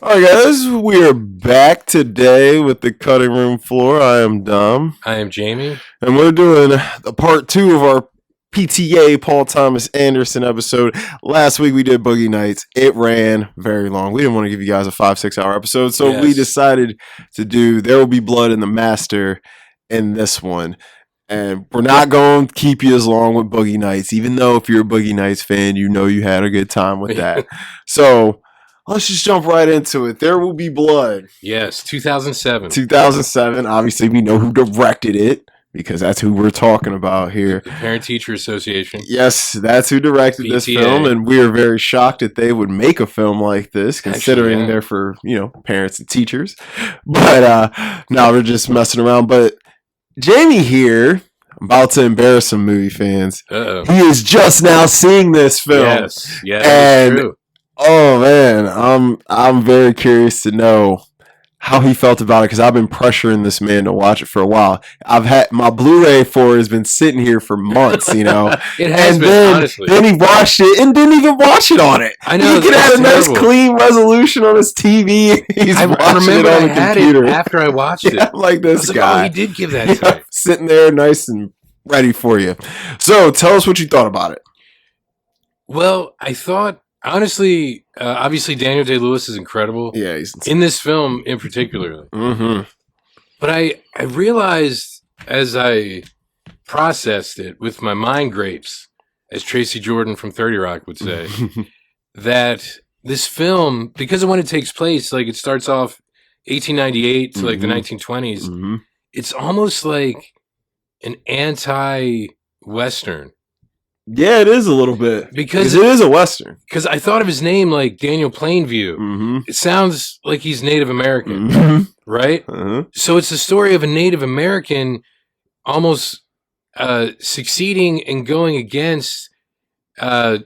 All right, guys, we are back today with the cutting room floor. I am Dom, I am Jamie. and we're doing the part two of our PTA Paul Thomas Anderson episode. Last week we did Boogie Nights. It ran very long. We didn't want to give you guys a 5-6 hour episode, so we Yes. decided to do There Will Be Blood in the Master in this one. And we're not going to keep you as long with Boogie Nights, even though if you're a Boogie Nights fan, you know you had a good time with that. So let's just jump right into it. There Will Be Blood. Yes, 2007. 2007. Obviously, we know who directed it because that's who we're talking about here. The Parent Teacher Association. Yes, that's who directed this PTA. film, and we are very shocked that they would make a film like this, considering Actually, yeah. they're for parents and teachers. But no, we're just messing around. But Jamie here, I'm about to embarrass some movie fans. Uh-oh. He is just now seeing this film. Yes, yeah, And- that's true. Oh man, I'm very curious to know how he felt about it because I've been pressuring this man to watch it for a while. I've had my Blu-ray for it has been sitting here for months, It has and been, honestly. then he watched it and didn't even watch it on it. I know, He could that's have a nice terrible. clean resolution on his TV. He's I watching remember it on I the had computer. it after I watched it. Yeah, I'm like I this was like, guy. oh, he did give that to Yeah, me. sitting there nice and ready for you. So tell us what you thought about it. Well, I thought, honestly, obviously Daniel Day-Lewis is incredible. Yeah, he's In this film in particular. mm-hmm. But I realized as I processed it with my mind grapes, as Tracy Jordan from 30 Rock would say, that this film, because of when it takes place, like it starts off 1898 to like the Mhm. 1920s, hmm it's almost like an anti-Western. Yeah, it is a little bit Because it is a Western. I thought of his name like Daniel Plainview. Mm-hmm. It sounds like he's Native American, Mm-hmm. right? Uh-huh. So it's the story of a Native American almost succeeding and going against, I'll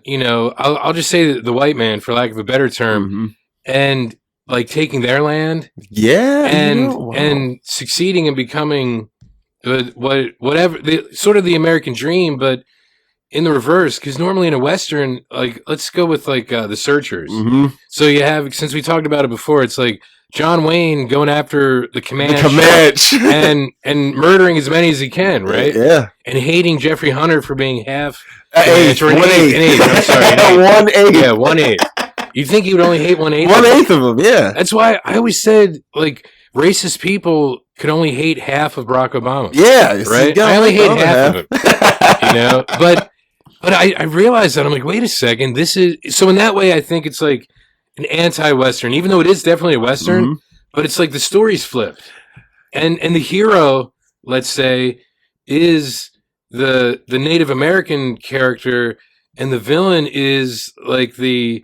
just say the white man, for lack of a better term, Mhm. and like taking their land Yeah, and wow. and succeeding and becoming whatever sort of the American dream, but in the reverse. Because normally in a Western, like let's go with like the Searchers. Mhm. So you have, since we talked about it before, it's like John Wayne going after the Comanche. The Comanche and murdering as many as he can, right? Yeah. And hating Jeffrey Hunter for being half Eighth, or an one eighth, eighth. an eighth, I'm sorry, an eighth. 1/8. Yeah, 1/8. You'd think he would only hate 1/8. 1/8 of them. Yeah. That's why I always said like racist people could only hate half of Barack Obama. Yeah. so you Right? gotta I only like the hate other half of half. You know, but I realized that I'm like, wait a second, this is so in that way I think it's like an anti-Western, even though it is definitely a Western, Mhm. but it's like the story's flipped, and the hero, let's say, is the Native American character, and the villain is like the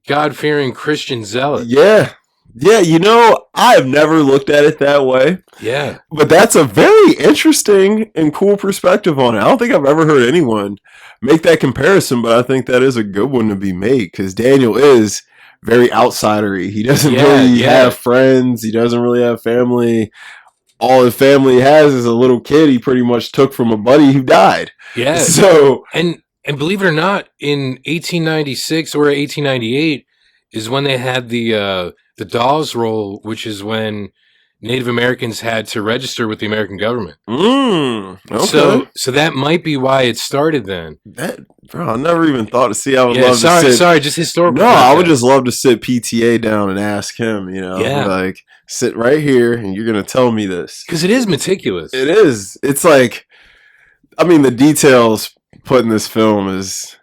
God-fearing Christian zealot. Yeah. Yeah. I have never looked at it that way, Yeah, but that's a very interesting and cool perspective on it. I don't think I've ever heard anyone make that comparison, but I think that is a good one to be made because Daniel is very outsidery. He doesn't Yeah, really yeah. have friends. He doesn't really have family. All his family has is a little kid he pretty much took from a buddy who died. yeah. So And believe it or not, in 1896 or 1898 is when they had the Dawes Roll, which is when Native Americans had to register with the American government. okay. So that might be why it started then. Bro, I never even thought to see. I would Yeah, love to sit. sorry, just historical. No, I would context. just love to sit PTA down and ask him. Yeah. like sit right here, and you're gonna tell me this. because it is meticulous. It is. It's like, I mean, the details put in this film is.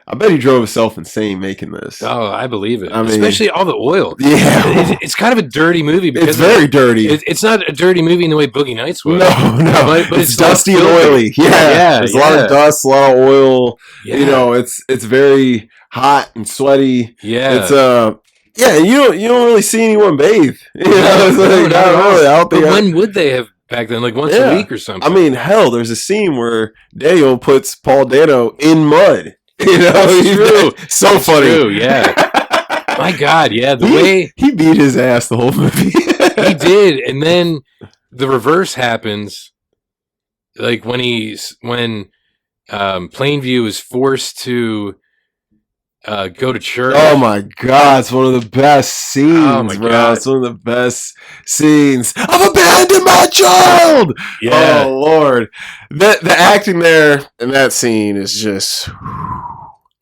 I bet he drove himself insane making this. Oh, I believe it. I mean- Especially all the oil. Yeah, It's kind of a dirty movie because it's very dirty. it's not a dirty movie in the way Boogie Nights was. No, But it's it's like dusty and filthy. oily. Yeah, Yeah, there's a lot yeah. of dust, a lot of oil. Yeah. It's very hot and sweaty. yeah. It's yeah, you don't really see anyone bathe. It's No, like, not not at all. really. I don't But think. when would they have back then? Like once Yeah. a week or something? I mean, hell, there's a scene where Daniel puts Paul Dano in mud. That's true. So That's funny. true, yeah. My God, yeah. The he, way he beat his ass the whole movie. he did, and then the reverse happens. Like when Plainview is forced to go to church. Oh my God, it's one of the best scenes, Oh my bro. God. It's one of the best scenes. I've abandoned my child. Yeah. Oh Lord, the acting there in that scene is just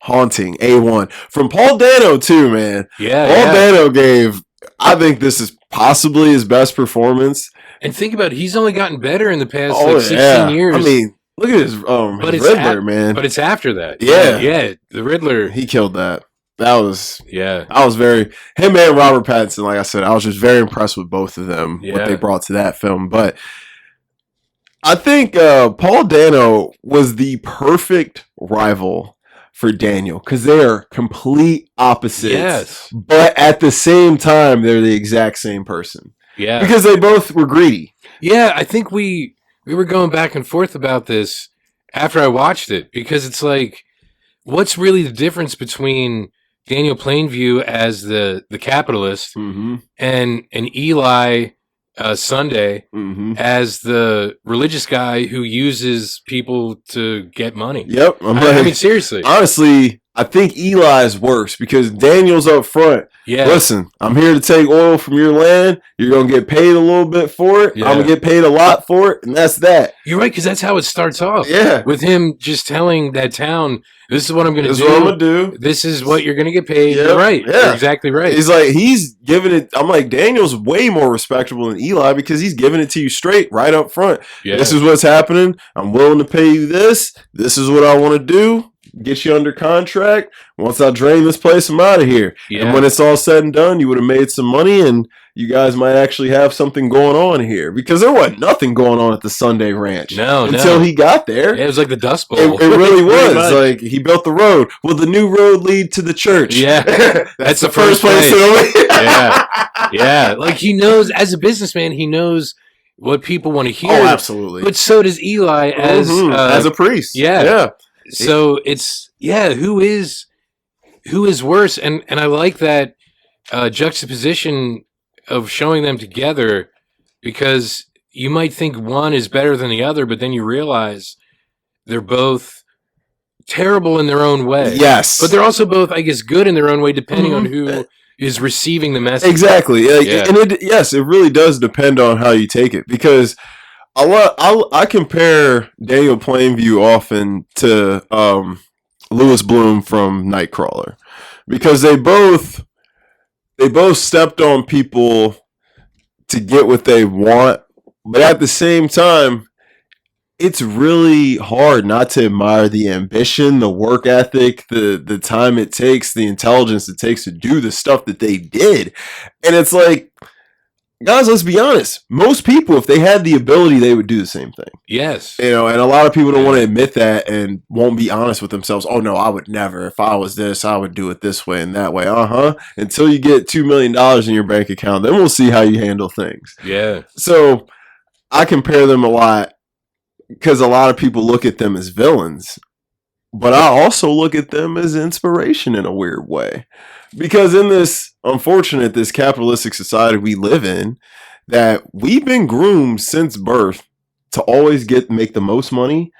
haunting. A1 from Paul Dano too, man. Yeah. Paul yeah. Dano gave. I think this is possibly his best performance. And think about it, he's only gotten better in the past Oh, 16 years. I mean, look at his But his it's Riddler, man. But it's after that. Yeah. Yeah. The Riddler. He killed that. That was. Yeah. I was very him and Robert Pattinson. Like I said, I was just very impressed with both of them. Yeah. What they brought to that film, but I think Paul Dano was the perfect rival for Daniel because they are complete opposites. Yes. But at the same time, they're the exact same person Yeah. because they both were greedy. Yeah. I think we were going back and forth about this after I watched it because it's like, what's really the difference between Daniel Plainview as the capitalist Mm-hmm. and Eli Sunday Mm-hmm. as the religious guy who uses people to get money? Yep. I mean, seriously. Honestly, I think Eli's worse because Daniel's up front. Yeah. Listen, I'm here to take oil from your land. You're going to get paid a little bit for it. Yeah. I'm going to get paid a lot for it. And that's that. You're right, because that's how it starts off. Yeah. With him just telling that town, this is what I'm going to This do. is what I'm going to do. This is what you're going to get paid. Yep. You're right. Yeah. You're exactly right. He's like, he's giving it. I'm like, Daniel's way more respectable than Eli because he's giving it to you straight right up front. Yeah. This is what's happening. I'm willing to pay you this. This is what I want to do. Get you under contract. Once I drain this place, I'm out of here. Yeah. And when it's all said and done, you would have made some money and you guys might actually have something going on here. Because there wasn't nothing going on at the Sunday Ranch. No, until no. he got there. Yeah, it was like the Dust Bowl. It really Pretty was. much. Like, he built the road. Will the new road lead to the church? Yeah. That's the the first place place. to Yeah. Yeah. Like, he knows, as a businessman, he knows what people want to hear. Oh, absolutely. But so does Eli as a priest. yeah. Yeah. So it's who is worse, and I like that juxtaposition of showing them together, because you might think one is better than the other, but then you realize they're both terrible in their own way. Yes. But they're also both, I guess, good in their own way, depending on who is receiving the message. Exactly. Yeah. And it really does depend on how you take it, because I compare Daniel Plainview often to Louis Bloom from Nightcrawler, because they both stepped on people to get what they want, but at the same time, it's really hard not to admire the ambition, the work ethic, the time it takes, the intelligence it takes to do the stuff that they did. And it's like, guys, let's be honest. Most people, if they had the ability, they would do the same thing. Yes. You know, and a lot of people don't want to admit that and won't be honest with themselves. Oh, no, I would never. If I was this, I would do it this way and that way. Until you get $2 million in your bank account, then we'll see how you handle things. Yeah. So I compare them a lot because a lot of people look at them as villains, but I also look at them as inspiration in a weird way. Because in this capitalistic society we live in, that we've been groomed since birth to always make the most money,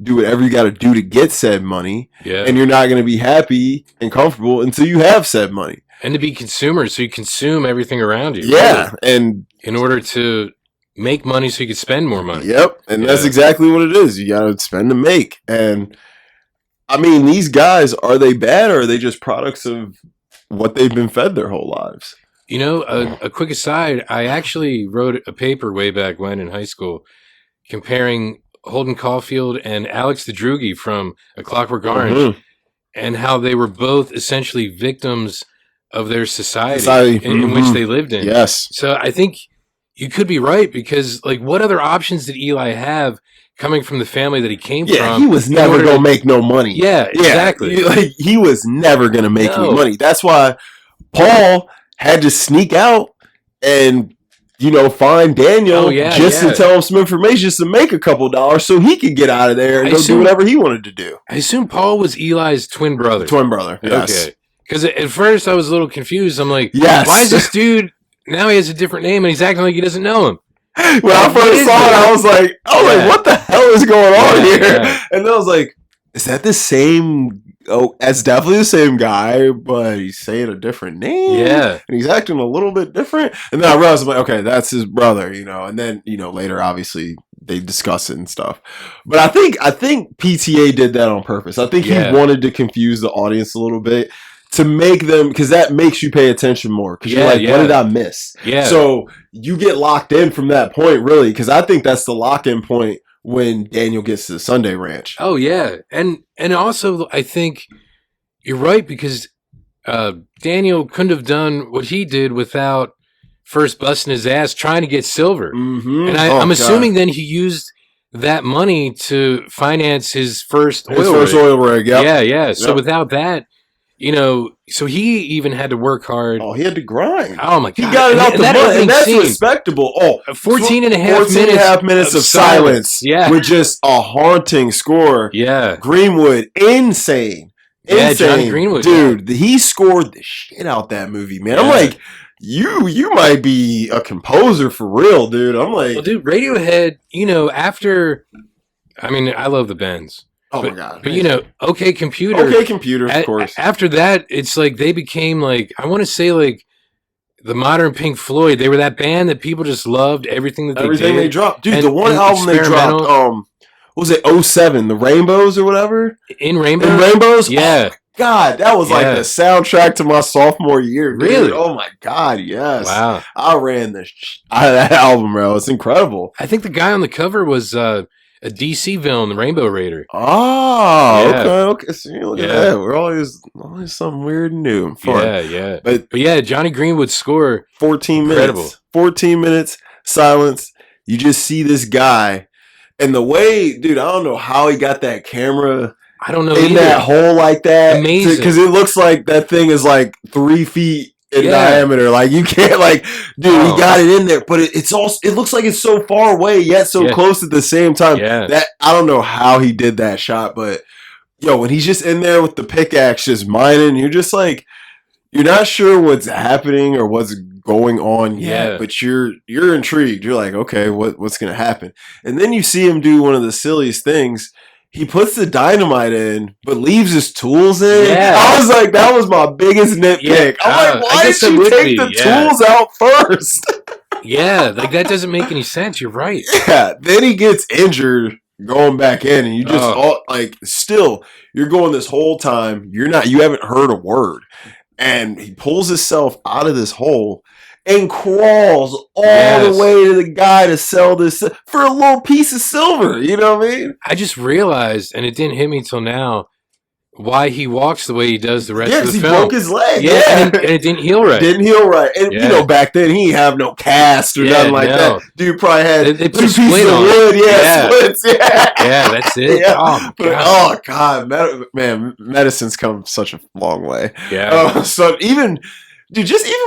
do whatever you got to do to get said money, Yeah. and you're not going to be happy and comfortable until you have said money. And to be consumers, so you consume everything around you. Yeah, really, and in order to make money so you can spend more money. yep, and that's Yeah. exactly what it is. You got to spend to make. And I mean, these guys, are they bad, or are they just products of what they've been fed their whole lives? You know, a quick aside, I actually wrote a paper way back when in high school comparing Holden Caulfield and Alex Drugi from A Clockwork Orange, Mhm. and how they were both essentially victims of their society, in which Mhm. they lived in. Yes. So I think you could be right, because like, what other options did Eli have coming from the family that he came Yeah, from? he was in never order going to- to make no money. Yeah, exactly. Like, he was never going to make any No. money. That's why Paul had to sneak out and, find Daniel Oh, yeah, just yeah. to tell him some information, just to make a couple dollars so he could get out of there and I go do assume- whatever he wanted to do. I assume Paul was Eli's twin brother. Twin brother. Yes. Okay. Because at first I was a little confused. I'm like, Yes. why is this dude, now he has a different name and he's acting like he doesn't know him? When I What first is saw it, that? I was like, Yeah. what the hell is going on Yeah, here? yeah. And then I was like, is that the same? Oh, that's definitely the same guy, but he's saying a different name. Yeah. And he's acting a little bit different. And then I realized, I'm like, okay, that's his brother, and then, later, obviously, they discuss it and stuff. But I think PTA did that on purpose. I think he wanted to confuse the audience a little bit to make them, because that makes you pay attention more. Because you're like, what did I miss? Yeah. So you get locked in from that point, really, because I think that's the lock-in point when Daniel gets to the Sunday Ranch. Oh yeah, and also I think you're right, because Daniel couldn't have done what he did without first busting his ass trying to get silver. Mm-hmm. And I'm assuming then he used that money to finance his first oil rig. Yep. Yeah. So without that, so he even had to work hard. Oh, he had to grind. Oh my God. He got it out the mud, and that's scene, respectable. Oh, 14 and a half minutes of silence. Yeah. With just a haunting score. Yeah. Greenwood, insane. Yeah, Johnny Greenwood. Dude, he scored the shit out that movie, man. Yeah. I'm like, you might be a composer for real, dude. I'm like... Well, dude, Radiohead, after... I mean, I love the Bends. Oh my God. But OK Computer. OK Computer, of course. After that, it's like they became like, I want to say like the modern Pink Floyd. They were that band that people just loved everything that they did. Everything they dropped. Dude, the one album they dropped, what was it, 07, The Rainbows or whatever? In Rainbows? In Rainbows? Yeah. Oh, God, that was like the soundtrack to my sophomore year. Dude. Really? Oh my God, yes. Wow. I ran the out of that album, bro. It's incredible. I think the guy on the cover was... a DC villain, the Rainbow Raider. Oh, okay. See, look at that. We're always something weird and new and fun. Yeah. But yeah, Johnny Greenwood's score, 14 minutes. 14 minutes, silence. You just see this guy. And the way, dude, I don't know how he got that camera I don't know in that hole like that. Amazing. Because it looks like that thing is like 3 feet in diameter. Like you can't dude, he got it in there, but it looks like it's so far away yet so close at the same time. Yeah. That I don't know how he did that shot, but when he's just in there with the pickaxe just mining, you're just like, you're not sure what's happening or what's going on yet, but you're intrigued. You're like, okay, what's gonna happen? And then you see him do one of the silliest things. He puts the dynamite in, but leaves his tools in. Yeah. I was like, that was my biggest nitpick. Yeah. I'm like, why did you take the tools out first? Yeah, like that doesn't make any sense. You're right. Yeah. Then he gets injured going back in, and you just still, you're going this whole time. You haven't heard a word. And he pulls himself out of this hole and crawls all the way to the guy to sell this for a little piece of silver. You know what I mean? I just realized, and it didn't hit me till now, why he walks the way he does the rest of the film. Yeah, he broke his leg. Yeah, and it didn't heal right. And, back then, he didn't have no cast or nothing like that. Dude probably had they put 2 a split pieces of on wood. Splits. Yeah, that's it. Yeah. Oh, God. Man, medicine's come such a long way. Yeah. So even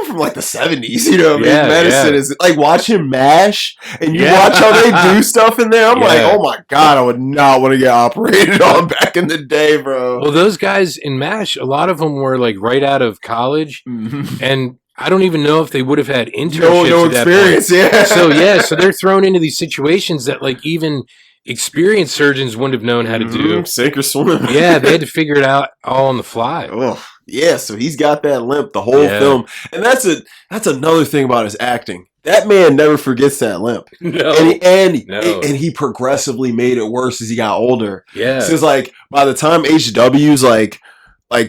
from like the 70s, medicine is like, watch him mash and you watch how they do stuff in there. I'm like, oh my God, I would not want to get operated on back in the day, bro. Well, those guys in MASH, a lot of them were like right out of college, and I don't even know if they would have had internships. No experience, So they're thrown into these situations that like even experienced surgeons wouldn't have known how to do. Sink or swim. Yeah, they had to figure it out all on the fly. Oh. Yeah, so he's got that limp the whole film. And that's another thing about his acting. That man never forgets that limp. No. And he progressively made it worse as he got older. Yeah. So it's like by the time HW's like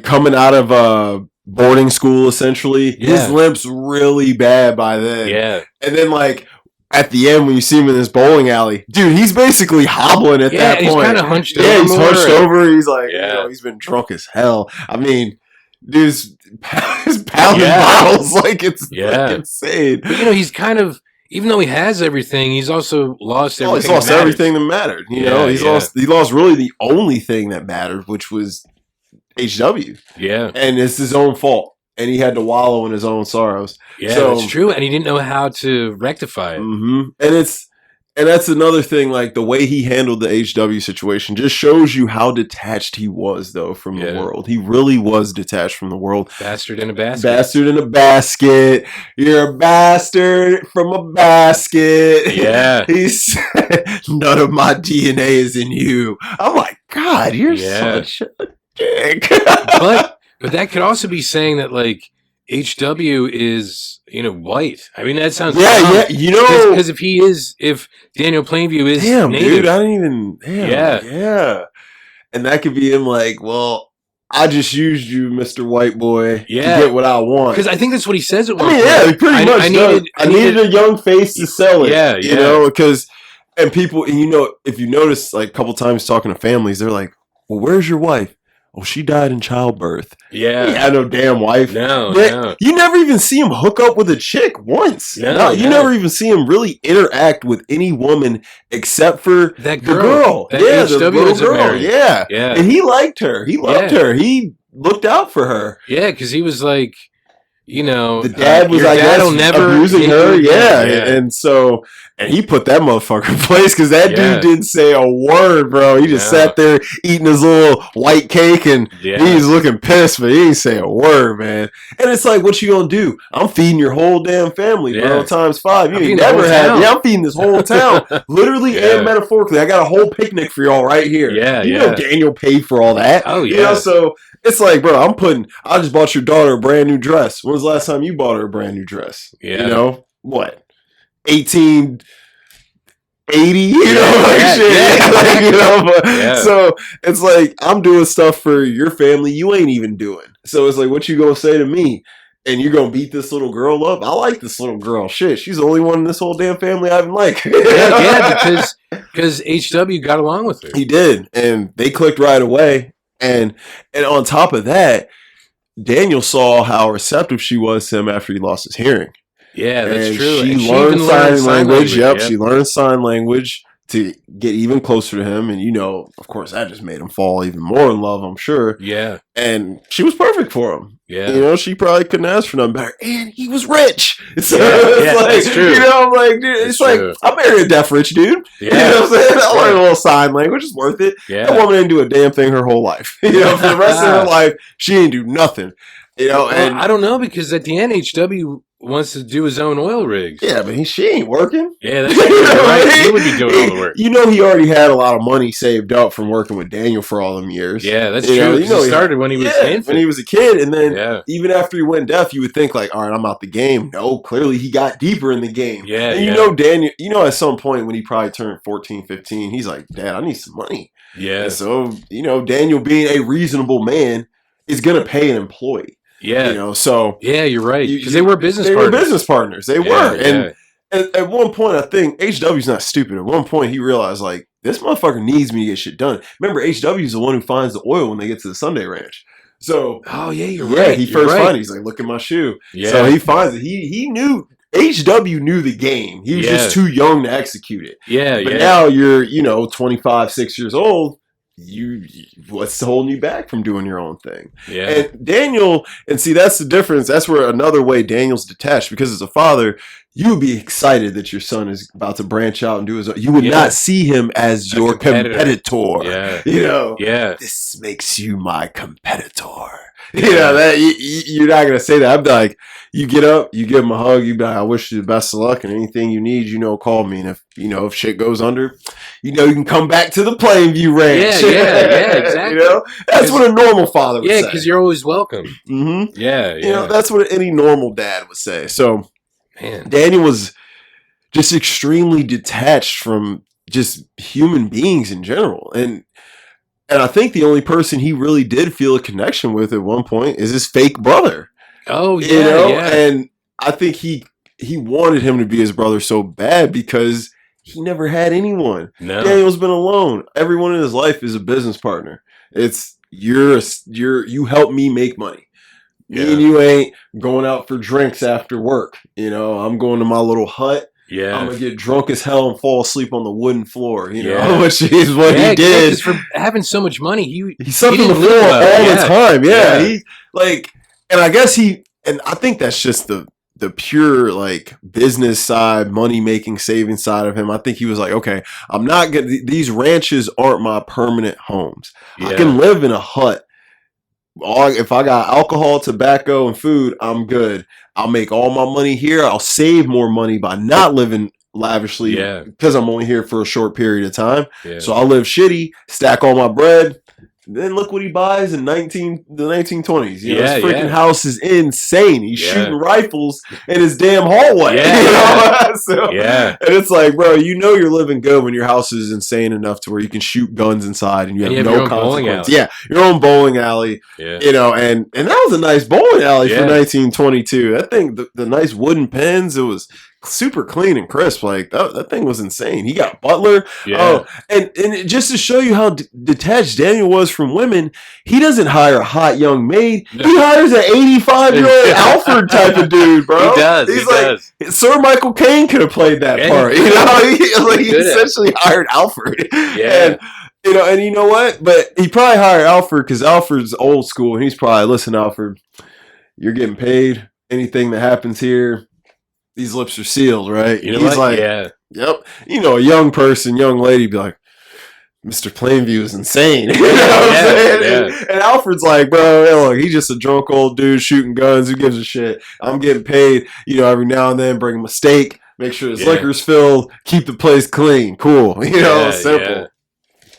coming out of boarding school essentially, his limp's really bad by then. Yeah. And then like at the end, when you see him in this bowling alley, dude, he's basically hobbling at that point. Yeah, he's kind of hunched over. Yeah, he's hunched over. He's like, he's been drunk as hell. I mean, dude's pounding bottles like it's like insane. But he's kind of, even though he has everything, he's also lost everything. He's lost everything that mattered. He lost really the only thing that mattered, which was HW. Yeah, and it's his own fault. And he had to wallow in his own sorrows. Yeah, that's true. And he didn't know how to rectify it. Mm-hmm. And And that's another thing, like the way he handled the HW situation just shows you how detached he was, though, from the world. He really was detached from the world. Bastard in a basket. Bastard in a basket. You're a bastard from a basket. Yeah. He said, none of my DNA is in you. I'm like, God, you're such a dick. but that could also be saying that, like, HW is, white. I mean, that sounds because if Daniel Plainview is native, dude, I didn't even yeah. And that could be him like, well, I just used you, Mr. White Boy, to Yeah. get what I want. Because I think that's what he says at one I mean, point. yeah, he pretty much does. I needed a young face to sell it. Yeah, you know, because and people, if you notice, like a couple times talking to families, they're like, "Well, where's your wife?" Oh, she died in childbirth. Yeah. He had no damn wife. No. You never even see him hook up with a chick once. You never even see him really interact with any woman except for that girl. That the little girl. Yeah. And he liked her. He loved her. He looked out for her. Yeah, because he was like, the dad was, I guess, abusing her. Yeah. And so, and he put that motherfucker in place because that dude didn't say a word, bro. He just sat there eating his little white cake and he's looking pissed, but he didn't say a word, man. And it's like, what you gonna do? I'm feeding your whole damn family, bro, times 5. You ain't never had. I'm feeding this whole town, literally and metaphorically. I got a whole picnic for y'all right here. You know Daniel paid for all that. Oh, yeah. So it's like, bro, I just bought your daughter a brand new dress. When was the last time you bought her a brand new dress? Yeah. What? 1880, shit. So it's like I'm doing stuff for your family you ain't even doing. So it's like, what you gonna say to me? And you're gonna beat this little girl up? I like this little girl. Shit, she's the only one in this whole damn family I even like. because HW got along with her. He did, and they clicked right away. And on top of that, Daniel saw how receptive she was to him after he lost his hearing. Yeah, that's and true. She learned sign language. Yep, she learned sign language to get even closer to him. And, of course, that just made him fall even more in love, I'm sure. Yeah. And she was perfect for him. Yeah. She probably couldn't ask for nothing better. And he was rich. So that's true. I'm like, dude, it's like, I married a deaf rich dude. Yeah. You know what I'm saying? I learned a little sign language. It's worth it. Yeah. That woman didn't do a damn thing her whole life. For the rest of her life, she didn't do nothing. And I don't know, because at the end, HW wants to do his own oil rigs. Yeah, but she ain't working. Yeah, that's right. He would be doing all the work. He already had a lot of money saved up from working with Daniel for all them years. Yeah, that's true. He started when he was an infant. When he was a kid, and then even after he went deaf, you would think like, all right, I'm out the game. No, clearly he got deeper in the game. Yeah, and Daniel, at some point when he probably turned 14, 15, he's like, Dad, I need some money. Yeah. And so, Daniel being a reasonable man is going to pay an employee. Yeah. So. Yeah, you're right. Because they were business partners. They were. And at one point, I think HW's not stupid. At one point, he realized, like, this motherfucker needs me to get shit done. Remember, HW's the one who finds the oil when they get to the Sunday Ranch. So. Oh, yeah, you're right. He finds it. He's like, look at my shoe. Yeah. So he finds it. He knew. HW knew the game. He was just too young to execute it. Yeah, but now you're, 25, 6 years old. What's holding you back from doing your own thing? Yeah. And Daniel, and see, that's the difference. That's where another way Daniel's detached, because as a father, you would be excited that your son is about to branch out and do his own. You would not see him as your competitor. Yeah. Yeah. This makes you my competitor. That you're not gonna say that. I'm like, you get up, you give him a hug, you be like, I wish you the best of luck, and anything you need, call me. And if shit goes under, you can come back to the Plainview Ranch. Yeah, exactly. That's what a normal father would say. Yeah, because you're always welcome. Mm-hmm. Yeah. That's what any normal dad would say. So, man, Daniel was just extremely detached from just human beings in general, and I think the only person he really did feel a connection with at one point is his fake brother. Oh, yeah. And I think he wanted him to be his brother so bad because he never had anyone. No. Daniel's been alone. Everyone in his life is a business partner. It's you help me make money. Me and you ain't going out for drinks after work. I'm going to my little hut. Yeah. I'm going to get drunk as hell and fall asleep on the wooden floor, which is what he did. Because for having so much money, he slept on the floor all the time. Yeah. He and I guess and I think that's just the the pure like business side, money making, saving side of him. I think he was like, okay, I'm not gonna. These ranches aren't my permanent homes. I can live in a hut. If I got alcohol, tobacco, and food, I'm good. I'll make all my money here. I'll save more money by not living lavishly because I'm only here for a short period of time. Yeah. So I'll live shitty, stack all my bread. Then look what he buys in the 1920s. You know, his freaking house is insane. He's shooting rifles in his damn hallway. And it's like, bro, you know you're living good when your house is insane enough to where you can shoot guns inside and you have no consequence. Yeah, your own bowling alley. Yeah. You know, and that was a nice bowling alley for 1922. That thing, the nice wooden pins, it was super clean and crisp. Like that thing was insane. He got butler. Yeah. And just to show you how detached Daniel was from women, he doesn't hire a hot young maid. He hires an 85-year-old Alfred type of dude, bro. He does. He's like, Sir Michael Caine could have played that part. You know, he essentially hired Alfred. Yeah. And, you know what? But he probably hired Alfred because Alfred's old school, and he's probably, listen, Alfred, you're getting paid. Anything that happens here, these lips are sealed, right? You know, he's like, yep. You know, a young lady be like, Mr. Plainview is insane. You know what I'm saying? And Alfred's like, bro, look, he's just a drunk old dude shooting guns. Who gives a shit? I'm getting paid, every now and then, bring him a steak, make sure his liquor's filled, keep the place clean. Cool. Simple. Yeah.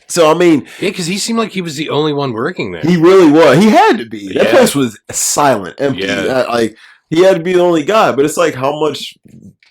So, I mean... Yeah, because he seemed like he was the only one working there. He really was. He had to be. That place was silent, empty. Yeah. He had to be the only guy, but it's like, how much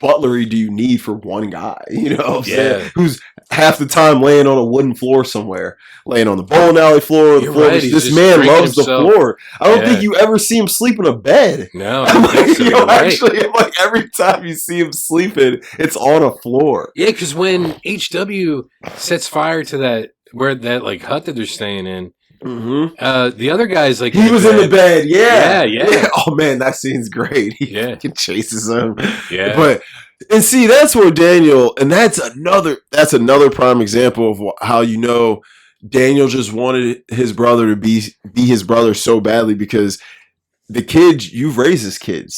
butlery do you need for one guy? You know what I'm saying? Who's half the time laying on a wooden floor somewhere, laying on the bowling alley floor. This man loves the floor. I don't think you ever see him sleep in a bed. No, actually, like every time you see him sleeping, it's on a floor. Yeah, because when HW sets fire to where that like hut that they're staying in. Mm-hmm. The other guy's like he was in the bed. Yeah. Oh man, that scene's great. He chases him. Yeah. And see, that's where Daniel, and that's another prime example of how Daniel just wanted his brother to be his brother so badly, because the kid, you've raised this kid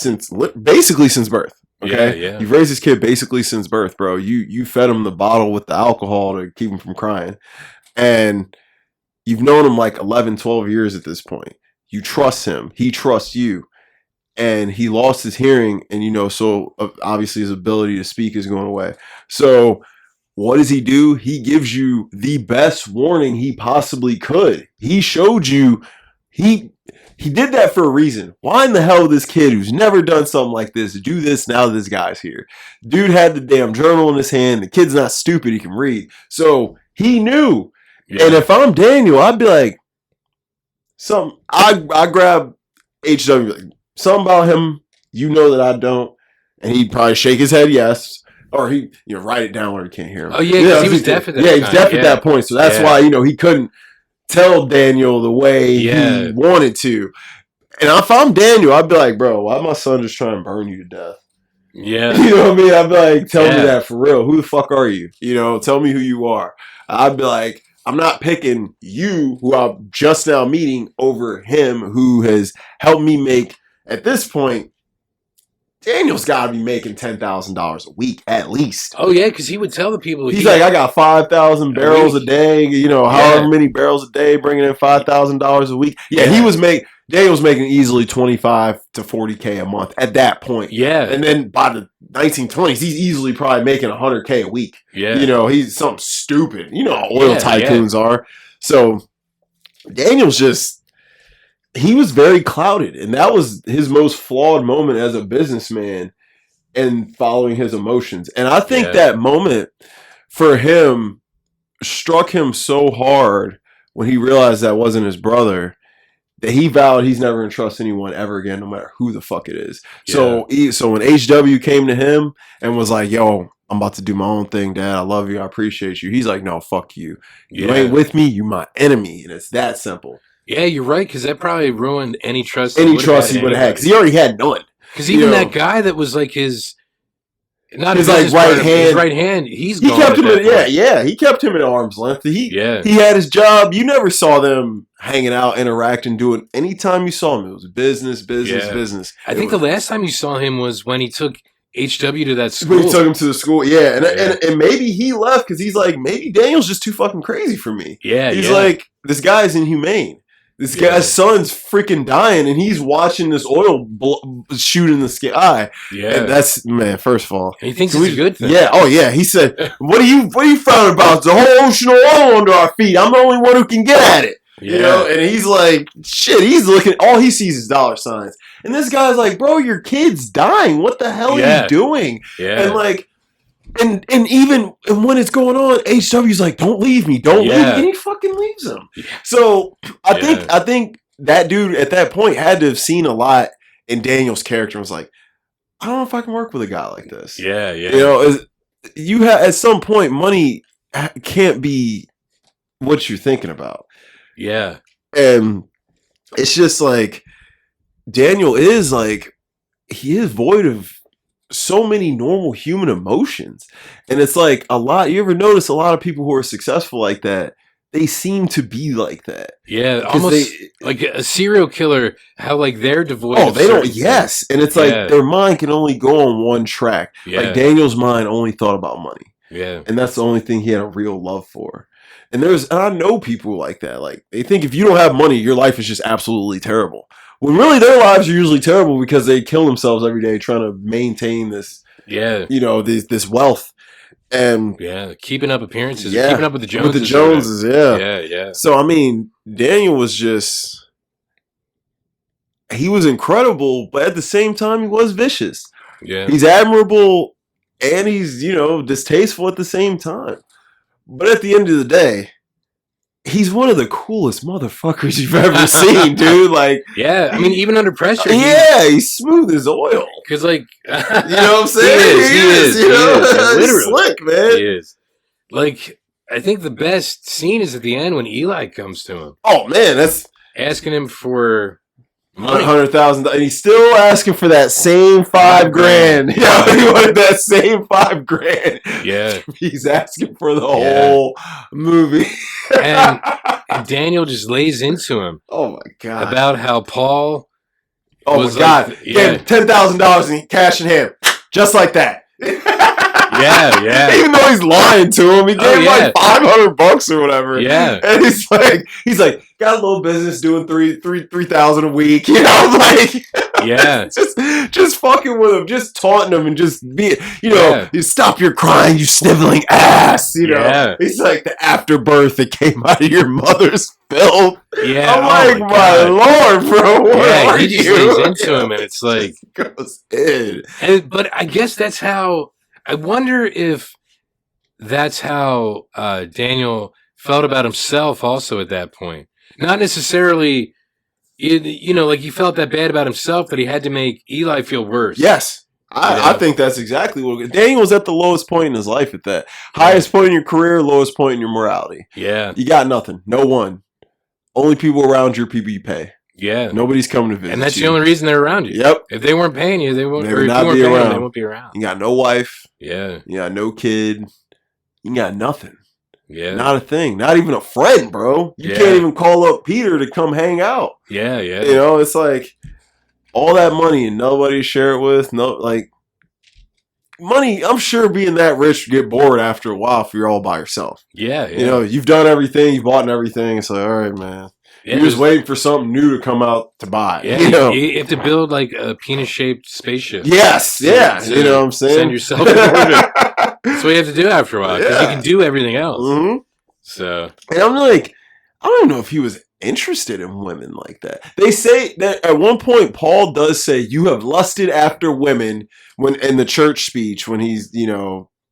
basically since birth. Okay, you've raised this kid basically since birth, bro. You fed him the bottle with the alcohol to keep him from crying, and you've known him like 11, 12 years at this point. You trust him. He trusts you. And he lost his hearing. And, so obviously his ability to speak is going away. So what does he do? He gives you the best warning he possibly could. He showed you, he did that for a reason. Why in the hell would this kid who's never done something like this do this now that this guy's here? Dude had the damn journal in his hand. The kid's not stupid. He can read. So he knew. Yeah. And if I'm Daniel, I'd be like, I grab HW, like, something about him, that I don't, and he'd probably shake his head yes, or he write it down where he can't hear him. Oh yeah, because he was deaf at that he was deaf at that point, so that's why he couldn't tell Daniel the way he wanted to. And if I'm Daniel, I'd be like, bro, why my son just trying to burn you to death? Yeah, you know what I mean? I'd be like, tell me that for real. Who the fuck are you? Tell me who you are. I'd be like, I'm not picking you, who I'm just now meeting, over him, who has helped me make, at this point, Daniel's got to be making $10,000 a week at least. Oh, yeah, because he would tell the people. He's like, I got 5,000 barrels a day, however many barrels a day, bringing in $5,000 a week. Yeah, Daniel was making easily 25 to 40K a month at that point. Yeah. And then by the 1920s, he's easily probably making 100K a week. Yeah. He's something stupid. Oil tycoons are. So Daniel's he was very clouded. And that was his most flawed moment as a businessman, and following his emotions. And I think that moment for him struck him so hard when he realized that wasn't his brother, that he vowed he's never going to trust anyone ever again, no matter who the fuck it is. Yeah. So when HW came to him and was like, yo, I'm about to do my own thing, Dad. I love you. I appreciate you. He's like, no, fuck you. You ain't with me. You my enemy. And it's that simple. Yeah, you're right, because that probably ruined any trust. Any trust he would have had, because he already had none. Because even that guy that was like his not his his like right hand. His right hand. He kept him. He kept him at arm's length. He had his job. You never saw them hanging out, interacting, doing. Anytime you saw him, it was business. I think the last time you saw him was when he took HW to that school. When he took him to the school, and maybe he left because he's like, maybe Daniel's just too fucking crazy for me. Yeah, he's like, this guy's inhumane. This guy's son's freaking dying, and he's watching this oil shoot in the sky. Yeah, and that's, man. First of all, and he thinks it's a good thing. Yeah. Oh yeah. He said, "What are you frowning about? The whole ocean of oil under our feet. I'm the only one who can get at it." Yeah. You know. And he's like, "Shit." He's looking. All he sees is dollar signs. And this guy's like, "Bro, your kid's dying. What the hell are you doing?" Yeah. And like. And even when it's going on, HW's like, "Don't leave me, don't leave me," and he fucking leaves him. Yeah. So I think that dude at that point had to have seen a lot in Daniel's character and was like, "I don't know if I can work with a guy like this." Yeah, yeah. You know, you have at some point money can't be what you're thinking about. Yeah, and it's just like Daniel is like he is void of so many normal human emotions. And it's like you ever notice a lot of people who are successful like that, they seem to be like that. Yeah, almost like a serial killer, how like they're devoid of they don't, yes. And it's like their mind can only go on one track. Yeah. Like Daniel's mind only thought about money. Yeah. And that's the only thing he had a real love for. And I know people like that. Like they think if you don't have money, your life is just absolutely terrible. When really their lives are usually terrible because they kill themselves every day trying to maintain this, this wealth. And keeping up appearances, keeping up with the Joneses. With the Joneses, yeah. So I mean, Daniel was he was incredible, but at the same time, he was vicious. Yeah, he's admirable and he's distasteful at the same time. But at the end of the day, he's one of the coolest motherfuckers you've ever seen, dude. Like, yeah, I mean, even under pressure, he's smooth as oil. Because, like, you know what I'm saying? He is. Literally, he's slick, man. He is. Like, I think the best scene is at the end when Eli comes to him. Oh man, that's asking him for money. $100,000, and he's still asking for that same $5,000. Yeah, he wanted that same $5,000. Yeah, he's asking for the whole movie. and Daniel just lays into him. Oh my god! About how Paul. Oh my god! Gave him $10,000 in cash in hand, just like that. Yeah. Even though he's lying to him, he gave him like $500 or whatever. Yeah. And he's like, got a little business doing $3,000 a week. You know, like, yeah, just fucking with him, just taunting him, and just be, you stop your crying, you sniveling ass. You know, he's like the afterbirth that came out of your mother's filth. Yeah, I'm like, my lord, bro. What he just lays into him, and it's like goes in. But I guess that's how. I wonder if that's how Daniel felt about himself also at that point. Not necessarily, like he felt that bad about himself that he had to make Eli feel worse. Yes. I think that's exactly what Daniel was at the lowest point in his life at that. Highest point in your career, lowest point in your morality. Yeah. You got nothing. No one. Only people around you are people you pay. Yeah. Nobody's coming to visit and that's you. the only reason they're around you. Yep. If they weren't paying you, they won't be around. They won't be around. You got no wife. Yeah. You got no kid. You got nothing. Yeah. Not a thing. Not even a friend, bro. You can't even call up Peter to come hang out. Yeah, yeah. You know, it's like all that money and nobody to share it with. No, like money, I'm sure being that rich would get bored after a while if you're all by yourself. Yeah, yeah. You know, you've done everything, you've bought everything. It's like, all right, man. Yeah, you're just waiting for something new to come out to buy. Yeah, you have to build like a penis-shaped spaceship. Yes, yeah. You know what I'm saying? Send yourself in orbit. That's what you have to do after a while because you can do everything else. Mm-hmm. So, and I'm like, I don't know if he was interested in women like that. They say that at one point, Paul does say, "You have lusted after women," when in the church speech when he's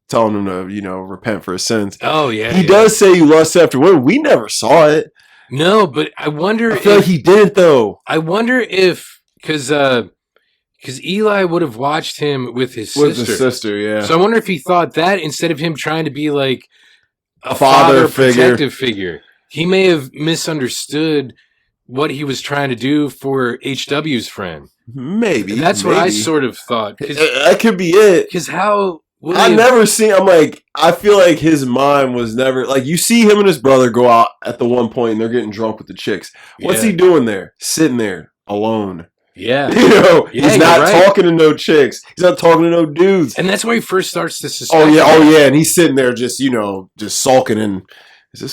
telling them to repent for his sins. Oh yeah, he does say you lust after women. We never saw it. No, but I wonder. I feel like he didn't though. I wonder if because Eli would have watched him with his sister. With his sister, yeah. So I wonder if he thought that instead of him trying to be like a father protective figure, he may have misunderstood what he was trying to do for HW's friend. Maybe. And that's what I sort of thought. That could be it. Because how William, I feel like his mind was never like you see him and his brother go out at the one point and they're getting drunk with the chicks. What's he doing there? Sitting there alone. Yeah. He's not talking to no chicks. He's not talking to no dudes. And that's where he first starts to suspect. Oh yeah. And he's sitting there just sulking and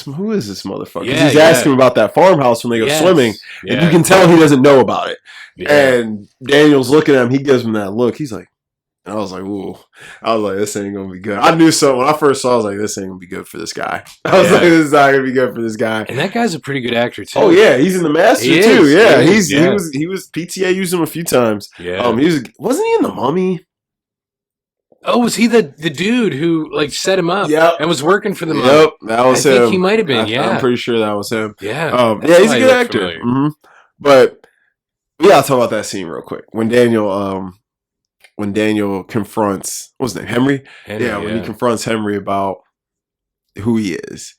who is this motherfucker? He's asking him about that farmhouse when they go swimming. Yeah. And you can tell he doesn't know about it. Yeah. And Daniel's looking at him. He gives him that look. He's like, and I was like, ooh. I was like, this ain't going to be good. I knew so. When I first saw it, I was like, this ain't going to be good for this guy. I was like, this is not going to be good for this guy. And that guy's a pretty good actor, too. Oh, yeah. He's in The Master, too. Yeah. He was PTA used him a few times. Yeah. Wasn't he in The Mummy? Oh, was he the dude who like set him up and was working for the Mummy? Yep, that was him. I think he might have been, I'm pretty sure that was him. Yeah. He's a good actor. Mm-hmm. But we gotta talk about that scene real quick. When Daniel confronts, what's his name? Henry? When he confronts Henry about who he is.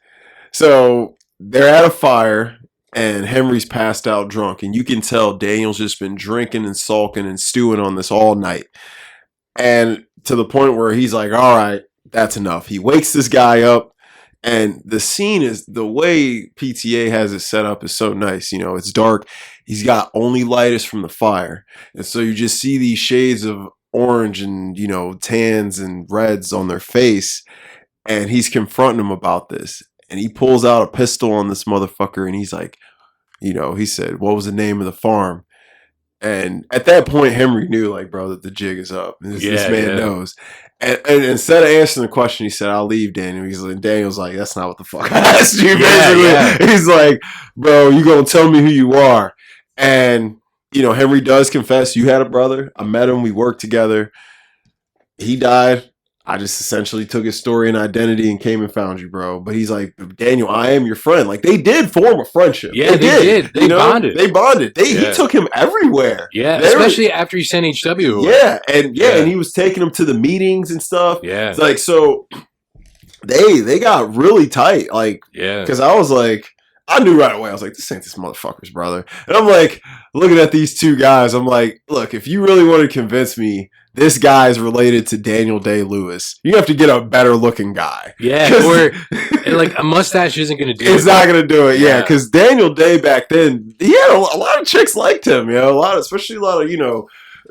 So they're at a fire and Henry's passed out drunk, and you can tell Daniel's just been drinking and sulking and stewing on this all night. And to the point where he's like, all right, that's enough. He wakes this guy up, and the scene is the way PTA has it set up is so nice. It's dark. He's got only light is from the fire. And so you just see these shades of orange and, tans and reds on their face. And he's confronting him about this. And he pulls out a pistol on this motherfucker, and he's like, he said, what was the name of the farm? And at that point, Henry knew, like, bro, that the jig is up. This man knows. And instead of answering the question, he said, I'll leave, Daniel. Daniel's like, that's not what the fuck I asked you, basically. Yeah. He's like, bro, you going to tell me who you are. And, Henry does confess, you had a brother. I met him. We worked together. He died. I just essentially took his story and identity and came and found you, bro. But he's like, Daniel, I am your friend. Like, they did form a friendship. Yeah, they did. They bonded. They bonded. He took him everywhere. Yeah, especially after he sent HW away. Yeah, and he was taking him to the meetings and stuff. Yeah. It's like, so they got really tight. Like, because I was like, I knew right away. I was like, this ain't this motherfucker's brother. And I'm like, looking at these two guys, I'm like, look, if you really want to convince me this guy is related to Daniel Day-Lewis, you have to get a better looking guy. Yeah, or like a mustache isn't going to do it. It's not going to do it, because Daniel Day back then, he had a lot of chicks liked him, especially a lot of,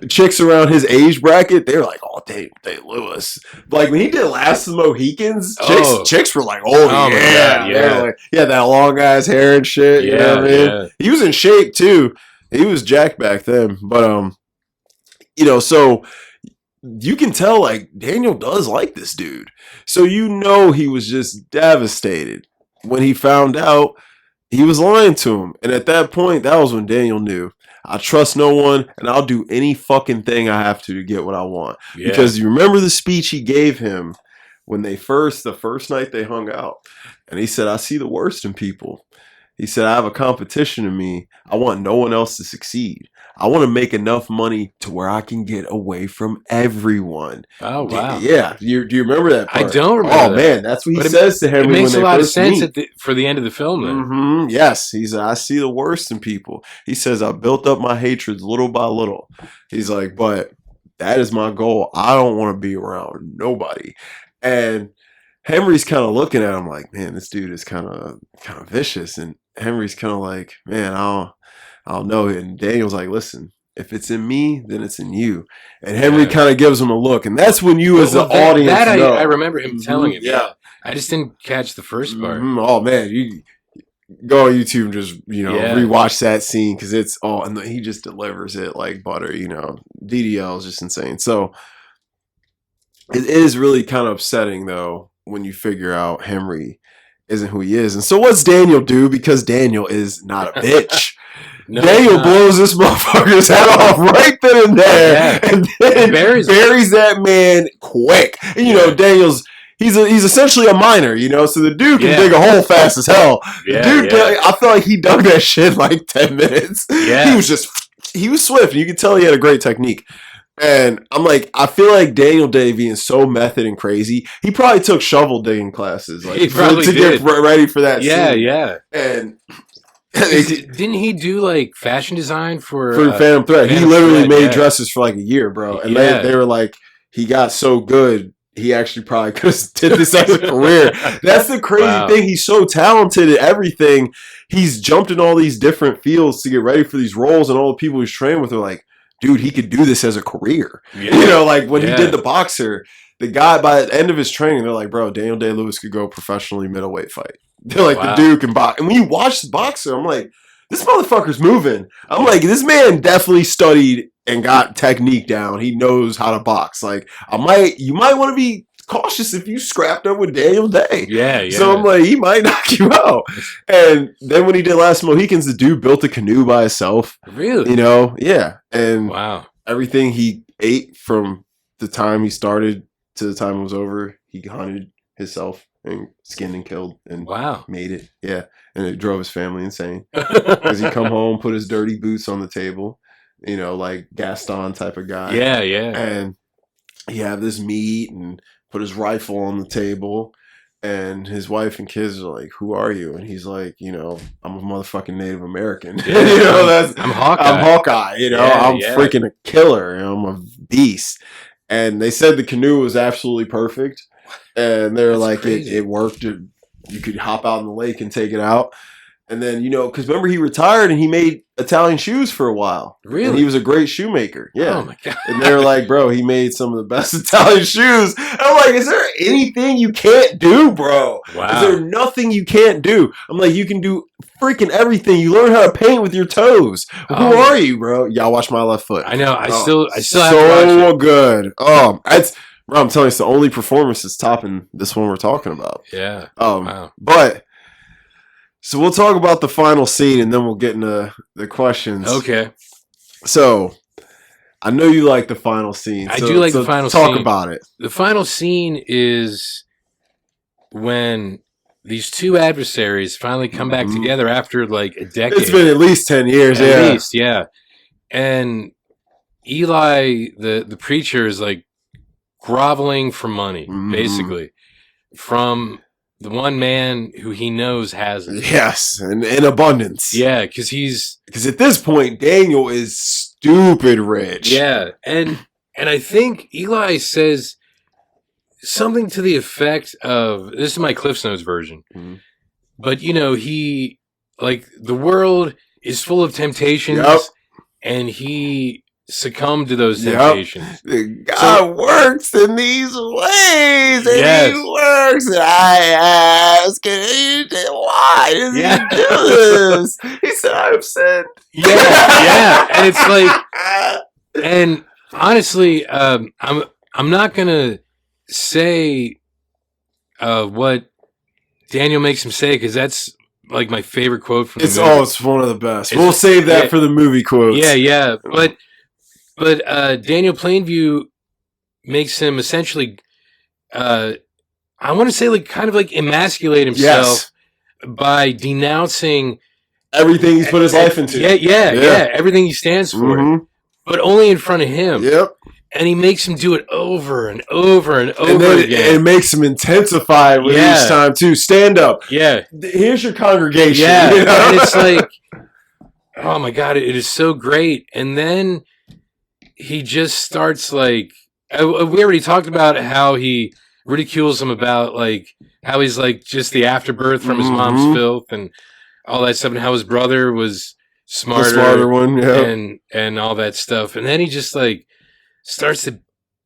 chicks around his age bracket. They were like, oh, Daniel Day-Lewis. Like, when he did Last of the Mohicans, chicks were like, oh yeah. Yeah, like, that long ass hair and shit, you know what I mean? Yeah. He was in shape, too. He was jacked back then. But, so you can tell, like, Daniel does like this dude. So he was just devastated when he found out he was lying to him. And at that point, that was when Daniel knew, I trust no one, and I'll do any fucking thing I have to get what I want. Yeah. Because you remember the speech he gave him when the first night they hung out. And he said, I see the worst in people. He said, I have a competition in me. I want no one else to succeed. I want to make enough money to where I can get away from everyone. Oh, wow. Yeah. Do you remember that part? I don't remember that. Man. That's what he says to Henry. It makes a lot of sense for the end of the film, then. Mm-hmm. Yes. He said, I see the worst in people. He says, I built up my hatreds little by little. He's like, but that is my goal. I don't want to be around nobody. And Henry's kind of looking at him like, man, this dude is kind of vicious. And Henry's kind of like, man, I don't know. And Daniel's like, listen, if it's in me, then it's in you. And Henry kind of gives him a look. And that's when you as the audience know. I remember him telling him. Yeah. I just didn't catch the first part. Mm-hmm. Oh, man. You go on YouTube and just, rewatch that scene because it's and he just delivers it like butter, DDL is just insane. So it is really kind of upsetting, though, when you figure out Henry isn't who he is. And so what's Daniel do? Because Daniel is not a bitch. No, Daniel blows this motherfucker's head off right then and there, and then buries that man quick. And Daniel's he's essentially a miner, so the dude can dig a hole fast as hell. I feel like he dug that shit in like 10 minutes. Yeah. He was swift, and you could tell he had a great technique. And I'm like, I feel like Daniel Day being so method and crazy, he probably took shovel digging classes, like, to get ready for that scene. Yeah. And didn't he do like fashion design for Phantom Thread? He literally made dresses for like a year, bro. And they were like, he got so good, he actually probably could have did this as a career. That's the crazy thing. He's so talented at everything. He's jumped in all these different fields to get ready for these roles, and all the people he's trained with are like, dude, he could do this as a career. Yeah. You know, like when he did The Boxer, the guy, by the end of his training, they're like, bro, Daniel Day-Lewis could go professionally middleweight fight. They're like, the dude can box. And when you watch The Boxer, I'm like, this motherfucker's moving. I'm like, this man definitely studied and got technique down. He knows how to box. Like, you might want to be cautious if you scrapped up with Daniel Day. Yeah. So I'm like, he might knock you out. And then when he did Last Mohicans, the dude built a canoe by himself. Really? You know? Yeah. And wow. Everything he ate from the time he started to the time it was over, he hunted himself and skinned and killed and made it. Yeah. And it drove his family insane. Because he'd come home, put his dirty boots on the table, you know, like Gaston type of guy. Yeah. And he had this meat and put his rifle on the table. And his wife and kids are like, who are you? And he's like, you know, I'm a motherfucking Native American. Yeah, you know, I'm Hawkeye. I'm Hawkeye. You know, I'm freaking a killer. You know, I'm a beast. And they said the canoe was absolutely perfect. And they're like, it worked. You could hop out in the lake and take it out. And then, you know, because remember he retired and he made Italian shoes for a while. Really? And he was a great shoemaker. Yeah. Oh, my God. And they were like, bro, he made some of the best Italian shoes. And I'm like, is there anything you can't do, bro? Wow. Is there nothing you can't do? I'm like, you can do freaking everything. You learn how to paint with your toes. Who are you, bro? Y'all watch My Left Foot. I know. I still have to watch so good. Bro, I'm telling you, it's the only performance that's topping this one we're talking about. Yeah. Wow. But so we'll talk about the final scene and then we'll get into the questions. Okay. So I know you like the final scene. I do like the final scene. Talk about it. The final scene is when these two adversaries finally come back together after like a decade. It's been at least 10 years. At least, yeah. And Eli, the preacher, is like groveling for money, basically, from the one man who he knows has it. Yes, in abundance. Yeah, because at this point, Daniel is stupid rich. Yeah, and I think Eli says something to the effect of, this is my Cliff's Notes version, but you know, he, like, the world is full of temptations, and he succumb to those temptations. God works in these ways, and he works. And I ask, why does he do this? He said, "I've sinned." Yeah, and it's like, and honestly, I'm not gonna say what Daniel makes him say, because that's like my favorite quote from the movie. It's one of the best. We'll save that for the movie quotes. Yeah, But Daniel Plainview makes him essentially, I want to say, like, kind of like emasculate himself by denouncing everything he's put his life into. Yeah, everything he stands for, but only in front of him. Yep. And he makes him do it over and over and over again. And it makes him intensify with each time, too. Stand up. Yeah. Here's your congregation. Yeah. You know? And it's like, oh my God, it is so great. And then he just starts, like, we already talked about how he ridicules him about, like, how he's like just the afterbirth from his mom's filth and all that stuff, and how his brother was smarter, the smarter one, and all that stuff. And then he just, like, starts to,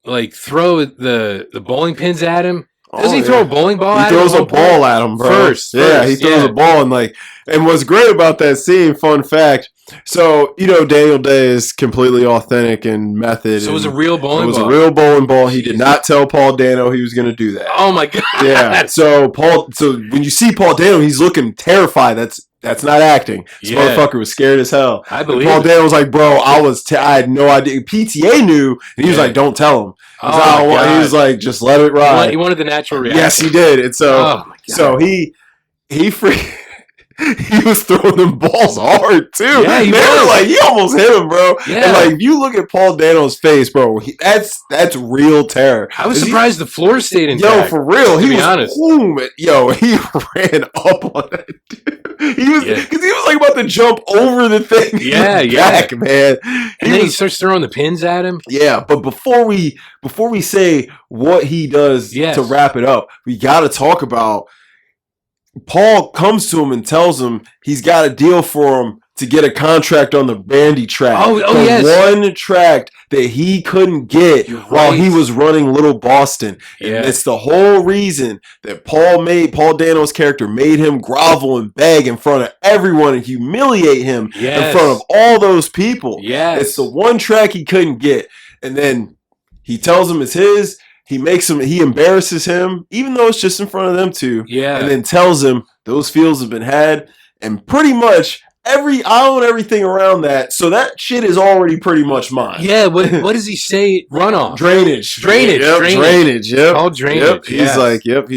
like, throw the bowling pins at him. Doesn't he throw a bowling ball at him? He throws a ball at him, bro. First, he throws a ball, and what's great about that scene, fun fact, so, you know, Daniel Day is completely authentic and method. So it was a real bowling ball. It was a real bowling ball. He did not tell Paul Dano he was going to do that. Oh, my God. Yeah. So when you see Paul Dano, he's looking terrified. That's not acting. This motherfucker was scared as hell. I believe Paul Dano was like, bro, I had no idea. PTA knew, and he was like, don't tell him. He was like, just let it ride. He wanted the natural reaction. Yes, he did. And so, he he was throwing them balls hard too. Yeah, he They were was. like, he almost hit him, bro. Yeah. And like, if you look at Paul Dano's face, bro, that's real terror. I was Is he- surprised the floor stayed Yo, intact. for real, to he be was honest. boom. Yo, he ran up on that dude. He was Yeah. because he was like about to jump over the thing. Yeah, He was yeah. back, man. And then he starts throwing the pins at him. Yeah, but before we say what he does Yes. to wrap it up, we got to talk about Paul comes to him and tells him he's got a deal for him to get a contract on the Brandy track. Oh, the yes. one track that he couldn't get You're while he right. was running Little Boston. Yeah. And it's the whole reason that Paul Dano's character made him grovel and beg in front of everyone and humiliate him Yes. in front of all those people. Yes. It's the one track he couldn't get. And then he tells him it's his. He embarrasses him, even though it's just in front of them two. Yeah. And then tells him those fields have been had. And pretty much I own everything around that. So that shit is already pretty much mine. Yeah, what does he say? Runoff. Drainage. Drainage, Yep, drainage. drainage. Yep. All drainage. Yep. Yes.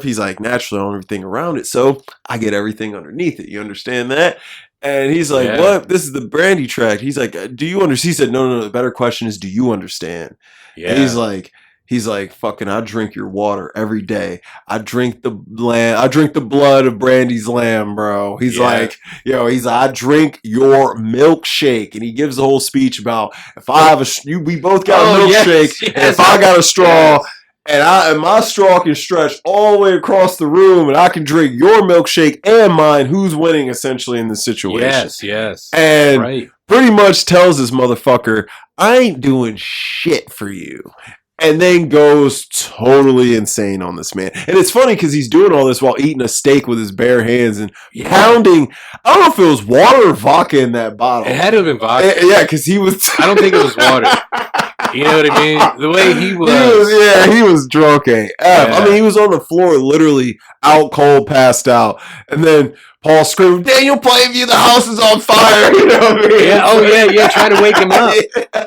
He's like, naturally, I own everything around it. So I get everything underneath it. You understand that? And he's like, Yeah. what? This is the Brandy track. He's like, do you understand? He said, no. The better question is, do you understand? Yeah. And he's like, fucking, I drink your water every day. I drink the blood of Brandy's lamb, bro. He's Yeah. like, I drink your milkshake. And he gives the whole speech about if I have we both got a Oh, yes, milkshake, and yes. if I got a straw, Yes. and my straw can stretch all the way across the room, and I can drink your milkshake and mine, who's winning essentially in this situation? Yes. And Right. pretty much tells this motherfucker, I ain't doing shit for you. And then goes totally insane on this man. And it's funny because he's doing all this while eating a steak with his bare hands and Yeah. pounding. I don't know if it was water or vodka in that bottle. It had to have been vodka. Yeah, because he was. I don't think it was water. You know what I mean? The way he was. He was drunk AF. Yeah. I mean, he was on the floor, literally out cold, passed out. And then Paul screamed, Daniel Plainview, the house is on fire. You know what I mean? Yeah, yeah, trying to wake him up.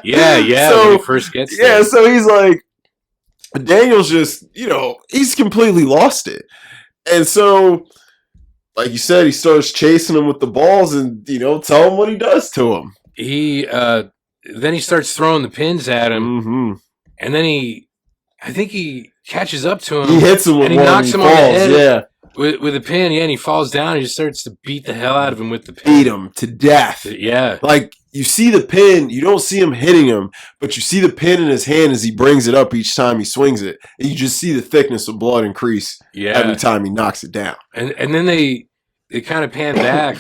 Yeah, So, when he first gets yeah, there. so he's like, Daniel's just, he's completely lost it. And so, like you said, he starts chasing him with the balls and, tell him what he does to him. Then he starts throwing the pins at him, Mm-hmm. and then I think he catches up to him. He hits him with and he one knocks and him he on the falls. head. Yeah. With a pin, and he falls down and he just starts to beat the hell out of him with the pin. Beat him to death. Yeah. Like, you see the pin, you don't see him hitting him, but you see the pin in his hand as he brings it up each time he swings it. And you just see the thickness of blood increase every time he knocks it down. And then they kind of pan back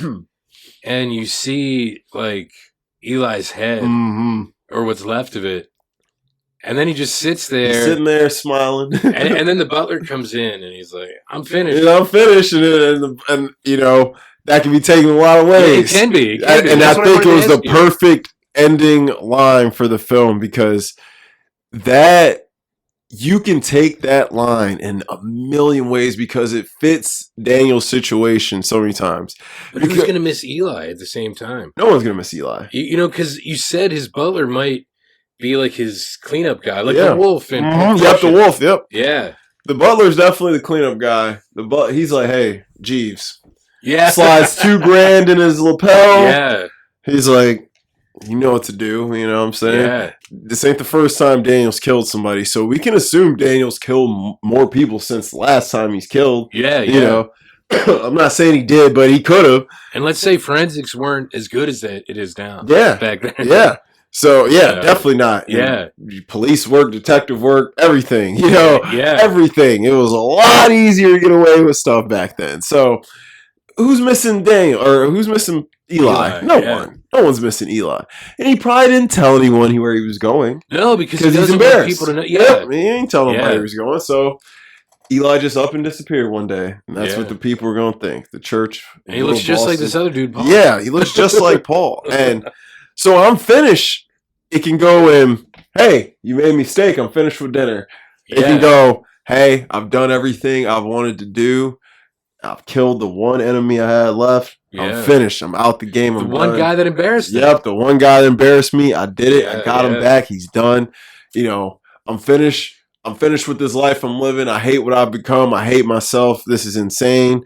and you see like Eli's head Mm-hmm. or what's left of it. And then he just sits there. He's sitting there smiling. and then the butler comes in and he's like, I'm finished. I'm finished. And that can be taken a lot of ways. It can be. And That's I what think it wanted was to the ask you. perfect ending line for the film because that you can take that line in a million ways because it fits Daniel's situation so many times. But who's Because- going to miss Eli at the same time? No one's gonna miss Eli. Because you said his butler might be like his cleanup guy, like Yeah. the wolf in Pulp Yep, the Fiction. wolf. Yep, Yeah. the butler's definitely the cleanup guy. He's like, hey, Jeeves, Yeah. slides $2,000 in his lapel. Yeah. He's like, you know what to do. You know what I'm saying? Yeah. This ain't the first time Daniel's killed somebody, so we can assume Daniel's killed more people since the last time he's killed. Yeah. You know, I'm not saying he did, but he could have. And let's say forensics weren't as good as it is now. Yeah. Back then. Yeah. So yeah, Yeah. definitely not. Yeah. Police work, detective work, everything. Yeah. Everything. It was a lot easier to get away with stuff back then. So who's missing Daniel or who's missing Eli? No yeah. one. No one's missing Eli. And he probably didn't tell anyone where he was going. No, because he Because he's doesn't want embarrassed. people to know. Yep, Yeah. he ain't telling nobody Yeah. where he's going. So Eli just up and disappeared one day. And that's Yeah. what the people were going to think. The church. And he looks little just like Boston. this other dude, Paul. Yeah, he looks just like Paul. And so I'm finished. It can go in, hey, you made a mistake. I'm finished with dinner. It can go, hey, I've done everything I've wanted to do. I've killed the one enemy I had left. Yeah. I'm finished. I'm out the game. The I'm one done. guy that embarrassed him. Yep, the one guy that embarrassed me. I did it. I Yeah, got him yeah. back. He's done. I'm finished. I'm finished with this life I'm living. I hate what I've become. I hate myself. This is insane.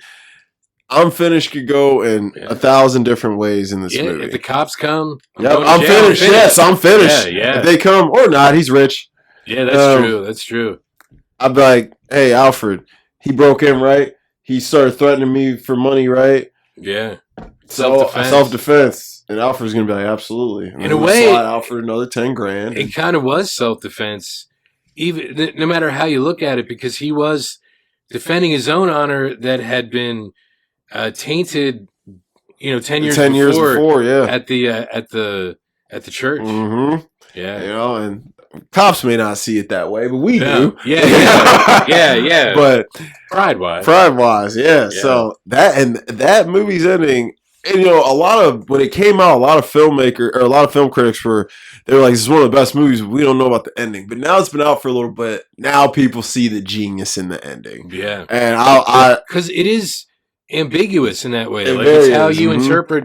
Unfinished could go in 1,000 different ways in this movie. If the cops come, I'm finished. Yes, I'm finished. Yeah. If they come or not, he's rich. Yeah, that's true. That's true. I'd be like, hey, Alfred, he broke in, right? He started threatening me for money, right? Yeah. Self-defense. And Alfred's going to be like, absolutely. And in a way, slide Alfred another 10 grand. It kind of was self-defense, even no matter how you look at it, because he was defending his own honor that had been tainted, 10 years before, yeah, at the church. Mm-hmm. Yeah, and cops may not see it that way, but we do. Yeah. But pride-wise, yeah. So that movie's ending, and when it came out, a lot of film critics they were like, "This is one of the best movies." But we don't know about the ending. But now it's been out for a little bit. Now people see the genius in the ending. Yeah, and because it is ambiguous in that way. It's how you interpret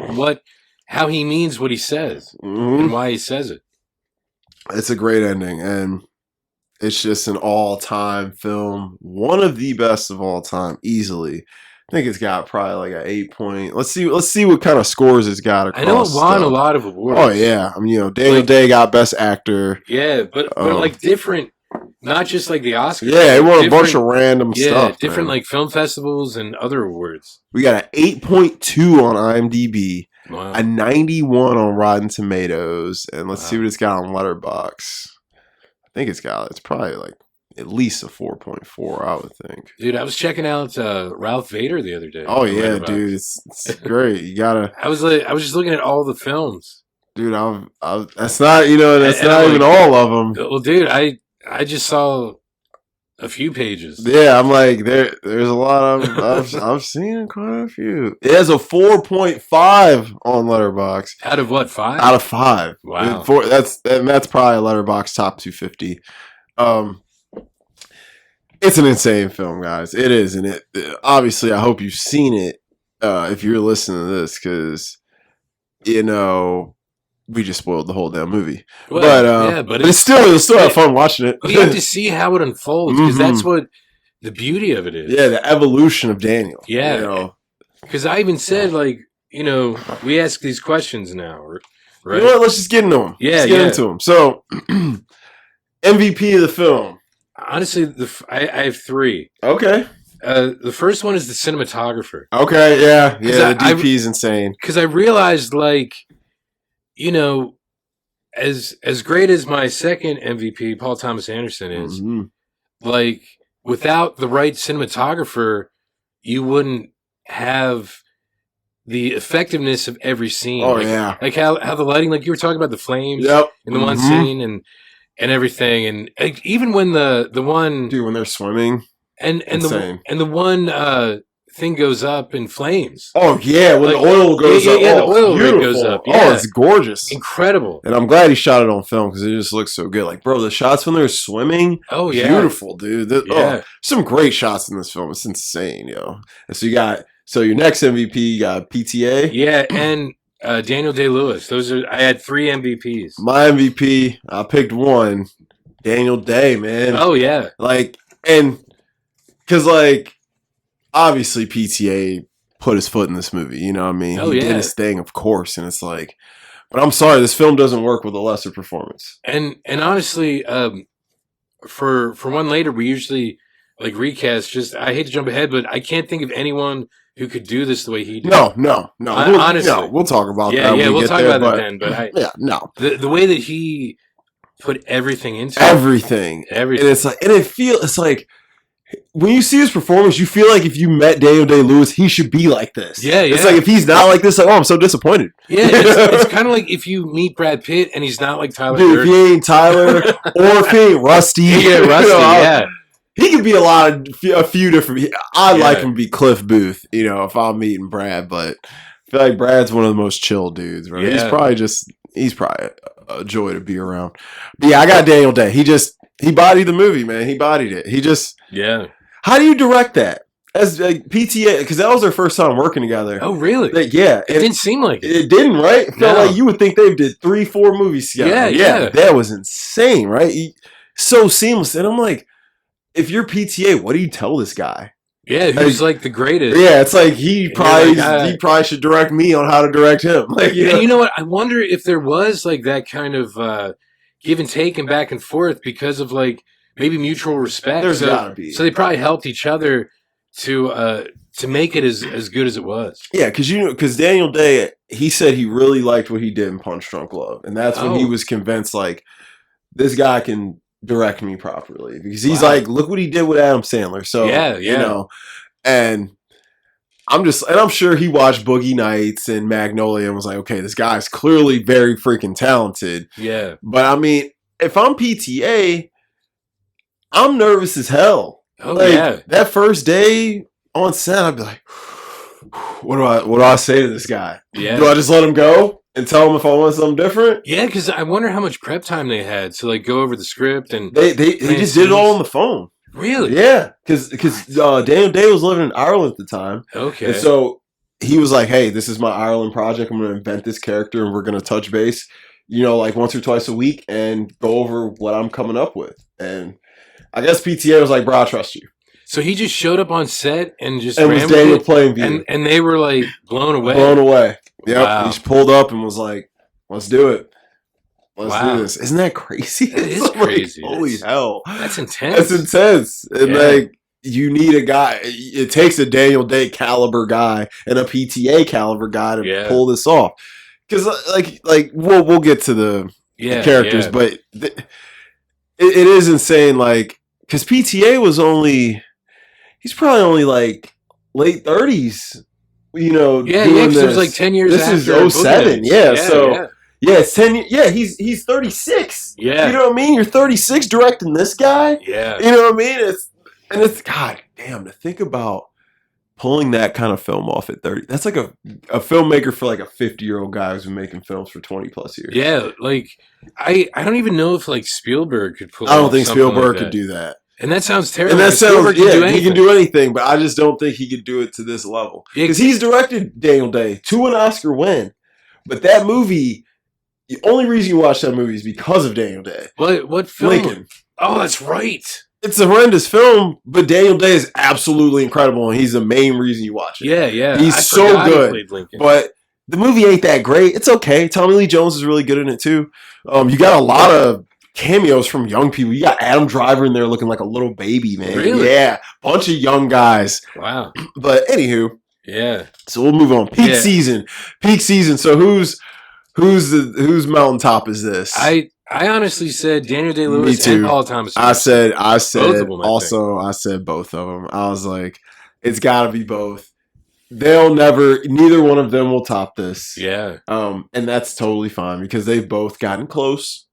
how he means what he says and why he says it. It's a great ending, and it's just an all-time film, one of the best of all time, easily. I think it's got probably like an 8 point. Let's see what kind of scores it's got across. I know it won a lot of awards. Oh yeah, I mean, Daniel Day got Best Actor. Yeah, but like different, not just like the Oscars. Yeah, it won a bunch of random stuff. Yeah, different like film festivals and other awards. We got an 8.2 on IMDb, wow. a 91 on Rotten Tomatoes, and let's see what it's got on Letterboxd. I think it's probably like at least a 4.4, I would think. Dude, I was checking out Ralph Vader the other day. Oh yeah, dude, it's great. You gotta. I was just looking at all the films. Dude, that's not that's not even all of them. Well, dude, I just saw a few pages. Yeah, I'm like there's a lot of I've seen quite a few. It has a 4.5 on Letterboxd. Out of what, 5? Out of 5. Wow. That's probably Letterboxd top 250. It's an insane film, guys. It is, and it obviously I hope you've seen it if you're listening to this, because we just spoiled the whole damn movie. Well, but you'll still have fun watching it. You have to see how it unfolds, because that's what the beauty of it is. Yeah, the evolution of Daniel. Yeah, because I even said we ask these questions now, right? You know what? Let's just get into them. Yeah, let's get into them. So, MVP of the film. Honestly, I have 3. Okay. The first one is the cinematographer. Okay, yeah. The DP is insane. Because I realized, as great as my second MVP, Paul Thomas Anderson, is, without the right cinematographer, you wouldn't have the effectiveness of every scene. Oh, yeah. Like how the lighting, like you were talking about the flames in the one scene and everything, and even when the one when they're swimming and the one thing goes up in flames. Oh yeah, when the oil goes up. Yeah, the oil rig goes up. Yeah. Oh, it's gorgeous, incredible. And I'm glad he shot it on film because it just looks so good. Like, bro, the shots when they're swimming. Oh yeah, beautiful, dude. Some great shots in this film. It's insane, yo. And so your next MVP, you got PTA. Yeah, and Daniel Day-Lewis. I had 3 MVPs. My MVP, I picked one. Daniel Day, man. Oh yeah. Because obviously PTA put his foot in this movie. You know what I mean? Oh, he did his thing, of course. And it's like, but I'm sorry, this film doesn't work with a lesser performance. And honestly, for one later, we usually recast. I hate to jump ahead, but I can't think of anyone who could do this the way he did. No. Honestly, we'll talk about that. Yeah, we'll talk about that then. But the way that he put everything into everything, and it's like, and it's like when you see his performance, you feel like if you met Daniel Day-Lewis, he should be like this. Yeah. It's like if he's not like this, I'm so disappointed. Yeah, it's kind of like if you meet Brad Pitt and he's not like Tyler. Dude, if he ain't Tyler, or if he ain't Rusty, yeah. He could be a few different. I'd like him to be Cliff Booth, if I'm meeting Brad, but I feel like Brad's one of the most chill dudes, right? Yeah. He's probably a joy to be around. But yeah, I got Daniel Day. He bodied the movie, man. He bodied it. Yeah. How do you direct that? As PTA, because that was their first time working together. Oh, really? Yeah. It didn't seem like it. It didn't, right? It felt like you would think they did 3-4 movies together. Yeah. That was insane, right? So seamless. And I'm like, if you're PTA, what do you tell this guy? Yeah, who's like the greatest. Yeah, it's like he probably should direct me on how to direct him. Like, you know what? I wonder if there was like that kind of give and take and back and forth because of like maybe mutual respect. There's gotta be. So they probably helped each other to make it as good as it was. Yeah, because Daniel Day, he said he really liked what he did in Punch Drunk Love, and that's when he was convinced like this guy can direct me properly because he's like, look what he did with Adam Sandler. So you know, and I'm sure he watched Boogie Nights and Magnolia and was like, okay, this guy's clearly very freaking talented. Yeah, but I mean, if I'm PTA, I'm nervous as hell. Oh like, that first day on set, I'd be like, what do I say to this guy? Yeah, do I just let him go? And tell them if I want something different? Yeah, because I wonder how much prep time they had to like go over the script and they just did it all on the phone. Really? Yeah, because Daniel Day was living in Ireland at the time. Okay, and so he was like, "Hey, this is my Ireland project. I'm going to invent this character, and we're going to touch base, you know, like once or twice a week, and go over what I'm coming up with." And I guess PTA was like, "Bro, I trust you." So he just showed up on set and just was Daniel playing view, and they were like blown away. Yep. Wow. He just pulled up and was like, let's do it. Let's do this. Isn't that crazy? It is crazy. Like, holy hell. That's intense. That's intense. And like, you need a guy. It takes a Daniel Day caliber guy and a PTA caliber guy to pull this off. Because like we'll get to the characters, but it is insane. Like, because PTA was he's probably only like late 30s. You know, because it was like 10 years this after. This is 07. It's 10 years. Yeah, he's 36. Yeah. You know what I mean? You're 36 directing this guy? Yeah. You know what I mean? It's God damn, to think about pulling that kind of film off at 30. That's like a filmmaker for like a 50-year-old guy who's been making films for 20 plus years. Yeah, like I don't even know if like Spielberg could pull I don't think Spielberg could do that. And that sounds terrible. And that sounds, he can do anything, but I just don't think he could do it to this level. Because he's directed Daniel Day to an Oscar win. But that movie, the only reason you watch that movie is because of Daniel Day. What film? Lincoln. Oh, that's right. It's a horrendous film, but Daniel Day is absolutely incredible, and he's the main reason you watch it. Yeah. He's so good. But the movie ain't that great. It's okay. Tommy Lee Jones is really good in it, too. You got a lot of cameos from young people. You got Adam Driver in there looking like a little baby, man. Really? Yeah. Bunch of young guys. Wow. But anywho. Yeah. So we'll move on. Peak season. So whose mountaintop is this? I honestly said Daniel Day-Lewis and Paul Thomas. I said both of them, I said both of them. I was like, it's got to be both. Neither one of them will top this. Yeah. And that's totally fine because they've both gotten close.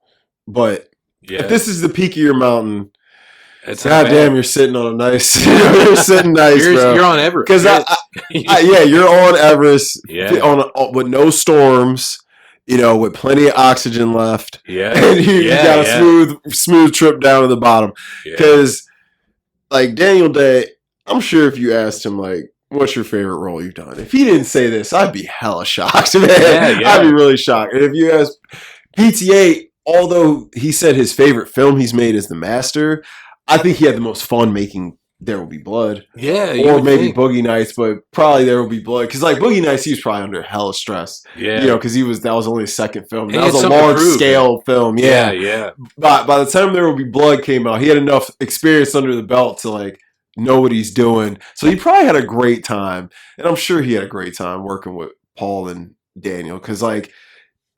But if this is the peak of your mountain, goddamn, you're sitting on a nice. You're sitting nice, bro. You're on Everest. Because you're on Everest. With no storms. You know, with plenty of oxygen left. Yeah, and you got a smooth trip down to the bottom. Because, like Daniel Day, I'm sure if you asked him like, "What's your favorite role you've done?" If he didn't say this, I'd be hella shocked, man. I'd be really shocked. And if you ask PTA. Although he said his favorite film he's made is The Master, I think he had the most fun making There Will Be Blood. Yeah. Or maybe Boogie Nights, but probably There Will Be Blood. Because like Boogie Nights, he was probably under hella stress. Yeah. You know, because that was only his second film. That was a large scale film. Yeah. By the time There Will Be Blood came out, he had enough experience under the belt to like know what he's doing. So he probably had a great time. And I'm sure he had a great time working with Paul and Daniel. Because like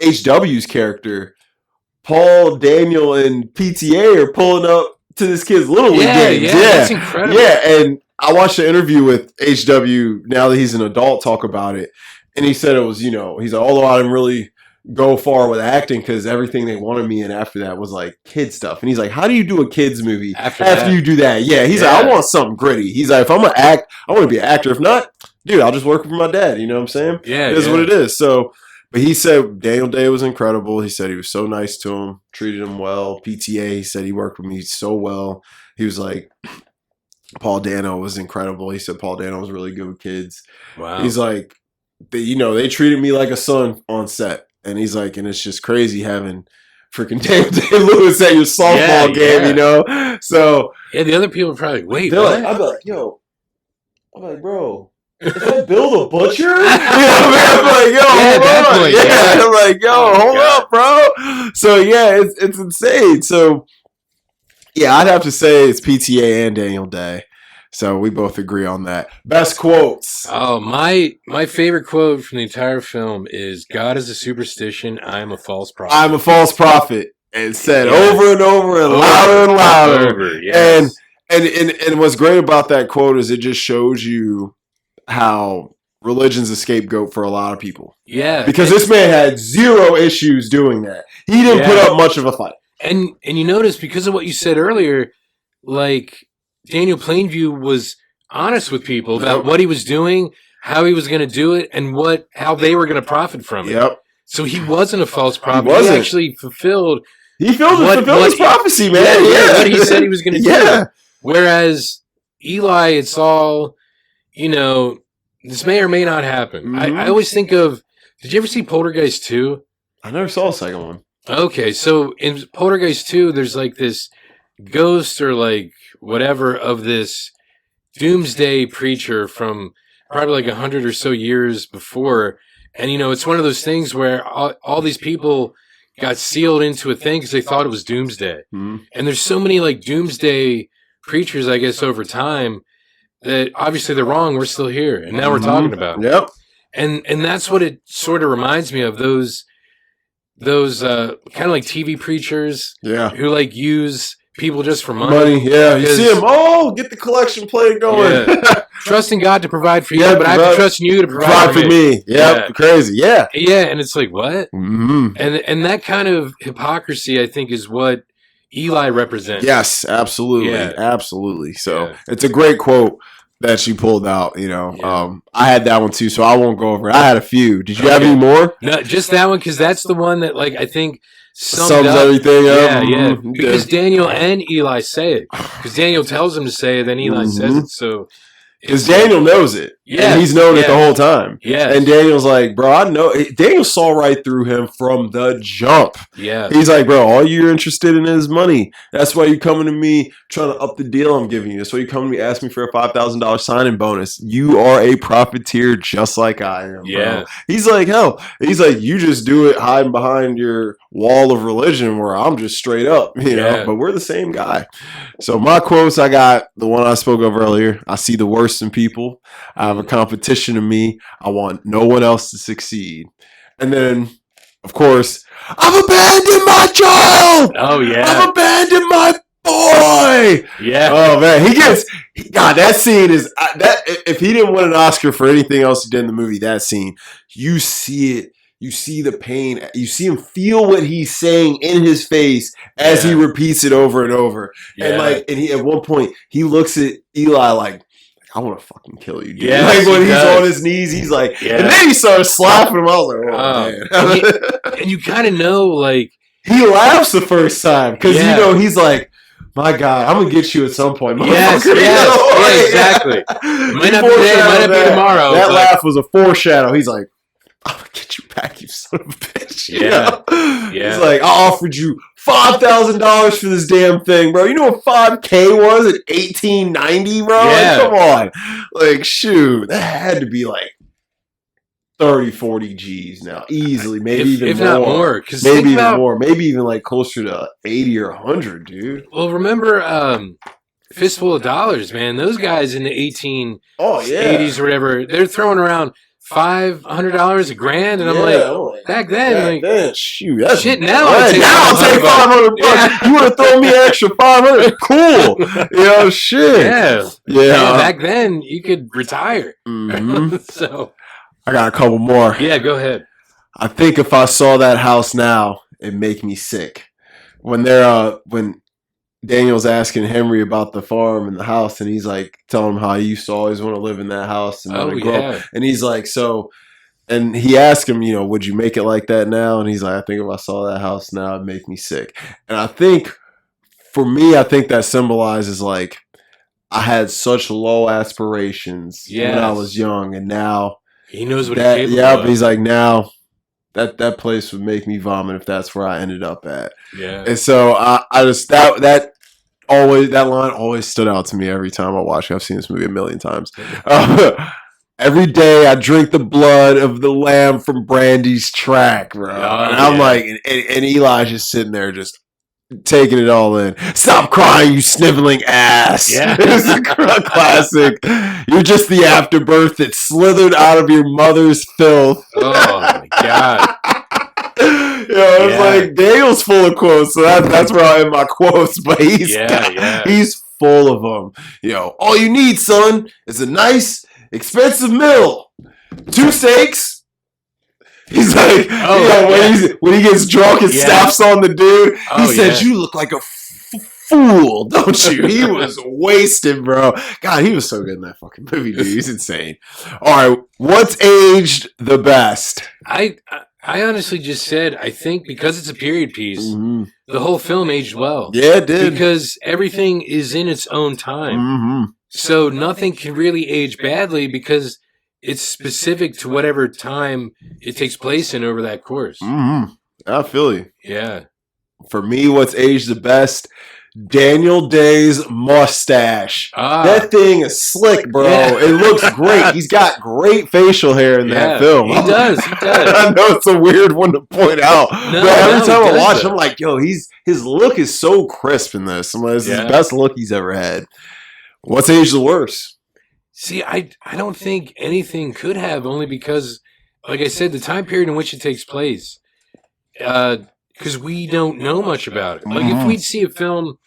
HW's character, Paul, Daniel, and PTA are pulling up to this kid's Little League games. Yeah, that's incredible. Yeah, and I watched an interview with HW now that he's an adult talk about it. And he said it was, you know, he's like, although I didn't really go far with acting because everything they wanted me in after that was like kid stuff. And he's like, how do you do a kid's movie after you do that? Yeah, he's like, I want something gritty. He's like, if I'm going to act, I want to be an actor. If not, dude, I'll just work for my dad. You know what I'm saying? Yeah. It is what it is. So... But he said Daniel Day was incredible. He said he was so nice to him, treated him well. PTA, he said he worked with me so well. He was like, Paul Dano was incredible. He said Paul Dano was really good with kids. Wow. He's like, they treated me like a son on set. And he's like, and it's just crazy having freaking Daniel Day-Lewis at your softball game, you know? So. Yeah, the other people are probably, wait, what? Like, I'd be like, yo. I'm like, bro, is that Bill the Butcher? You know what I mean? I'm like, yo, Yeah, hold that on. point, Yeah. yeah. I'm like, yo, Oh, hold God. up, bro. So yeah, it's insane. So yeah, I'd have to say it's PTA and Daniel Day. So we both agree on that. Best quotes. Oh, my favorite quote from the entire film is "God is a superstition. I am a false prophet." I'm a false prophet. And said Yes. over and over and louder and louder. Yes. And what's great about that quote is it just shows you how religion's a scapegoat for a lot of people. Yeah. Because this man had zero issues doing that. He didn't put up much of a fight. And you notice because of what you said earlier, like Daniel Plainview was honest with people about what he was doing, how he was going to do it, and how they were going to profit from it. Yep. So he wasn't a false prophet. He wasn't. He actually fulfilled. He fulfilled his prophecy, man. Yeah, what he said he was going to do. Whereas Eli, it's all, this may or may not happen. Mm-hmm. I always think of, did you ever see Poltergeist 2? I never saw a second one. Okay, so in Poltergeist 2, there's like this ghost or like whatever of this doomsday preacher from probably like 100 or so years before. And, it's one of those things where all these people got sealed into a thing because they thought it was doomsday. Mm-hmm. And there's so many like doomsday preachers, I guess, over time that obviously they're wrong. We're still here. And now we're talking about it. Yep. And that's what it sort of reminds me of, those kind of like TV preachers who like use people just for money. Yeah. You see them, get the collection plate going. Yeah. Trusting God to provide for you, but I have to trust you to provide for me. Yep. Crazy. Yeah. Yeah. And it's like, what? Mm-hmm. And that kind of hypocrisy, I think, is what Eli represents. Yes, absolutely. Yeah. Absolutely. So it's a great quote that she pulled out, I had that one too, so I won't go over it. I had a few. Did you have any more? No, just that one, because that's the one that, like, I think sums everything up. Yeah, yeah. Mm-hmm. Because Daniel and Eli say it. Because Daniel tells him to say it, then Eli says it. So because Daniel knows it. Yeah. And he's known it the whole time. Yeah. And Daniel's like, bro, I know. Daniel saw right through him from the jump. Yeah. He's like, bro, all you're interested in is money. That's why you're coming to me trying to up the deal I'm giving you. That's why you're coming to me asking me for a $5,000 signing bonus. You are a profiteer just like I am, bro. He's like, hell. He's like, you just do it hiding behind your wall of religion where I'm just straight up, know, but we're the same guy. So my quotes, I got the one I spoke of earlier. I see the worst in people. I have a competition in me. I want no one else to succeed. And then, of course, I've abandoned my child. Oh, yeah. I've abandoned my boy. Yeah. Oh, man. God, that scene is, if he didn't win an Oscar for anything else he did in the movie, that scene, you see it. You see the pain. You see him feel what he's saying in his face as he repeats it over and over. Yeah. And he, at one point, he looks at Eli like, I want to fucking kill you, dude. Yeah, like when he's on his knees, he's like, and then he starts slapping him. I was like, oh, man. And you kind of know, like, he laughs the first time because he's like, my God, I'm gonna get you at some point. Yes, exactly. Might not be today, might not be tomorrow. That laugh was a foreshadow. He's like, I'm gonna get you back, you son of a bitch. Yeah. He's like, I offered you $5,000 for this damn thing, bro. You know what 5K was in 1890, bro? Yeah. Like, come on. Like, shoot, that had to be like 30, 40 G's now. Easily. Maybe even if more. Not more. Maybe even more. Maybe even like closer to 80 or 100, dude. Well, remember Fistful of Dollars, man. Those guys in the 80s or whatever, they're throwing around $500, $1,000, and I'm like, back then, shoot, that's shit. Now I'll take $500. Yeah. You would have thrown me an extra $500. Cool, shit. Yeah. Back then, you could retire. Mm-hmm. So, I got a couple more. Yeah, go ahead. I think if I saw that house now, it'd make me sick. When Daniel's asking Henry about the farm and the house, and he's like telling him how he used to always want to live in that house and and he's like, so, and he asked him, would you make it like that now? And he's like, I think if I saw that house now, it'd make me sick. And I think for me, that symbolizes like I had such low aspirations when I was young, and now he knows what he's capable of. He's like, now that place would make me vomit if that's where I ended up at. Yeah. And so I just that that line always stood out to me every time I watch it. I've seen this movie a million times. Every day I drink the blood of the lamb from Brandy's track, bro. And I'm like, and Eli's just sitting there just taking it all in. Stop crying, you sniveling ass. Yeah. It's a classic. You're just the afterbirth that slithered out of your mother's filth. Oh my God. It's like Daniel's full of quotes, so that's where I am my quotes. But he's full of them. All you need, son, is a nice, expensive meal, 2 steaks. He's like, when he gets drunk and snaps on the dude, he says, "You look like a fool, don't you?" He was wasted, bro. God, he was so good in that fucking movie, dude. He's insane. All right, what's aged the best? I honestly just said, I think because it's a period piece, the whole film aged well. Yeah, it did. Because everything is in its own time. So nothing can really age badly because it's specific to whatever time it takes place in over that course. I feel you. Yeah. For me, what's aged the best? Daniel Day's mustache. That thing is slick, bro. It looks great. He's got great facial hair in that film. He does. I know it's a weird one to point out, but every time I watch him, I'm like, yo, his look is so crisp in this. I'm like, this is the best look he's ever had. What's aged the worst? See, I don't think anything could have, only because, like I said, the time period in which it takes place. Because we don't know much about it. Like, if we'd see a film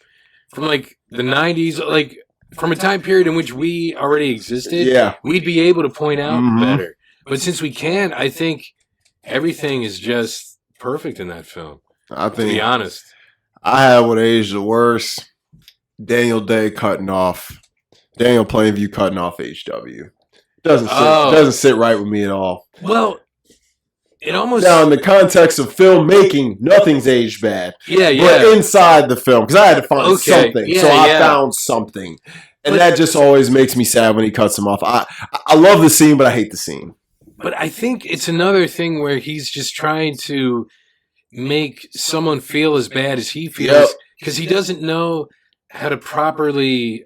from, like, the 90s, like, from a time period in which we already existed, we'd be able to point out better. But since we can't, I think everything is just perfect in that film, to be honest. I had what aged the worst. Daniel Plainview cutting off HW. Doesn't sit right with me at all. Well, it almost... Now, in the context of filmmaking, nothing's aged bad. Yeah. But inside the film, because I had to find something. I found something. And that just always makes me sad when he cuts him off. I love the scene, but I hate the scene. But I think it's another thing where he's just trying to make someone feel as bad as he feels. Because he doesn't know how to properly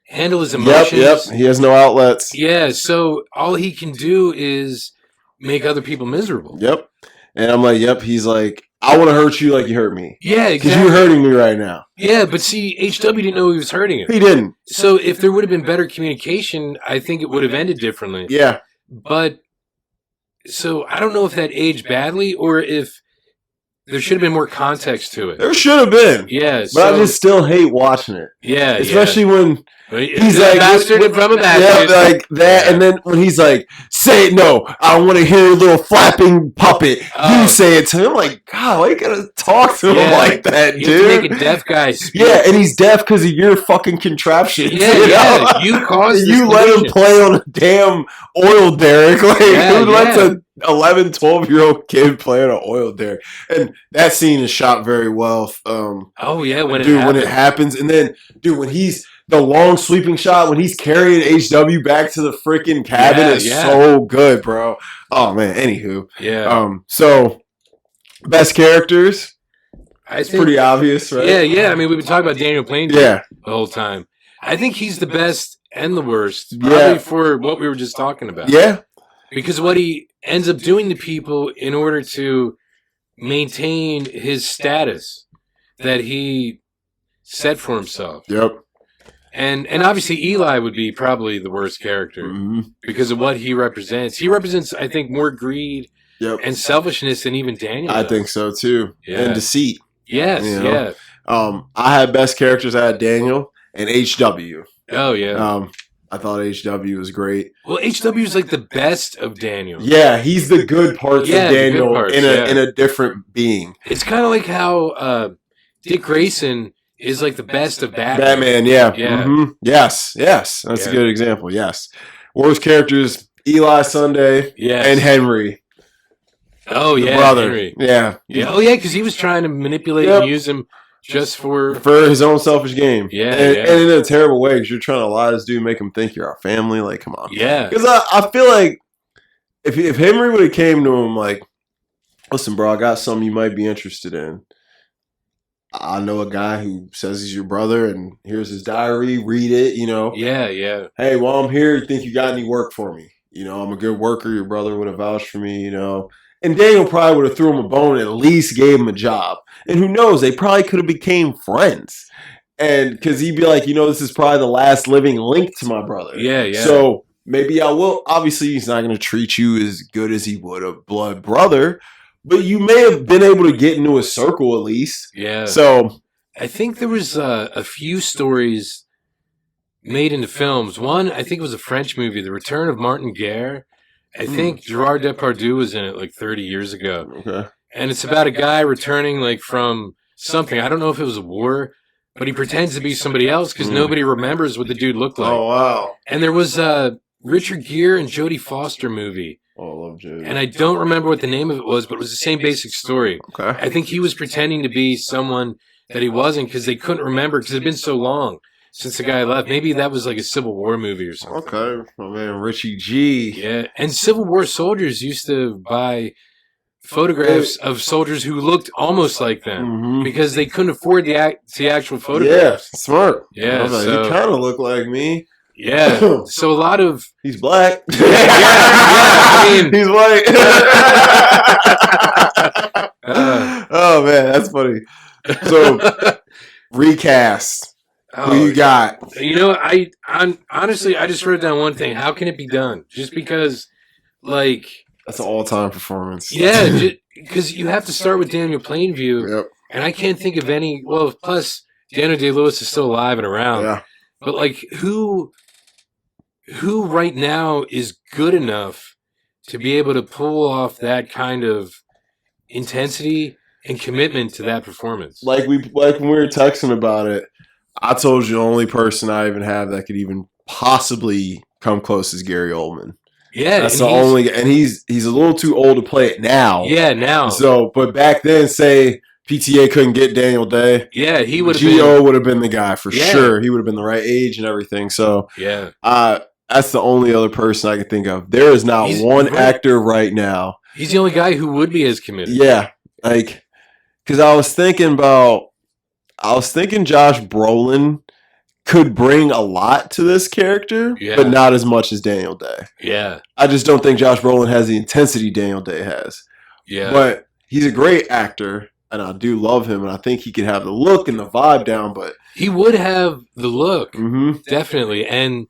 handle his emotions. Yep. He has no outlets. Yeah, so all he can do is make other people miserable. Yep. And I'm like, he's like, I want to hurt you like you hurt me. Yeah, exactly. Because you're hurting me right now. Yeah, but see, HW didn't know he was hurting him. He didn't. So if there would have been better communication, I think it would have ended differently. Yeah. But, so I don't know if that aged badly or if there should have been more context to it. There should have been. Yeah. But I just still hate watching it. Yeah. Especially when... He's like bastard from a bastard. Yeah, like that, and then when he's like, "Say it, no, I want to hear a little flapping puppet." You say it to him. I'm like, God, why you gotta talk to him like that, dude? You make a deaf guy speak. Yeah, and he's deaf because of your fucking contraption. Yeah. You caused. You let him play on a damn oil derrick. Like, who lets a 11, 12-year-old kid play on an oil derrick? And that scene is shot very well. When it happens, and then, when he's the long sweeping shot when he's carrying HW back to the freaking cabin is so good, bro. Oh man. Anywho, so best characters. It's pretty obvious, right? Yeah. I mean, we've been talking about Daniel Plainview the whole time. I think he's the best and the worst, probably for what we were just talking about. Yeah, because what he ends up doing to people in order to maintain his status that he set for himself. Yep. And obviously Eli would be probably the worst character because of what he represents. He represents, I think, more greed and selfishness than even Daniel does. I think so too. Yeah. And deceit. Yes, I had best characters. I had Daniel and HW. Oh yeah. I thought HW was great. Well, HW is like the best of Daniel. Yeah, he's the good parts of Daniel in a different being. It's kind of like how Dick Grayson is like the best of Batman. Yeah. Yes. That's a good example. Yes. Worst characters, Eli Sunday and Henry. Oh, the brother. Henry. Yeah. Oh, yeah, because he was trying to manipulate and use him just for his own selfish game. Yeah. And in a terrible way, because you're trying to lie to this dude, make him think you're our family. Like, come on. Yeah. Because I feel like if Henry would have came to him like, listen, bro, I got something you might be interested in. I know a guy who says he's your brother, and here's his diary. Read it, you know. Yeah, yeah. Hey, while I'm here, you think you got any work for me? You know, I'm a good worker. Your brother would have vouched for me, you know. And Daniel probably would have threw him a bone and at least gave him a job. And who knows? They probably could have became friends. And because he'd be like, you know, this is probably the last living link to my brother. Yeah, yeah. So maybe I will. Obviously, he's not going to treat you as good as he would a blood brother, but you may have been able to get into a circle at least. Yeah. So I think there was a few stories made into films. One, I think it was a French movie, The Return of Martin Guerre. I think Gerard Depardieu was in it like 30 years ago. okay. And it's about a guy returning like from something. I don't know if it was a war, but he pretends to be somebody else because nobody remembers what the dude looked like. Oh wow. And there was a Richard Gere and Jodie Foster movie. Oh, I love Jodie. And I don't remember what the name of it was, but it was the same basic story. Okay. I think he was pretending to be someone that he wasn't because they couldn't remember because it had been so long since the guy left. Maybe that was like a Civil War movie or something. Okay. My man, Richie G. Yeah. And Civil War soldiers used to buy photographs of soldiers who looked almost like them Mm-hmm. because they couldn't afford the actual Yeah, photographs. smart. Yeah, I was like, so- he kind of look like me. Yeah. So a lot of He's black. yeah, I mean- he's white. Uh. Oh man, that's funny. So recast. Who you got? You know, I'm honestly, I just wrote down one thing. How can it be done? Just because, like, That's an all-time performance. yeah, because you have to start with Daniel Plainview, Yep. and I can't think of any. Well, plus Daniel Day-Lewis is still alive and around, Yeah. but like, who right now is good enough to be able to pull off that kind of intensity and commitment to that performance? Like when we were texting about it, I told you the only person I even have that could even possibly come close is Gary Oldman. Yeah, That's and the only, and he's a little too old to play it now. Yeah, now. So, but back then, say PTA couldn't get Daniel Day, Yeah, he would have been. Gio would have been the guy for Yeah. sure. He would have been the right age and everything. So, Yeah, that's the only other person I can think of. There is not He's one right. actor right now. he's the only guy who would be as committed. Yeah, like because I was thinking Josh Brolin could bring a lot to this character, Yeah. but not as much as Daniel Day. Yeah, I just don't think Josh Brolin has the intensity Daniel Day has. yeah. But he's a great actor, and I do love him, and I think he could have the look and the vibe down. But He would have the look, mm-hmm. definitely, and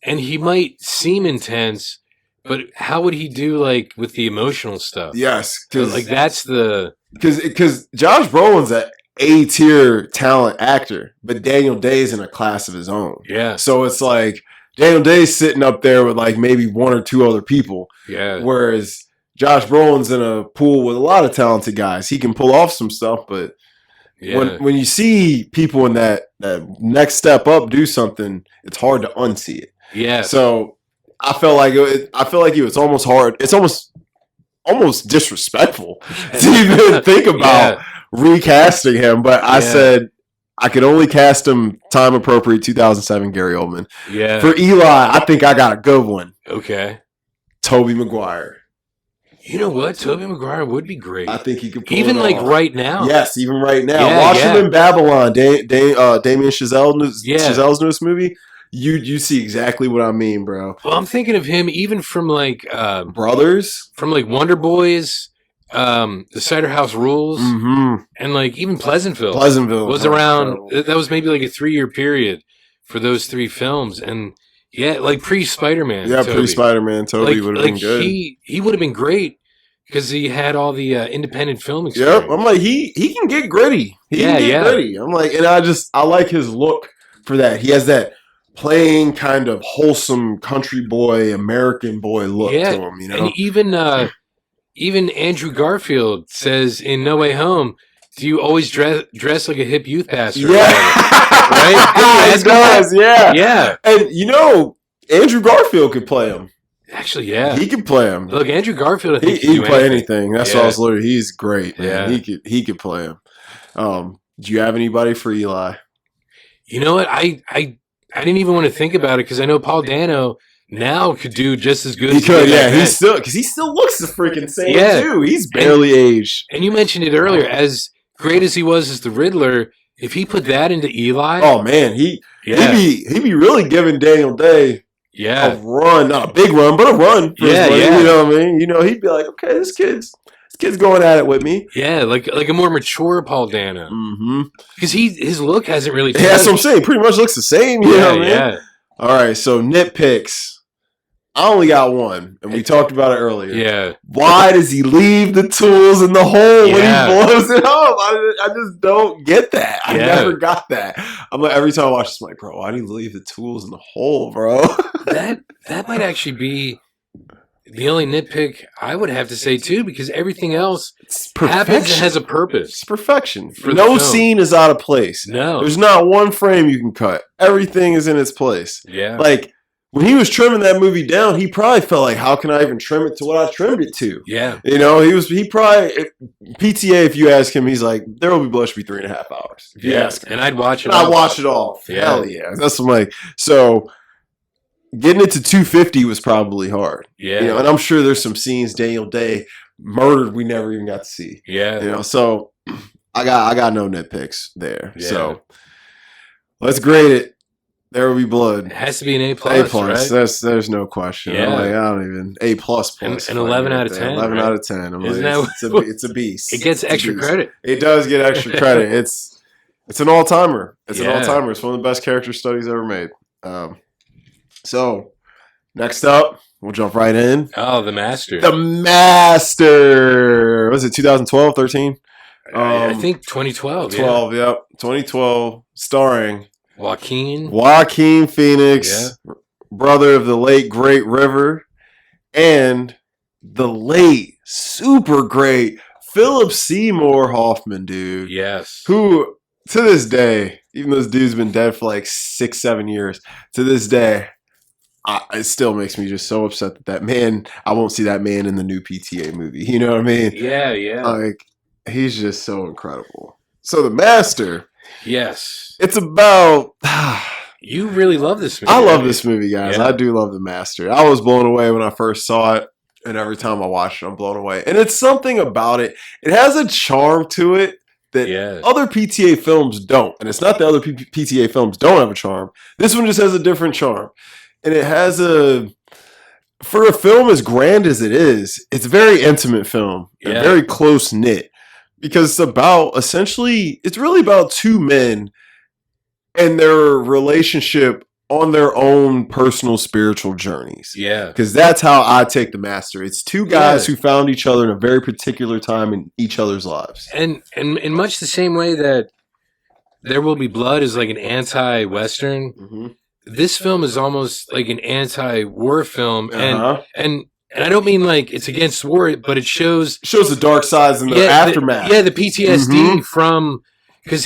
he might seem intense, but how would he do like with the emotional stuff? yes, Like that's the because Josh Brolin's an A-tier talent actor, but Daniel Day's in a class of his own. yeah, So it's like Daniel Day's sitting up there with like maybe one or two other people, yeah, whereas Josh Brolin's in a pool with a lot of talented guys. He can pull off some stuff, but yeah. when you see people in that next step up do something, it's hard to unsee it. Yeah. So I felt like it was almost hard. It's almost disrespectful to even think about recasting him. But I Yeah. said I could only cast him time appropriate 2007 Gary Oldman. Yeah. For Eli, I think I got a good one. Okay. Tobey Maguire. You know what? Tobey Maguire would be great. I think he could pull Even it like off. right now. Yes, even right now. Yeah, Watch yeah. him in Babylon, Damien Chazelle's Yeah. Chazelle's newest movie. You see exactly what I mean, bro. Well, I'm thinking of him even from like Brothers. Wonder Boys, The Cider House Rules, Mm-hmm. and like even Pleasantville. Pleasantville was around. That was maybe like a 3-year period for those 3 films, and yeah, like pre-Spider-Man. Yeah, Tobey. pre-Spider-Man. Toby Like, would have been good. He would have been great because he had all the independent film experience. Yep, I'm like he can get gritty. He Yeah, can get yeah. gritty. I'm like, and I like his look for that. He has that plain kind of wholesome country boy, American boy look Yeah, to him. You know, And even Andrew Garfield says in No Way Home, "Do you always dress like a hip youth pastor?" yeah, Right? he does. Yeah, Yeah. and you know, Andrew Garfield could play him. Actually, yeah. He could play him. Look, Andrew Garfield, I He think can play anything. That's what I Yeah. was literally. He's great, man. Yeah. He could play him. Do you have anybody for Eli? You know what? I didn't even want to think about it because I know Paul Dano now could do just as good. He as could, did yeah. back then. He still looks the freaking same Yeah. too. He's barely aged. And you mentioned it earlier as great as he was as the Riddler, if he put that into Eli, Oh man, he'd yeah, be really giving Daniel Day yeah, a run, not a big run, but a run. For his Yeah, money, yeah. You know what I mean? You know, he'd be like, okay, this kid's going at it with me. yeah, like a more mature Paul Dano, Mm-hmm. because his look hasn't really Yeah, changed. that's what I'm saying. Pretty much looks the same. You know Yeah, what I mean? yeah, All right, so nitpicks. I only got one, and we talked about it earlier. yeah. Why does he leave the tools in the hole when Yeah. he blows it up? I just don't get that. I Yeah. never got that. I'm like, every time I watch this, I'm like, bro, why do you leave the tools in the hole, bro? That might actually be the only nitpick I would have to say too, because everything else It's happens perfection. and has a purpose. It's perfection. For the No film. scene is out of place. No, There's not one frame you can cut. Everything is in its place. yeah, Like, when he was trimming that movie down, he probably felt like, how can I even trim it to what I trimmed it to? yeah, You know, he probably, PTA, if you ask him, he's like, There Will Be Blood should be 3.5 hours. If you yeah. ask him. And I'd watch it. And I all. watch it all. Yeah. Hell yeah. That's what I'm like. So, getting it to 250 was probably hard. Yeah, You know, and I'm sure there's some scenes Daniel Day murdered we never even got to see. yeah, You know, so I got no nitpicks there. Yeah. So let's grade it. There Will Be Blood. It has to be an A plus. A plus. Right? There's no question. Yeah. I'm like, I don't even A plus. An 11 out of 10, 11 right? out of 10. I'm Isn't like, that- it's a beast. It gets It's a extra beast. credit. It does get extra credit. It's an all timer. It's an Yeah. all timer. It's one of the best character studies ever made. So next up, we'll jump right in. Oh, the master. The Master. Was it 2012, 13? I think 2012. 12. Yep. 2012, starring Yeah. Joaquin. Joaquin Phoenix, brother of the late great River, and the late super great Philip Seymour Hoffman, dude. Yes. Who to this day, even though this dude's been dead for like 6-7 years, to this day, it still makes me just so upset that man, I won't see that man in the new PTA movie. You know what I mean? Yeah, yeah. Like, he's just so incredible. So The Master, Yes. it's about... You really love this movie. I love right? this movie, guys. Yeah. I do love The Master. I was blown away when I first saw it, and every time I watch it, I'm blown away. And it's something about it. It has a charm to it that Yeah. other PTA films don't. And it's not that other PTA films don't have a charm. This one just has a different charm. And it has for a film as grand as it is, it's a very intimate film. And Yeah. very close knit. Because it's about, essentially, it's really about two men and their relationship on their own personal spiritual journeys. Yeah. Because that's how I take The Master. It's two guys Yeah. who found each other in a very particular time in each other's lives. And in much the same way that There Will Be Blood is like an anti-Western, Mm-hmm. this film is almost like an anti-war film. Uh-huh. And I don't mean like it's against war, but it shows Shows the dark sides and the aftermath. the PTSD Mhm. from, because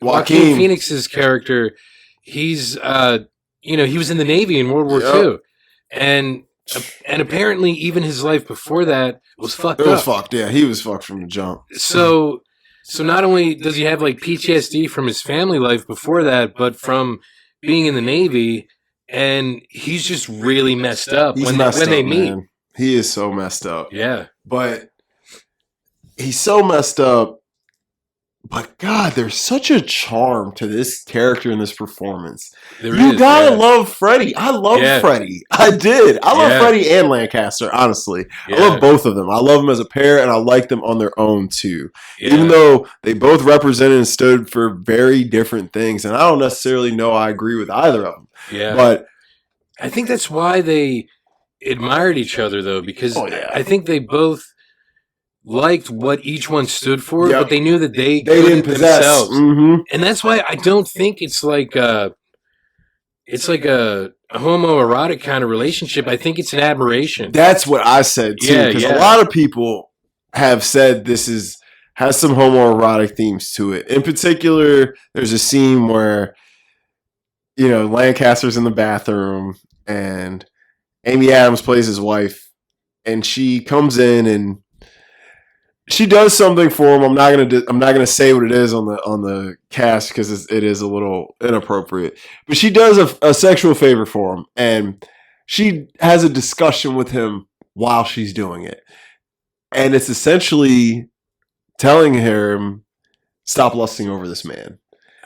Joaquin Phoenix's character, he's he was in the Navy in World War Yep. II, and apparently even his life before that was fucked It was up. fucked. Yeah, he was fucked from the jump. So not only does he have like PTSD from his family life before that, but from being in the Navy, and he's just really messed up He's when messed they up, meet. man. He is so messed up. Yeah, But he's so messed up. But God, there's such a charm to this character and this performance. there You is, gotta yeah. love Freddie. I love Yeah. Freddie. I did. I love Yeah. Freddie and Lancaster, honestly. I Yeah. love both of them. I love them as a pair, and I like them on their own too. Yeah. Even though they both represented and stood for very different things, and I don't necessarily know I agree with either of them. Yeah. But I think that's why they admired each other, though, because Oh, yeah. I think they both liked what each one stood for, Yep. but they knew that they they couldn't didn't possess. themselves. Mhm. And that's why I don't think it's like a homoerotic kind of relationship. I think it's an admiration. That's what I said too. Yeah, Because yeah. a lot of people have said has some homoerotic themes to it. In particular, there's a scene where Lancaster's in the bathroom and Amy Adams plays his wife, and she comes in and she does something for him. I'm not gonna say what it is on the cast because it is a little inappropriate. But she does a sexual favor for him, and she has a discussion with him while she's doing it, and it's essentially telling him, "Stop lusting over this man."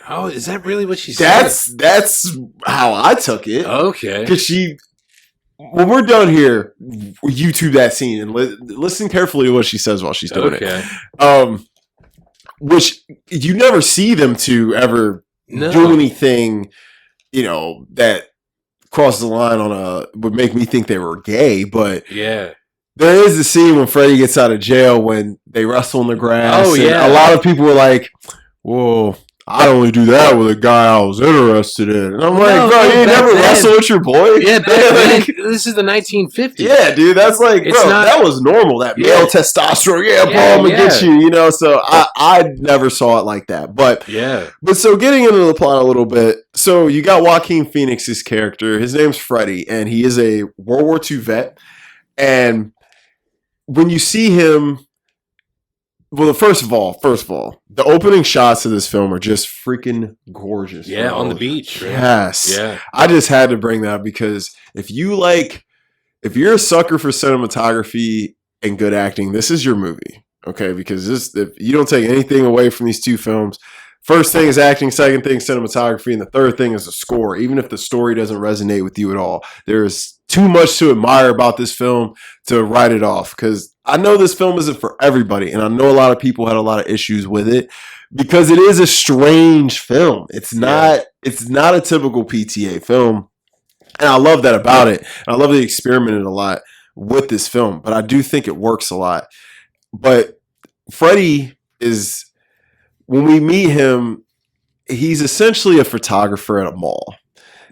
Oh, is that really what she said? That's how I took it. Okay. Because when we're done here, YouTube that scene and listen carefully to what she says while she's doing it. Which you never see them two ever do anything, that crosses the line would make me think they were gay. But yeah, there is the scene when Freddie gets out of jail when they wrestle in the grass. Oh, yeah. A lot of people were like, "Whoa, I'd only do that with a guy I was interested in." And I'm like, bro, you ain't never wrestled with your boy? Yeah, back then, this is the 1950s. Yeah, dude, that's like, that was normal. That male testosterone. Yeah, bro, I'm gonna get you, So I never saw it like that. But so getting into the plot a little bit. So you got Joaquin Phoenix's character. His name's Freddie, and he is a World War II vet. And when you see him, well, first of all, the opening shots of this film are just freaking gorgeous. Yeah, bro. on the beach. Right? Yes. Yeah. I just had to bring that up because if you're a sucker for cinematography and good acting, this is your movie. Okay, because if you don't take anything away from these two films, first thing is acting, second thing is cinematography, and the third thing is the score. Even if the story doesn't resonate with you at all, there's too much to admire about this film to write it off. Because I know this film isn't for everybody, and I know a lot of people had a lot of issues with it because it is a strange film. It's not a typical PTA film, and I love that about it. And I love they experimented a lot with this film, but I do think it works a lot. But Freddie is, when we meet him, he's essentially a photographer at a mall.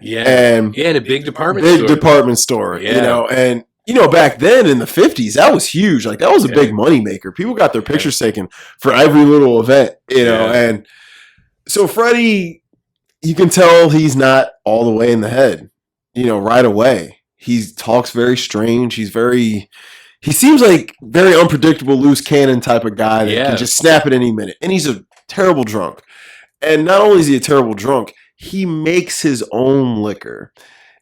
Yeah. And in a big department store. Yeah. And back then in the 50s, that was huge. Like, that was a big money maker. People got their pictures taken for every little event, and so Freddie, you can tell he's not all the way in the head, right away. He talks very strange. He seems like very unpredictable, loose cannon type of guy that can just snap at any minute. And he's a terrible drunk. And not only is he a terrible drunk, he makes his own liquor.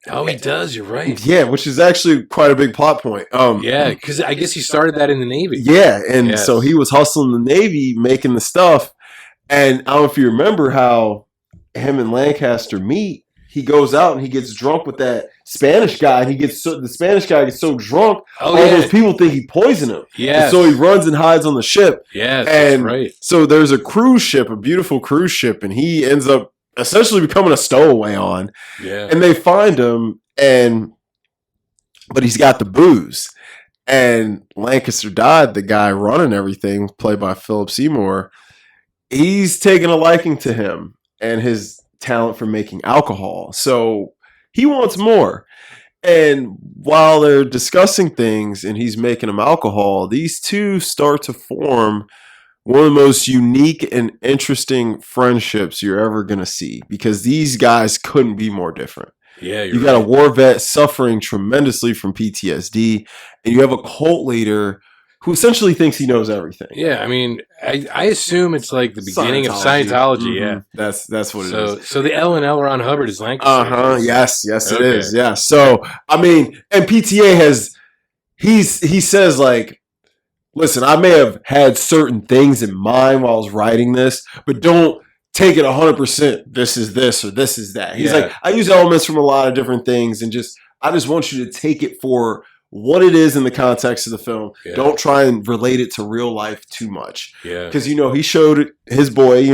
Oh, he does. You're right. Yeah, which is actually quite a big plot point. Because I guess he started that in the Navy. Yeah, and so he was hustling the Navy, making the stuff. And I don't know if you remember how him and Lancaster meet. He goes out and he gets drunk with that Spanish guy. And the Spanish guy gets so drunk, all those people think he poisoned him. Yeah. So he runs and hides on the ship. Yeah, that's right. So there's a cruise ship, a beautiful cruise ship, and he ends up essentially becoming a stowaway on. Yeah. And they find him, but he's got the booze. And Lancaster Dodd, the guy running everything, played by Philip Seymour, he's taken a liking to him and his talent for making alcohol. So he wants more. And while they're discussing things and he's making them alcohol, these two start to form one of the most unique and interesting friendships you're ever going to see, because these guys couldn't be more different. Yeah, you got a war vet suffering tremendously from PTSD, and you have a cult leader who essentially thinks he knows everything. Yeah, I mean, I assume it's like the beginning of Scientology. Mm-hmm. Yeah, that's what it is. So the L Ron Hubbard is Lancaster. Yes, it is. Yeah. So I mean, and PTA he says, like, listen, I may have had certain things in mind while I was writing this, but don't take it 100%. This is this or this is that. He's like, I use elements from a lot of different things, and I just want you to take it for what it is in the context of the film. Yeah. Don't try and relate it to real life too much. Yeah. Because, he showed his boy,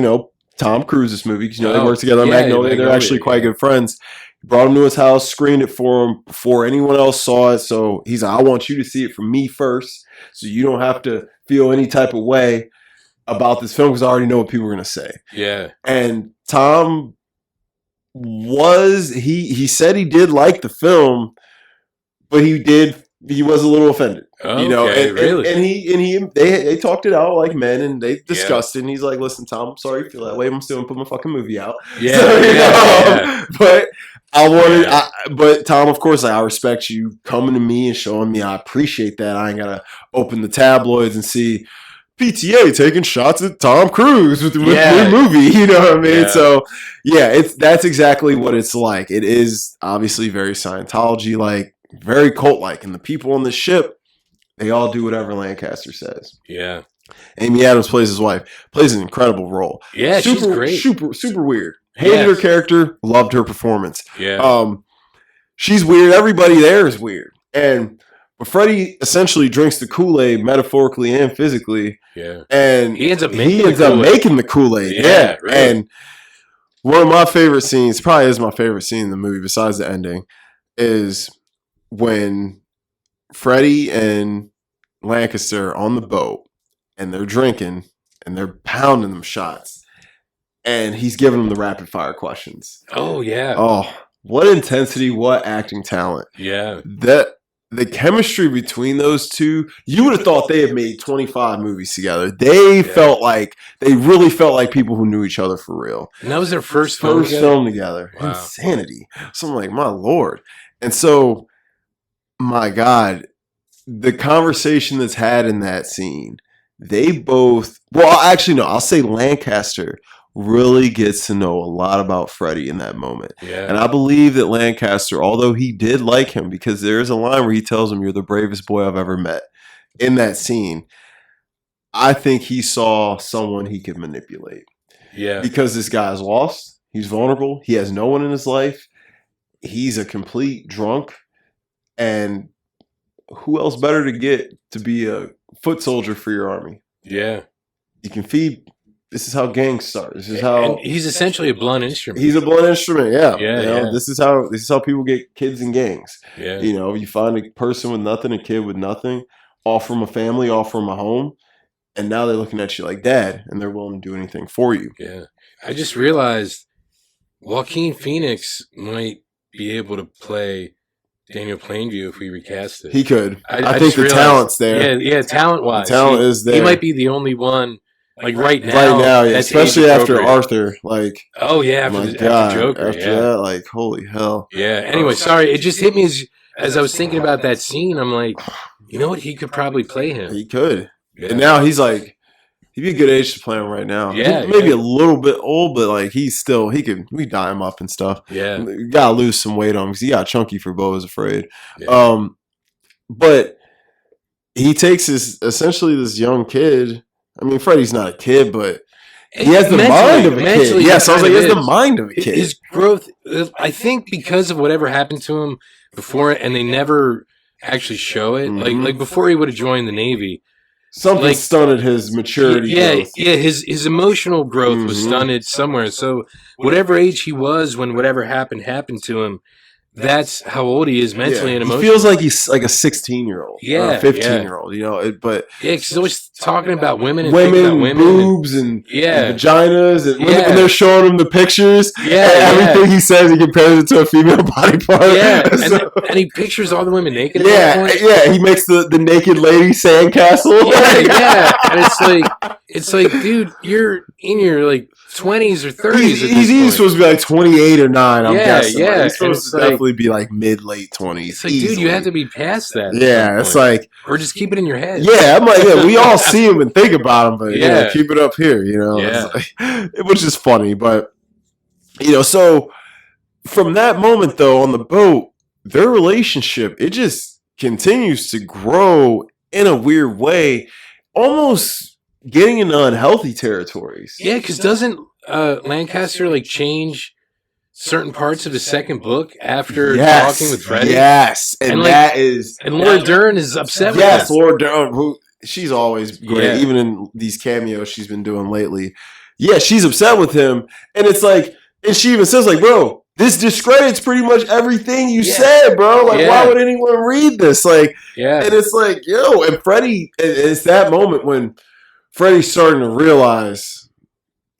Tom Cruise this movie, because, they work together on Magnolia. They're actually quite good friends. He brought him to his house, screened it for him before anyone else saw it. So he's like, I want you to see it from me first, so you don't have to feel any type of way about this film, because I already know what people are going to say. Yeah. And Tom he said he did like the film, but he was a little offended, really? And they talked it out like men, and they discussed it. And he's like, "Listen, Tom, I'm sorry you feel that way. I'm still gonna put my fucking movie out." Yeah, so, But but Tom, of course, I respect you coming to me and showing me. I appreciate that. I ain't gotta open the tabloids and see PTA taking shots at Tom Cruise with the movie. You know what I mean? Yeah. So that's exactly what it's like. It is obviously very Scientology like. Very cult-like, and the people on the ship, they all do whatever Lancaster says. Yeah. Amy Adams plays his wife. Plays an incredible role. Yeah, she's great. Super weird. Hated her character. Loved her performance. Yeah. She's weird. Everybody there is weird. But Freddy essentially drinks the Kool-Aid metaphorically and physically. Yeah. And he ends up making the Kool-Aid. Yeah. Really. And one of my favorite scenes, probably is my favorite scene in the movie besides the ending, is when Freddy and Lancaster are on the boat and they're drinking and they're pounding them shots. And he's giving them the rapid fire questions. Oh, yeah. Oh, what intensity, what acting talent. Yeah. The chemistry between those two, you would have thought they had made 25 movies together. They really felt like people who knew each other for real. And that was their first film together. Wow. Insanity. So I'm like, my Lord. And so, my God, the conversation that's had in that scene, I'll say Lancaster really gets to know a lot about Freddy in that moment. Yeah. And I believe that Lancaster, although he did like him, because there's a line where he tells him, "You're the bravest boy I've ever met." In that scene, I think he saw someone he could manipulate. Yeah. Because this guy is lost. He's vulnerable. He has no one in his life. He's a complete drunk. And who else better to get to be a foot soldier for your army? Yeah. You can feed. This is how gangs start. This is how. And he's essentially a blunt instrument. He's a blunt instrument. Yeah. Yeah. This is how people get kids in gangs. Yeah. You find a person with nothing, a kid with nothing, offer them a family, offer them a home, and now they're looking at you like dad, and they're willing to do anything for you. Yeah. I just realized Joaquin Phoenix might be able to play Daniel Plainview if we recast it. He could. I think the talent's there. Yeah, talent-wise. The talent is there. He might be the only one, like right now. Right now, yeah. Especially after Arthur. Like, oh, yeah, after Joker. After that, like, holy hell. Yeah, anyway, sorry. It just hit me as I was thinking about that scene. I'm like, you know what? He could probably play him. He could. Yeah. And now he's like, he'd be a good age to play him right now. Yeah. Maybe a little bit old, but like we dye him up and stuff. Yeah. You gotta lose some weight on him because he got chunky for Beau is Afraid. Yeah. But he takes essentially this young kid. I mean, Freddy's not a kid, but he has the mind of a kid. Yes, I was like, he has the mind of a kid. His growth, I think, because of whatever happened to him before, and they never actually show it. Mm-hmm. Like before he would have joined the Navy. Something stunted his maturity. Growth. His emotional growth was stunted somewhere. So whatever age he was when whatever happened to him, that's how old he is mentally and emotionally. He feels like he's like a 16-year-old, or a 15-year-old. But because he's always talking about women, and boobs, and vaginas, and when they're showing him the pictures, everything he says, he compares it to a female body part. Yeah, and he pictures all the women naked. He makes the naked lady sandcastle. And it's like, dude, you're in your like 20s or 30s. He's supposed to be like 28 or 9. I'm guessing. Yeah, he's supposed to definitely be like mid-late 20s. It's like, dude, you have to be past that. Yeah, it's like, or just keep it in your head. Yeah, I'm like, we all see him and think about him, but keep it up here, which is funny. But so from that moment though on the boat, their relationship, it just continues to grow in a weird way, almost getting into unhealthy territories. Yeah, because doesn't Lancaster like change certain parts of the second book after talking with Freddy? Yes, and Laura Dern is upset with him. Yes, Laura Dern, who she's always great, even in these cameos she's been doing lately. Yeah, she's upset with him, and it's like, and she even says like, bro, this discredits pretty much everything you said, bro. Like, why would anyone read this? Like, and it's like, and Freddy, it's that moment when Freddy's starting to realize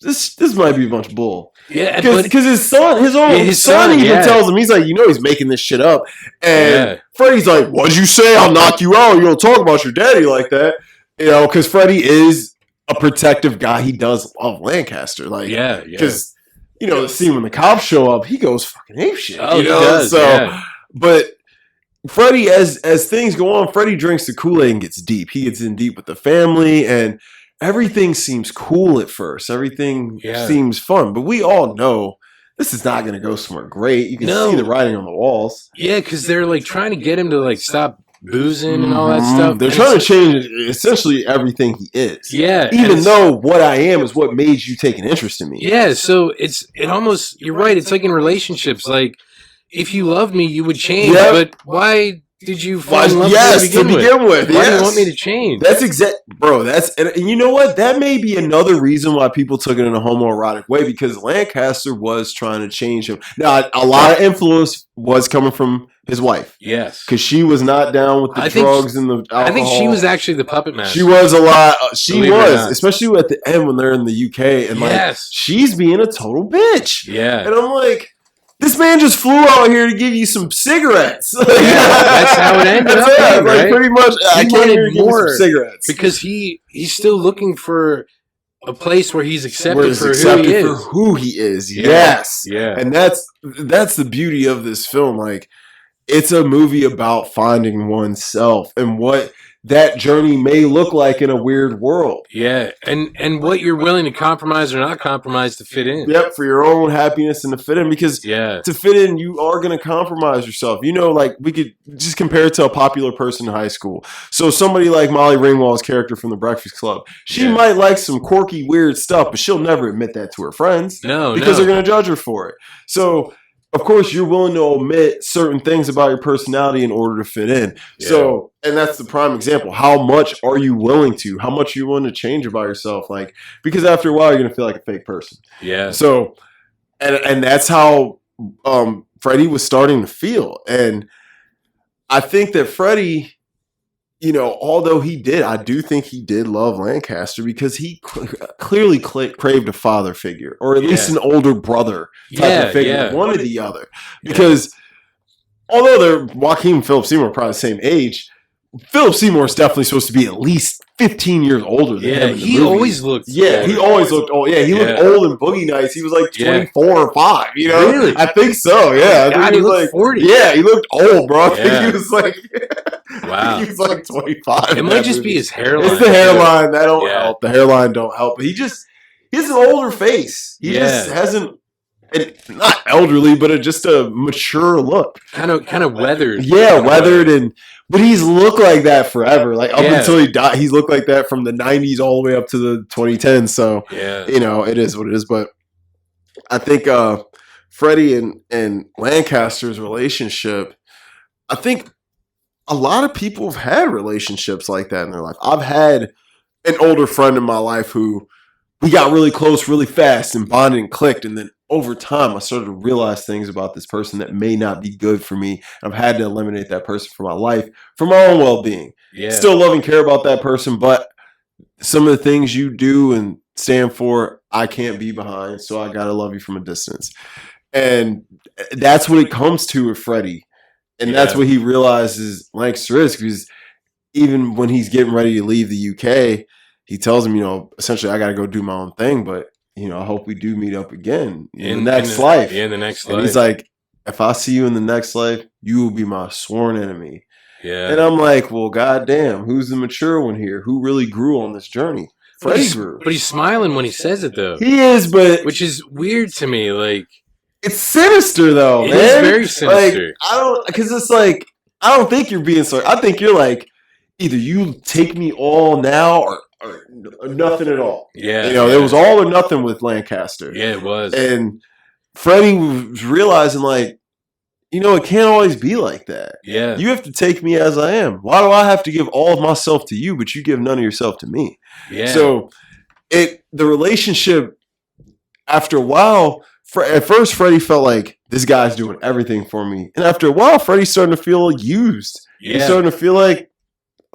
this might be a bunch of bull. Yeah, because his son even tells him, he's like, he's making this shit up, and Freddy's like, "What'd you say? I'll knock you out. You don't talk about your daddy like that." Because Freddy is a protective guy. He does love Lancaster, like, because the scene when the cops show up, he goes fucking apeshit. Oh, he does. But Freddy, as things go on, Freddy drinks the Kool-Aid and gets deep. He gets in deep with the family, and everything seems cool at first. Everything seems fun. But we all know this is not going to go somewhere great. You can see the writing on the walls. Yeah, because they're like trying to get him to like stop boozing and all that stuff. They're trying to change essentially everything he is. Yeah. Even though what I am is what made you take an interest in me. Yeah, so it almost, you're right, it's like in relationships, like, if you loved me, you would change, but why did you fall in love with me to begin with? Why do you want me to change? That's bro, and you know what? That may be another reason why people took it in a homoerotic way, because Lancaster was trying to change him. Now, a lot of influence was coming from his wife. Yes. Because she was not down with the drugs and the alcohol. I think she was actually the puppet master. She was a lot. She was, especially at the end when they're in the UK. And like, she's being a total bitch. Yeah. And I'm like, this man just flew out here to give you some cigarettes. Yeah, that's how it ended up. Right? Like, pretty much, I came here to give you some cigarettes. Because he's still looking for a place where he's accepted for who he is. Yeah. Yes. Yeah. And that's the beauty of this film. Like, it's a movie about finding oneself and what that journey may look like in a weird world. Yeah, and what you're willing to compromise or not compromise to fit in. Yep, for your own happiness and to fit in. Because to fit in, you are going to compromise yourself. You know, like, we could just compare it to a popular person in high school. So somebody like Molly Ringwald's character from The Breakfast Club, she might like some quirky, weird stuff, but she'll never admit that to her friends. Because they're going to judge her for it. So, of course, you're willing to omit certain things about your personality in order to fit in. Yeah. So, and that's the prime example. How much are you willing to? How much are you willing to change about yourself? Like, because after a while, you're going to feel like a fake person. Yeah. So, and that's how Freddie was starting to feel. And I think that Freddie, you know, although I do think he did love Lancaster, because he clearly craved a father figure, or at least an older brother type of figure, one or the other. Because although Joaquin and Philip Seymour are probably the same age, Philip Seymour is definitely supposed to be at least 15 years older than him. In the movie. Always looked. Yeah, he always looked old. Yeah, he looked old in Boogie Nights. He was like 24 or 5. You know, really? I think so. Yeah, God, he looked like 40. Yeah, he looked old, bro. I think he was like. Wow, he was like 25. It might just be his hairline. It's the hairline that don't help. The hairline don't help. But he has an older face. He just hasn't. Not elderly, but just a mature look. Kind of weathered. Yeah, weathered, but he's looked like that forever. Like, up until he died, he's looked like that from the 90s all the way up to the 2010s. So, you know, it is what it is. But I think Freddie and Lancaster's relationship, I think a lot of people have had relationships like that in their life. I've had an older friend in my life who we got really close really fast and bonded and clicked, and then over time, I started to realize things about this person that may not be good for me. I've had to eliminate that person from my life for my own well-being. Yeah. Still love and care about that person, but some of the things you do and stand for, I can't be behind, so I got to love you from a distance. And that's what it comes to with Freddie. And that's what he realizes Lancaster is, because even when he's getting ready to leave the UK, he tells him, you know, essentially, I got to go do my own thing, but you know, I hope we do meet up again in the next life. Yeah, in the next life. And he's like, if I see you in the next life, you will be my sworn enemy. Yeah. And I'm like, well, goddamn, who's the mature one here? Who really grew on this journey? Freddie grew. But he's smiling when he says it, though. He is, but which is weird to me. Like, it's sinister, though. It is very sinister. Like, because it's like, I don't think you're being so. I think you're like, either you take me all now or nothing at all. Yeah. You know, there was all or nothing with Lancaster. Yeah, it was. And Freddie was realizing, like, you know, it can't always be like that. Yeah. You have to take me as I am. Why do I have to give all of myself to you, but you give none of yourself to me? Yeah. So the relationship, after a while, at first Freddie felt like this guy's doing everything for me. And after a while, Freddie's starting to feel used. Yeah. He's starting to feel like,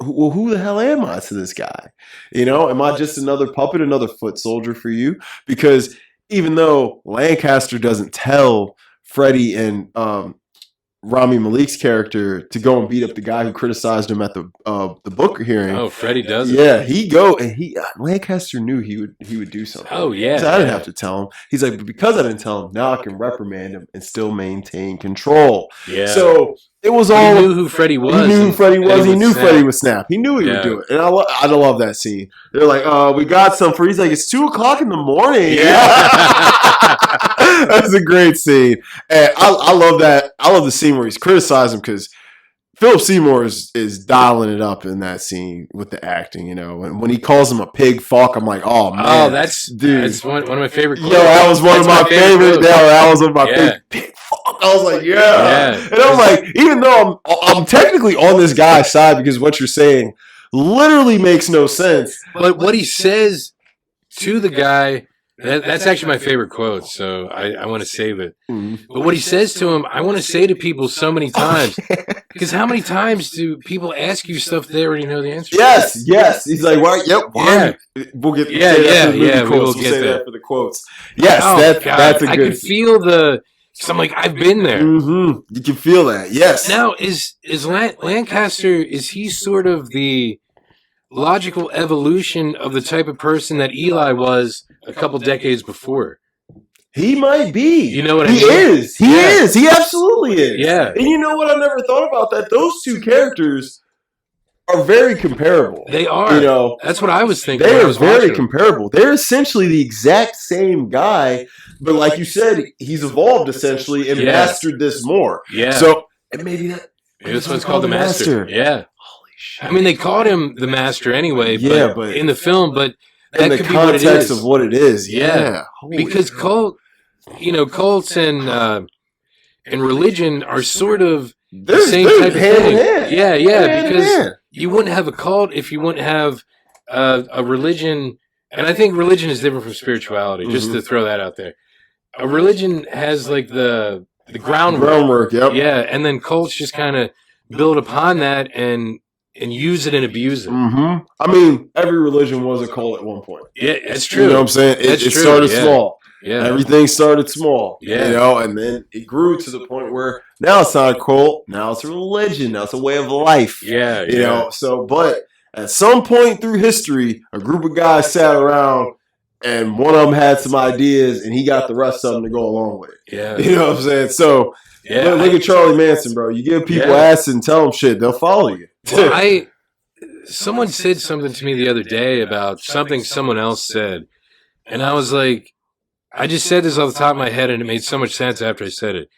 well, who the hell am I to this guy? You know, am I just another puppet, another foot soldier for you? Because even though Lancaster doesn't tell Freddie and Rami Malek's character to go and beat up the guy who criticized him at the book hearing. Oh, Freddie does it. Yeah, Lancaster knew he would do something. Oh, yeah. So I didn't have to tell him. He's like, but because I didn't tell him, now I can reprimand him and still maintain control. Yeah. So it was all. He knew who Freddie was. He knew who Freddie was. He knew Freddie would snap. He knew he would do it. And I love that scene. They're like, we got some for. He's like, it's 2:00 in the morning. Yeah. That's a great scene. And I love that. I love the scene where he's criticizing because Philip Seymour is dialing it up in that scene with the acting, and when he calls him a pig fuck, I'm like, oh man, that's one of my favorite quotes. Yo, that was one of my favorite. That was one of my favorite. Pig fuck. I was like, yeah. And I'm like, even though I'm technically on this guy's side because what you're saying literally makes no sense. But what he says to the guy. That's actually my favorite quote, so I want to save it. But what he says to him, I want to say to people so many times. Because how many times do people ask you stuff they already know the answer? Yes. He's like, well, yep, why? We'll get we will get that for the quotes. Yes, that's a good. I could feel because I'm like, I've been there. Mm-hmm. You can feel that, yes. Now, is Lancaster, is he sort of the logical evolution of the type of person that Eli was a couple decades before? He might be. You know what I mean? He is. He is. He absolutely is. Yeah. And you know what? I never thought about that. Those two characters are very comparable. They are. That's what I was thinking. They are very comparable. They're essentially the exact same guy, but like you said, he's evolved essentially and mastered this more. Yeah. So and maybe this one's called the Master. Yeah. I mean, they called him the Master anyway. But in the film, but that in the could context be what it is. of what it is. Yeah. Because cults and religion are sort of the same type of thing. Yeah. Because you wouldn't have a cult if you wouldn't have a religion. And I think religion is different from spirituality, just to throw that out there. A religion has like the groundwork. Yep. Yeah. And then cults just kind of build upon that and use it and abuse it. Mm-hmm. I mean, every religion was a cult at one point. Yeah, that's true. You know what I'm saying? It started small. Yeah. Everything started small. Yeah. And then it grew to the point where now it's not a cult. Now it's a religion. Now it's a way of life. Yeah. You know, so, but at some point through history, a group of guys sat around and one of them had some ideas and he got the rest of them to go along with it. Yeah. You know what I'm saying? So, look at Charlie Manson, bro. You give people ass and tell them shit, they'll follow you. Well, someone said something to me the other day about something someone else said, and I was like, I just said this off the top of my head, and it made so much sense after I said it.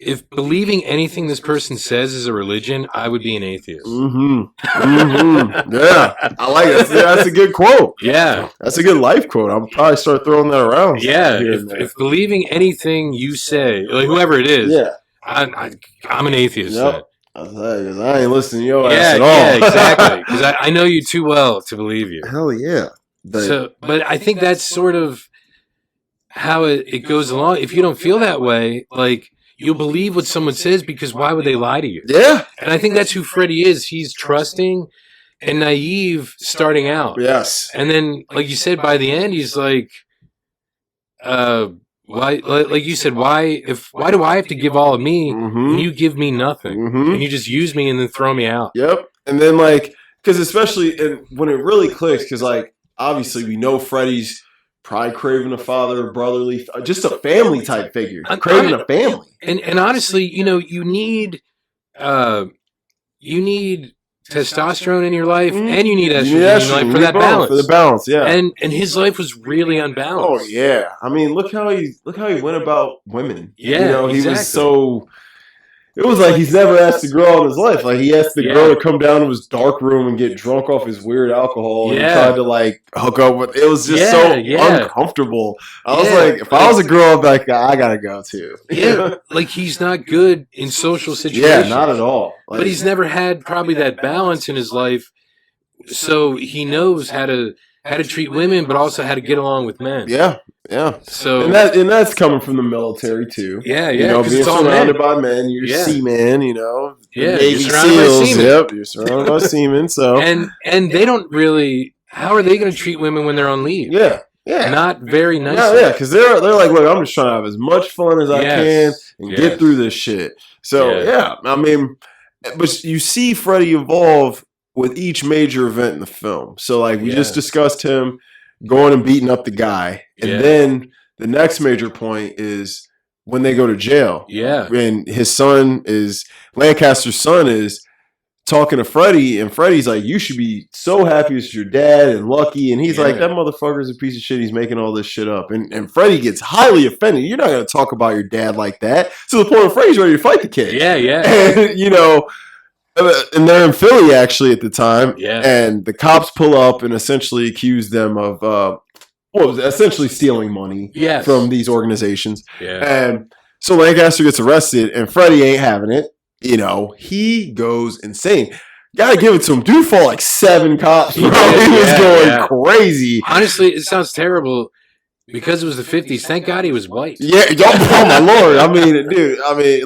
If believing anything this person says is a religion, I would be an atheist. Yeah, I like it. That's a good quote. Yeah, that's a good life quote. I'll probably start throwing that around. Yeah, if believing anything you say, like whoever it is, I'm an atheist. Yep. I ain't listening to your ass at all. Yeah, exactly. Because I know you too well to believe you. Hell yeah. But I think that's sort of how it goes along. If you don't feel that way, like you'll believe what someone says because why would they lie to you? Yeah. And I think that's who Freddie is. He's trusting and naive starting out. Yes. And then, like you said, by the end, he's like, why, like you said, why do I have to give all of me and you give me nothing? And you just use me and then throw me out? Yep. And then because especially when it really clicks, because obviously we know Freddie's probably craving a father, brotherly, just a family type figure, craving a family. And honestly, you need testosterone in your life, and you need estrogen in your life for that balance. For the balance, yeah. And his life was really unbalanced. Oh yeah, I mean, look how he went about women. Yeah, he was so. It was like he's never asked a girl in his life. Like he asked the girl to come down to his dark room and get drunk off his weird alcohol, and he tried to hook up with. It was just so uncomfortable. I was like, if I was a girl, I'd be like, I gotta go too. Yeah, like he's not good in social situations. Yeah, not at all. But he's never had probably that balance in his life, so he knows how to treat women, but also how to get along with men. Yeah. Yeah. So and that's coming from the military too. Yeah. Being surrounded by men, you're seamen, Navy SEALs. Yep, you're surrounded by seamen. So and they don't really. How are they going to treat women when they're on leave? Yeah. Not very nice. Yeah, because they're like, look, I'm just trying to have as much fun as I can and get through this shit. So I mean, but you see Freddie evolve with each major event in the film. So we just discussed him going and beating up the guy. And then the next major point is when they go to jail. Yeah. And Lancaster's son is talking to Freddie, and Freddie's like, you should be so happy it's your dad and lucky. And he's like, that motherfucker's a piece of shit. He's making all this shit up. And Freddie gets highly offended. You're not going to talk about your dad like that. To the point where Freddie's ready to fight the kid. Yeah. And, And they're in Philly actually at the time. Yeah. And the cops pull up and essentially accuse them of essentially stealing money Yes. from these organizations. Yeah. And so Lancaster gets arrested, and Freddie ain't having it. You know, he goes insane. Gotta give it to him. Dude fought like 7 cops, bro. He was going crazy. Honestly, it sounds terrible. Because it was the 50s, thank God he was white. Yeah, oh my Lord. I mean, dude,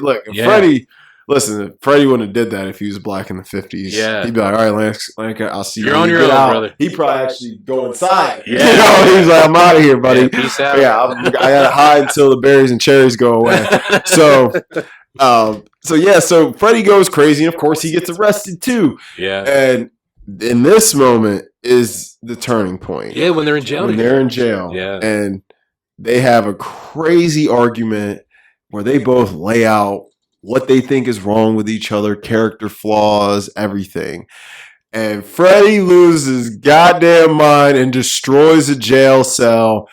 look, Yeah. Freddie, listen, Freddie wouldn't have did that if he was black in the 50s. Yeah. He'd be like, all right, Lance, I'll see you. You're on your Get own, out. brother. He'd probably actually go inside. Yeah. You know, he's like, I'm out of here, buddy. Yeah, peace out. Yeah, I gotta hide until the berries and cherries go away. So Freddie goes crazy, and of course he gets arrested too. Yeah. And in this moment is the turning point. Yeah, when they're in jail. When they're in jail. Yeah. And they have a crazy argument where they both lay out what they think is wrong with each other, character flaws, everything. And Freddie loses his goddamn mind and destroys a jail cell.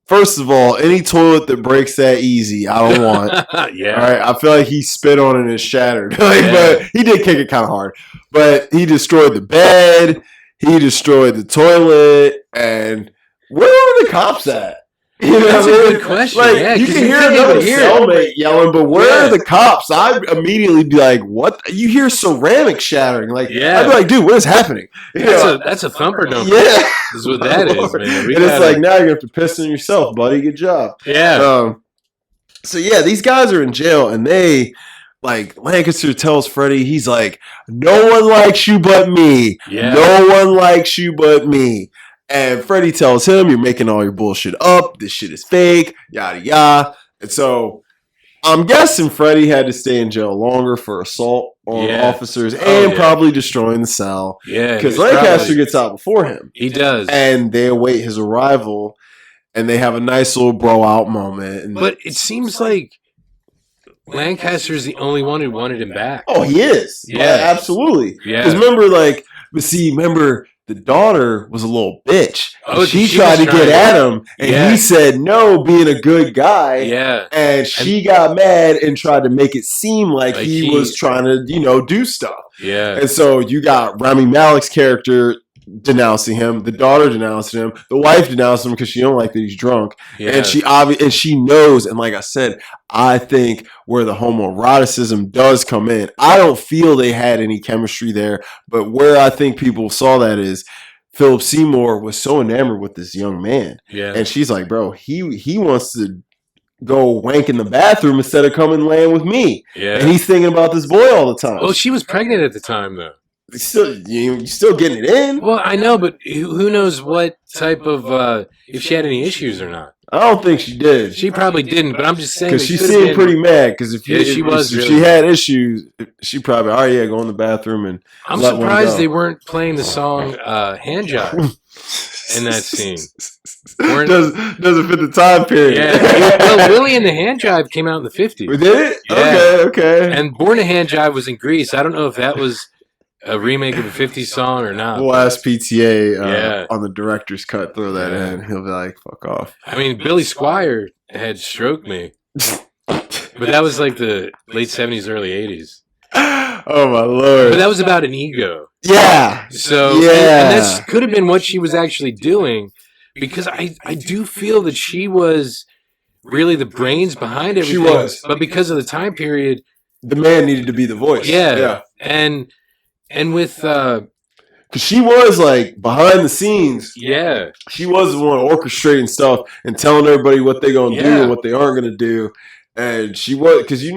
First of all, any toilet that breaks that easy, I don't want. Yeah. All right, I feel like he spit on it and it shattered. But he did kick it kind of hard. But he destroyed the bed. He destroyed the toilet. And where are the cops at? You know That's what I a mean? good question. Like, Yeah, you 'cause can you hear can't another even hear it. cellmate yelling, but where Yeah. are the cops? I'd immediately be like, what? You hear ceramic shattering. Like, Yeah. I'd be like, dude, what is happening? You know? That's a thumper number. Yeah. Is what that is, man. And it's like, now you're going to have to piss on yourself, buddy. Good job. Yeah. So yeah, these guys are in jail, and they like Lancaster tells Freddie, he's like, no one likes you but me. Yeah. No one likes you but me. And Freddie tells him, you're making all your bullshit up. This shit is fake. Yada yada. And so I'm guessing Freddie had to stay in jail longer for assault on officers and probably destroying the cell. Yeah. Because Lancaster gets out before him. He does. And they await his arrival. And they have a nice little bro out moment. But it seems like Lancaster's the only one who wanted him back. Oh, he is. Yeah, absolutely. Yeah. Because remember, the daughter was a little bitch. Oh, she she tried was to get at him, and he said no, being a good guy. Yeah. And she got mad and tried to make it seem like he was trying to, do stuff. Yeah. And so you got Rami Malek's character denouncing him, the daughter denouncing him, the wife denouncing him because she don't like that he's drunk. Yeah. And she knows, and like I said, I think where the homoeroticism does come in, I don't feel they had any chemistry there, but where I think people saw that is Philip Seymour was so enamored with this young man. Yeah. And she's like, bro, he wants to go wank in the bathroom instead of coming and laying with me. Yeah. And he's thinking about this boy all the time. Well, she was pregnant at the time, though. You still getting it in? Well, I know, but who knows what type of if she had any issues or not. I don't think she did. She probably didn't, but I'm just saying because she seemed pretty mad. Because if she had issues, she probably go in the bathroom and. I'm surprised they weren't playing the song "Hand Jive" in that scene. Doesn't fit the time period. Yeah, well, Willie and the Hand Jive came out in the '50s. Did it? Yeah. Okay. And "Born to Hand Jive" was in Greece. I don't know if that was a remake of a '50s song or not. We'll ask PTA on the director's cut. Throw that in. He'll be like, "Fuck off." I mean, Billy Squier had "Stroke Me," but that was like the late '70s, early '80s. Oh my Lord! But that was about an ego. Yeah. So and that could have been what she was actually doing, because I do feel that she was really the brains behind everything. She was, but because of the time period, the man needed to be the voice. Yeah. And with because she was like behind the scenes. Yeah. She was the one orchestrating stuff and telling everybody what they're gonna do and what they aren't gonna do. And she was, because she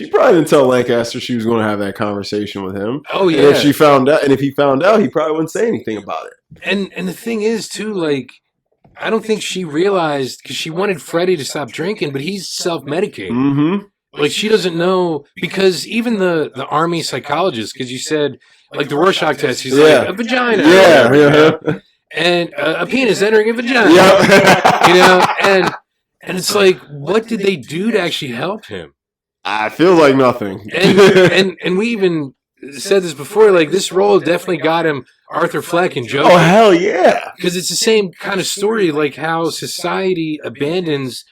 probably didn't tell Lancaster she was going to have that conversation with him. Oh yeah. And if he found out, he probably wouldn't say anything about it. And the thing is too, like, I don't think she realized, because she wanted Freddie to stop drinking, but he's self-medicating. Mm-hmm. Like, she doesn't know, because even the army psychologist, because you said, like, the Rorschach test, he's like, a vagina. Yeah. And a penis entering a vagina. Yeah. And it's like, what did they do to actually help him? I feel like nothing. And we even said this before, like, this role definitely got him Arthur Fleck and Joker. Oh, hell yeah. Because it's the same kind of story, like how society abandons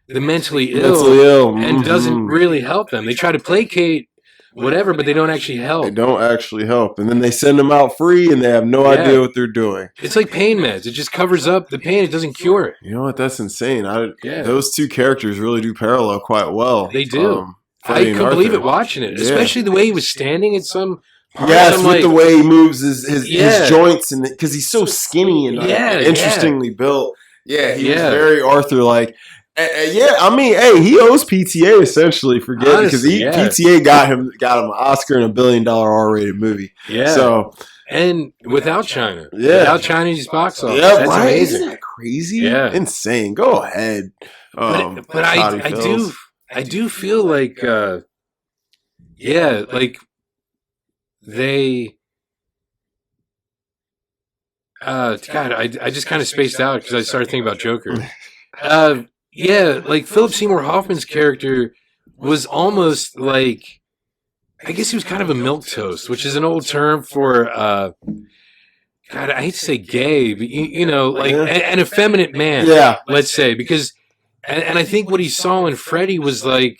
the mentally ill and doesn't really help them. They try to placate, whatever, but they don't actually They help. don't actually help. And then they send them out free and they have no Yeah. idea what they're doing. It's like pain meds. It just covers up the pain. It doesn't cure it. You know what? That's insane. Yeah. Those two characters really do parallel quite well. They do. I Freddie and couldn't believe Arthur. it watching it, Yeah. especially the way he was standing at some parts. Yes, I'm with like, the way he moves his Yeah. joints, and because he's so skinny and Yeah, interestingly built. Yeah, he was Yeah. very Arthur-like. Yeah, I mean, hey, he owes PTA essentially for getting because Honestly, yeah. PTA got him an Oscar and a $1 billion R-rated movie. yeah. So And without China. Yeah. Without Chinese box office. yeah, That's right? amazing. Isn't that crazy? Yeah. Insane. Go ahead. But Toddy I Phils. do feel like like they God, I just kind of spaced out because I started thinking about Joker. Like Philip Seymour Hoffman's character was almost like, I guess he was kind of a milquetoast, which is an old term for God, I hate to say gay, but you know, like Yeah. an effeminate man. Yeah. Let's say, because and I think what he saw in Freddie was like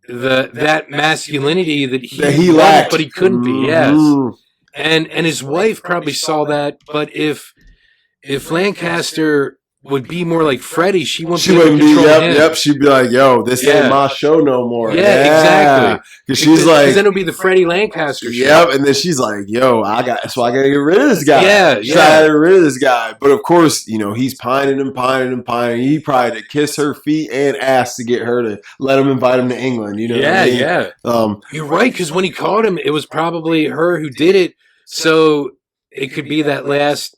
that masculinity that he wanted, lacked, but he couldn't be. Yes, Mhm. and his wife probably saw that. But if Lancaster would be more like Freddie, she wouldn't She be able to wouldn't be. control Yep, him. yep. She'd be like, "Yo, this Yeah. ain't my show no more." Yeah, exactly. Because she's like, then it'll be the Freddie Lancaster show. "Yep," and then she's like, "Yo, so I gotta get rid of this guy." Yeah, She's yeah. like, I gotta get rid of this guy. But of course, you know, he's pining and pining and pining. He probably had to kiss her feet and ass to get her to let him invite him to England. You know? what I mean? yeah. You're right, because when he called him, it was probably her who did it. So it could be that last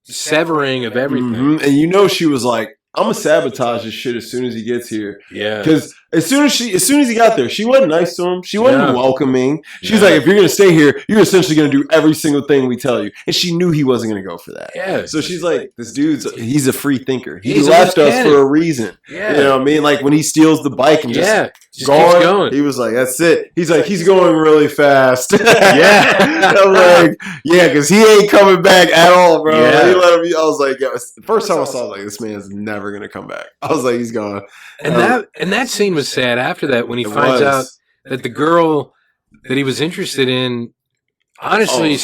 severing of everything. Mhm. And you know, she was like, "I'm gonna sabotage this shit as soon as he gets here." Yeah. Because as soon as he got there, she wasn't nice to him. She wasn't No. welcoming. She's No. like, "If you're gonna stay here, you're essentially gonna do every single thing we tell you." And she knew he wasn't gonna go for that. Yeah. So she's like, "This he's a free thinker. He He's a left us mechanic. for a reason." Yeah. You know what I mean? Like when he steals the bike and just Yeah. Just gone, keeps going. he was like, "That's it." He's like, "He's going really fast." Yeah. I'm like, "Yeah, because he ain't coming back at all, bro." Yeah. He let him. I was like, "Yeah." The first time I saw it, like, this man's never gonna come back. I was like, "He's gone." And that scene was sad after that when he It finds was. out that the girl that he was interested in honestly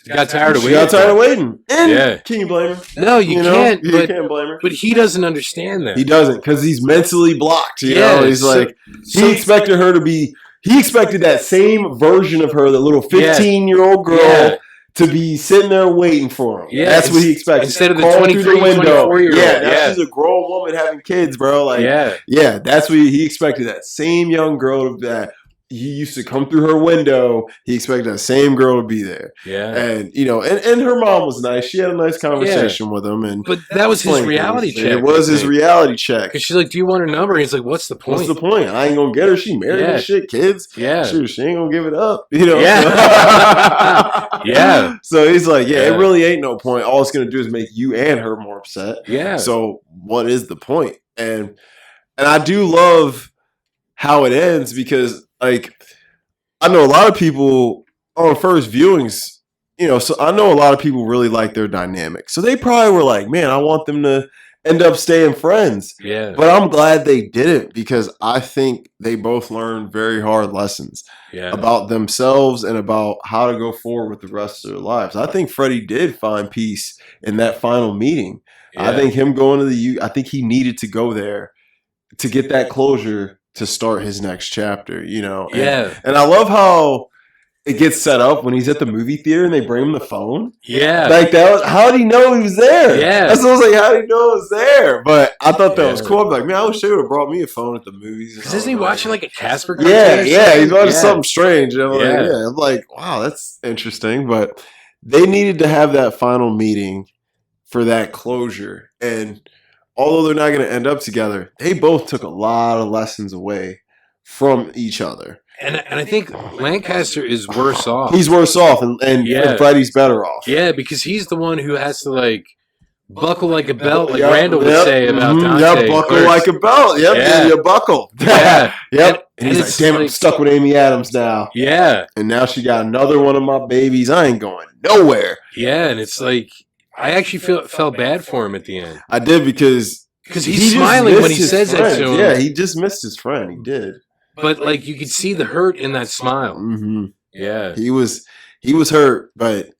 got tired of She waiting. got tired of waiting. And Yeah. can you blame her? No, you can't. You But can't blame her. but he doesn't understand that. He doesn't because he's mentally blocked. You Yeah, know, he's so- like he expected her to be. He expected that same version of her, the little 15-year-old girl, Yeah. to be sitting there waiting for him. Yeah, That's what he expected. instead of the Crawling through 23, 24-year-old. Yeah, now Yeah. she's a grown woman having kids, bro. Like, Yeah. that's what he expected. That same young girl that he used to come through her window. He expected that same girl to be there. Yeah. And you know, and her mom was nice. She had a nice conversation with him, and But that was his explained reality things. check. It was I his think. reality check. Because she's like, "Do you want her number?" And he's like, "What's the point?" What's the point? I ain't gonna get her. She married Yeah. and shit, kids. Yeah. Shoot, she ain't gonna give it up. You know? Yeah. Yeah. So he's like, yeah, Yeah. it really ain't no point. All it's gonna do is make you and her more upset. Yeah. So what is the point? And I do love how it ends because like I know a lot of people on first viewings, you know, so I know a lot of people really like their dynamic. So they probably were like, man, I want them to end up staying friends. Yeah. But I'm glad they didn't because I think they both learned very hard lessons Yeah. about themselves and about how to go forward with the rest of their lives. I think Freddie did find peace in that final meeting. I Yeah. think him going to the U, I think he needed to go there to get that closure to start his next chapter, you know? And, Yeah. and I love how it gets set up when he's at the movie theater and they bring him the phone. Yeah. Like that was, how did he know he was there? Yeah. That's what I was like, how did he know it was there? But I thought that was Yeah. cool. I'm like, man, I wish they would have brought me a phone at the movies. Because isn't he watching like a Casper cartoon? Yeah, or yeah, he's watching Yeah. something strange. And I'm like, Yeah. yeah, I'm like, wow, that's interesting. But they needed to have that final meeting for that closure. And although they're not going to end up together, they both took a lot of lessons away from each other. And I think Lancaster is worse off. He's worse off, and Yeah. Freddie's better off. Yeah, because he's the one who has to like buckle like a belt, like Yep, Randall would yep, say about mhm, Dante. Yep, buckle first. like a belt. Yep, Yeah. you buckle. Yeah. Yep. And And he's it's like, damn it, I'm like- stuck with Amy Adams now. Yeah, And now she got another one of my babies. I ain't going nowhere. yeah, and it's like I actually felt bad for him at the end I did because because he he's just smiling when missed he his says that friend. to him. Yeah, he just missed his friend. He did. but like you could see the hurt in that smile. Mm-hmm. Yeah. He was hurt, but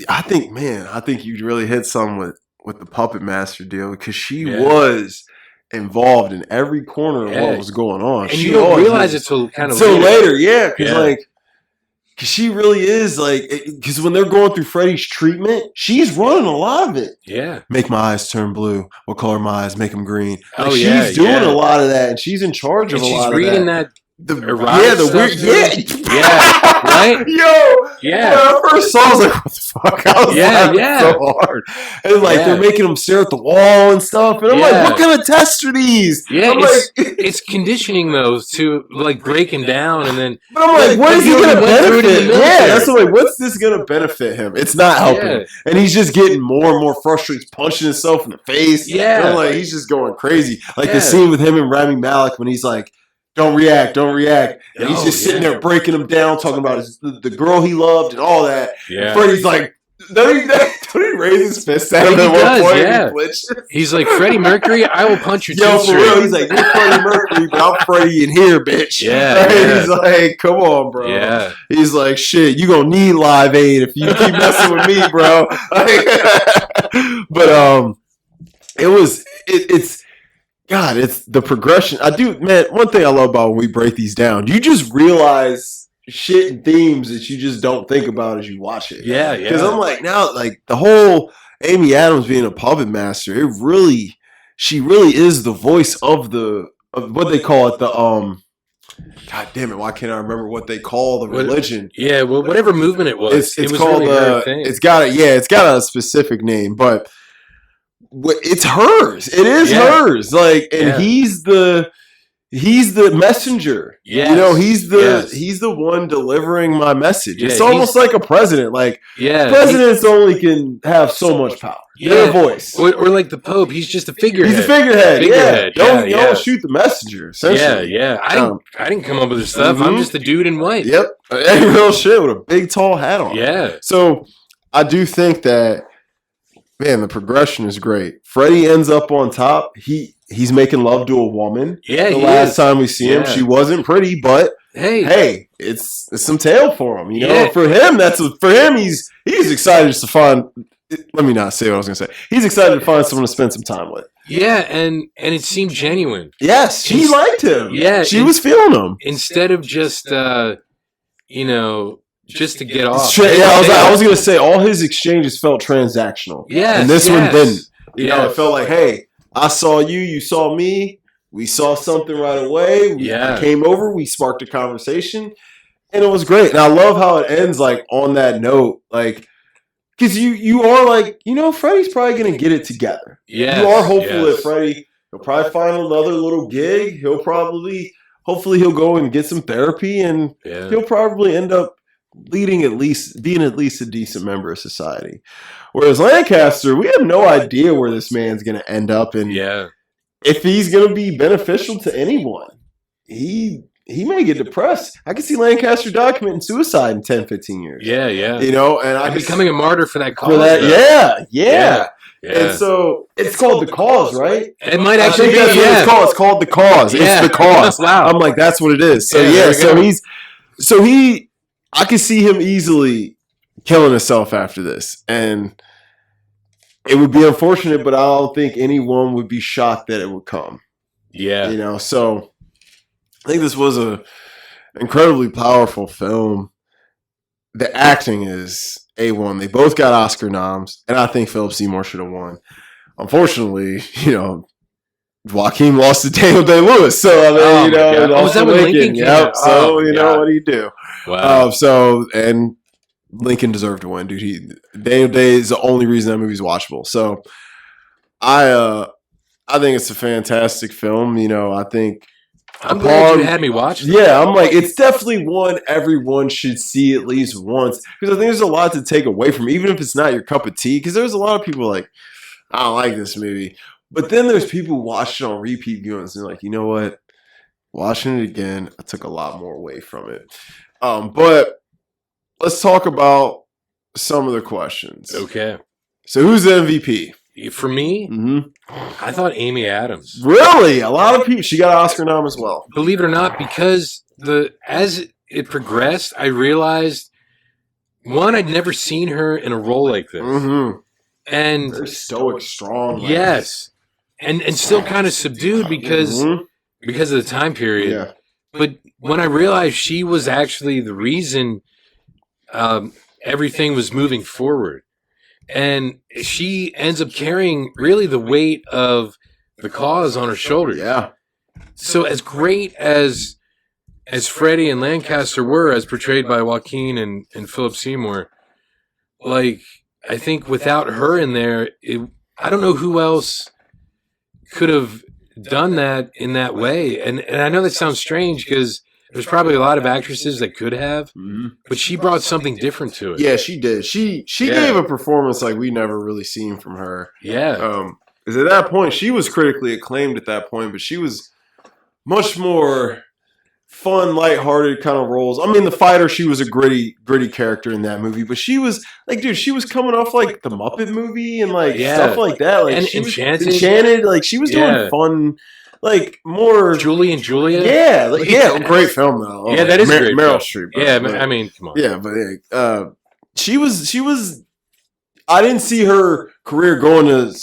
I think you really hit some with the Puppet Master deal because she was involved in every corner of what was going on. And you don't realize it till kind of later. Yeah, because because she really is because when they're going through Freddy's treatment, she's running a lot of it. Yeah. Make my eyes turn blue. What color are my eyes? Make them green. Like, she's doing a lot of that, and she's in charge of a lot of that. She's reading that. The weird, right? When I first saw, I was like, "What the fuck?" I was laughing so hard, and they're making them stare at the wall and stuff, and I'm like, "What kind of tests are these?" Yeah, it's conditioning those to like breaking down, and then. But I'm like, "What is he going to benefit?" Yeah, that's what I'm like. What's this going to benefit him? It's not helping, and he's just getting more and more frustrated, he's punching himself in the face. Yeah, and I'm like, he's just going crazy. Like the scene with him and Rami Malek when he's like. Don't react. And he's just sitting there breaking him down, talking about the girl he loved and all that. Yeah. Freddy's like, don't he raise his fist at him at one point? Yeah. He's like, Freddie Mercury, I will punch your teeth straight. Real, he's like, you're Freddie Mercury, but I'm Freddie in here, bitch. Yeah. He's like, come on, bro. Yeah. He's like, shit, you gonna need Live Aid if you keep messing with me, bro. But it's. God, it's the progression. One thing I love about when we break these down, you just realize shit and themes that you just don't think about as you watch it. Yeah. Because I'm like, now, like, the whole Amy Adams being a puppet master, she really is the voice of what they call it, God damn it, why can't I remember what they call the religion? Yeah, well, whatever movement it was. It's was called, really her thing. It's got a specific name, but it's hers. It is hers. Like, and he's the messenger. Yeah, he's the one delivering my message. Yeah, it's almost like a president. Like, presidents only can have so much power. Their voice, or like the Pope. He's just a figurehead. He's a figurehead. Don't shoot the messenger. Yeah. I didn't come up with this stuff. Mm-hmm. I'm just a dude in white. Yep, real shit with a big tall hat on. Yeah. So I do think that. Man, the progression is great. Freddy ends up on top. He's making love to a woman. Yeah, the last time we see him, she wasn't pretty, but hey, it's some tail for him. You know, for him, he's excited just to find. Let me not say what I was going to say. He's excited to find someone to spend some time with. Yeah, and it seemed genuine. Yes, she liked him. Yeah, she was feeling him instead of just just to get off. I was going to say all his exchanges felt transactional. Yeah, and this one didn't. You know, it felt like, hey, I saw you, you saw me, we saw something right away. I came over, we sparked a conversation, and it was great. And I love how it ends like on that note, like because you are like, Freddy's probably going to get it together. Yeah, you are hopeful that Freddy he'll probably find another little gig. Hopefully he'll go and get some therapy, and he'll probably end up being at least a decent member of society. Whereas Lancaster, we have no idea where this man's going to end up, and if he's going to be beneficial to anyone. He may get depressed. I can see Lancaster committing suicide in 10, 15 years. Yeah. And I'm becoming a martyr for that cause. Yeah. And so it's called The Cause, right? It might actually be. It's called The Cause. Yeah. It's The Cause. Wow. I'm like, that's what it is. So I can see him easily killing himself after this. And it would be unfortunate, but I don't think anyone would be shocked that it would come. Yeah. So I think this was a incredibly powerful film. The acting is A1. They both got Oscar noms, and I think Philip Seymour should have won. Unfortunately, Joaquin lost to Daniel Day-Lewis. So, I mean, was that with Lincoln? Yep. So, what do you do? Wow. And Lincoln deserved to win, dude. Daniel Day is the only reason that movie's watchable. So, I think it's a fantastic film. I think I'm glad you had me watch it. Yeah, I'm like, it's definitely one everyone should see at least once. Because I think there's a lot to take away from, even if it's not your cup of tea. Because there's a lot of people like, I don't like this movie. But then there's people who watch it on repeat viewings and like, you know what? Watching it again, I took a lot more away from it. But let's talk about some of the questions. Okay. So who's the MVP? for me, I thought Amy Adams. Really, a lot of people. She got an Oscar nom as well. Believe it or not, because as it progressed, I realized one, I'd never seen her in a role like this, and very stoic, strong. Yes, and still kind of subdued because of the time period. Yeah. But when I realized she was actually the reason everything was moving forward, and she ends up carrying really the weight of the cause on her shoulders. Yeah. So as great as Freddie and Lancaster were, as portrayed by Joaquin and Philip Seymour, like, I think without her in there, I don't know who else could have done that in that way. And I know that sounds strange because there's probably a lot of actresses that could have, but she brought something different to it. Yeah, she did. She gave a performance like we never really seen from her. Yeah. Because at that point, she was critically acclaimed at that point, but she was much more fun, lighthearted kind of roles. I mean, The Fighter, she was a gritty character in that movie, but she was like, dude, she was coming off like the Muppet movie and like stuff like that. Like, and she was Enchanted, like she was doing fun, like more Julie and Julia. Yeah, great film though. Yeah, that is a great Meryl film. Streep. Yeah, I mean, come on. Yeah, but she was. I didn't see her career going to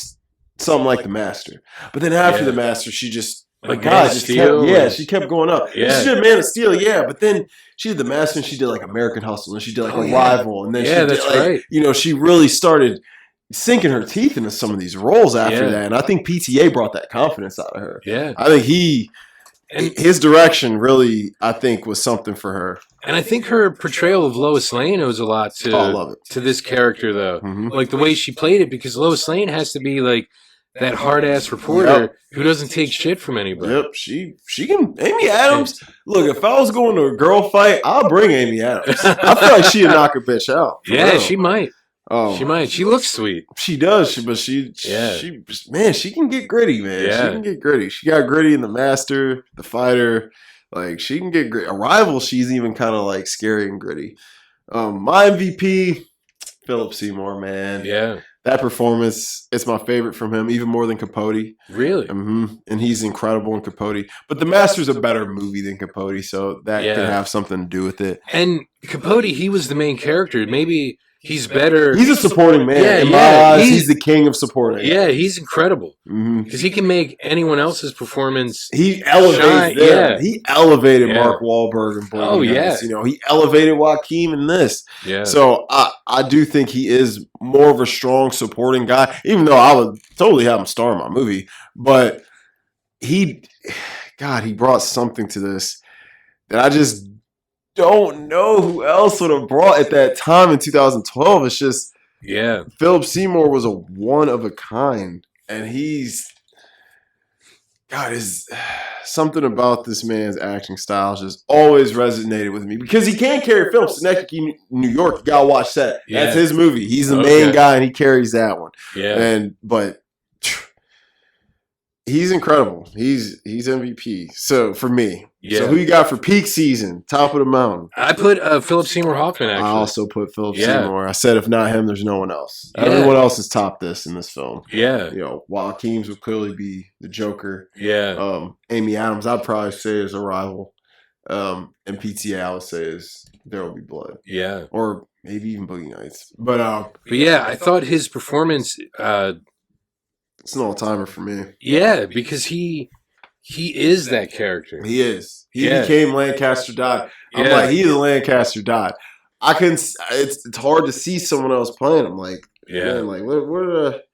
something like The Master, but then after The Master, she just. Like God, Man of Steel, she kept going up. Yeah. She did Man of Steel, but then she did The Master and she did like American Hustle and she did like Arrival and then she did that's like, right. You know, she really started sinking her teeth into some of these roles after that, and I think PTA brought that confidence out of her. Yeah, I think his direction really, I think, was something for her. And I think her portrayal of Lois Lane owes a lot to this character, though. Like the way she played it, because Lois Lane has to be like that hard-ass reporter who doesn't take shit from anybody. Yep, she can. Amy Adams, look, if I was going to a girl fight, I'll bring Amy Adams. I feel like she'd knock a bitch out. Yeah, real. She might. Oh, she might. She looks sweet. She does, but she can get gritty, man. Yeah. She can get gritty. She got gritty in The Master, The Fighter. Like, she can get gritty. Arrival, she's even kind of like scary and gritty. My MVP, Philip Seymour, man. Yeah. That performance, it's my favorite from him, even more than Capote. Really? And he's incredible in Capote. But The Master's a better movie than Capote, so that can have something to do with it. And Capote, he was the main character. Maybe he's better. He's a supporting man. Yeah, in my eyes, he's the king of supporting. Yeah, he's incredible. Because he can make anyone else's performance He elevates them. Yeah. He elevated Mark Wahlberg and Boogie Nights. You know, he elevated Joaquin in this. Yeah. So I do think he is more of a strong supporting guy, even though I would totally have him star in my movie. But he brought something to this that I just don't know who else would have brought at that time in 2012. It's just Philip Seymour was a one of a kind, and is something about this man's acting style just always resonated with me because he can carry film. Synecdoche, New York, you gotta watch that. Yeah. That's his movie. He's the main guy, and he carries that one. Yeah, but he's incredible. He's MVP. So for me, so who you got for peak season, top of the mountain? I put Philip Seymour Hoffman. Actually, I also put Philip Seymour. I said if not him, there's no one else. Everyone else has topped this in this film. Yeah, you know, Joaquin's would clearly be the Joker. Yeah, Amy Adams, I'd probably say is Arrival. And PTA, I would say is There Will Be Blood. Yeah, or maybe even Boogie Nights. But yeah, I thought his performance. It's an all-timer for me. Yeah, because he is that character. He is. He became Lancaster Dodd. I'm like, he is Lancaster Dodd. I couldn't. It's hard to see someone else playing him. Like, man, like what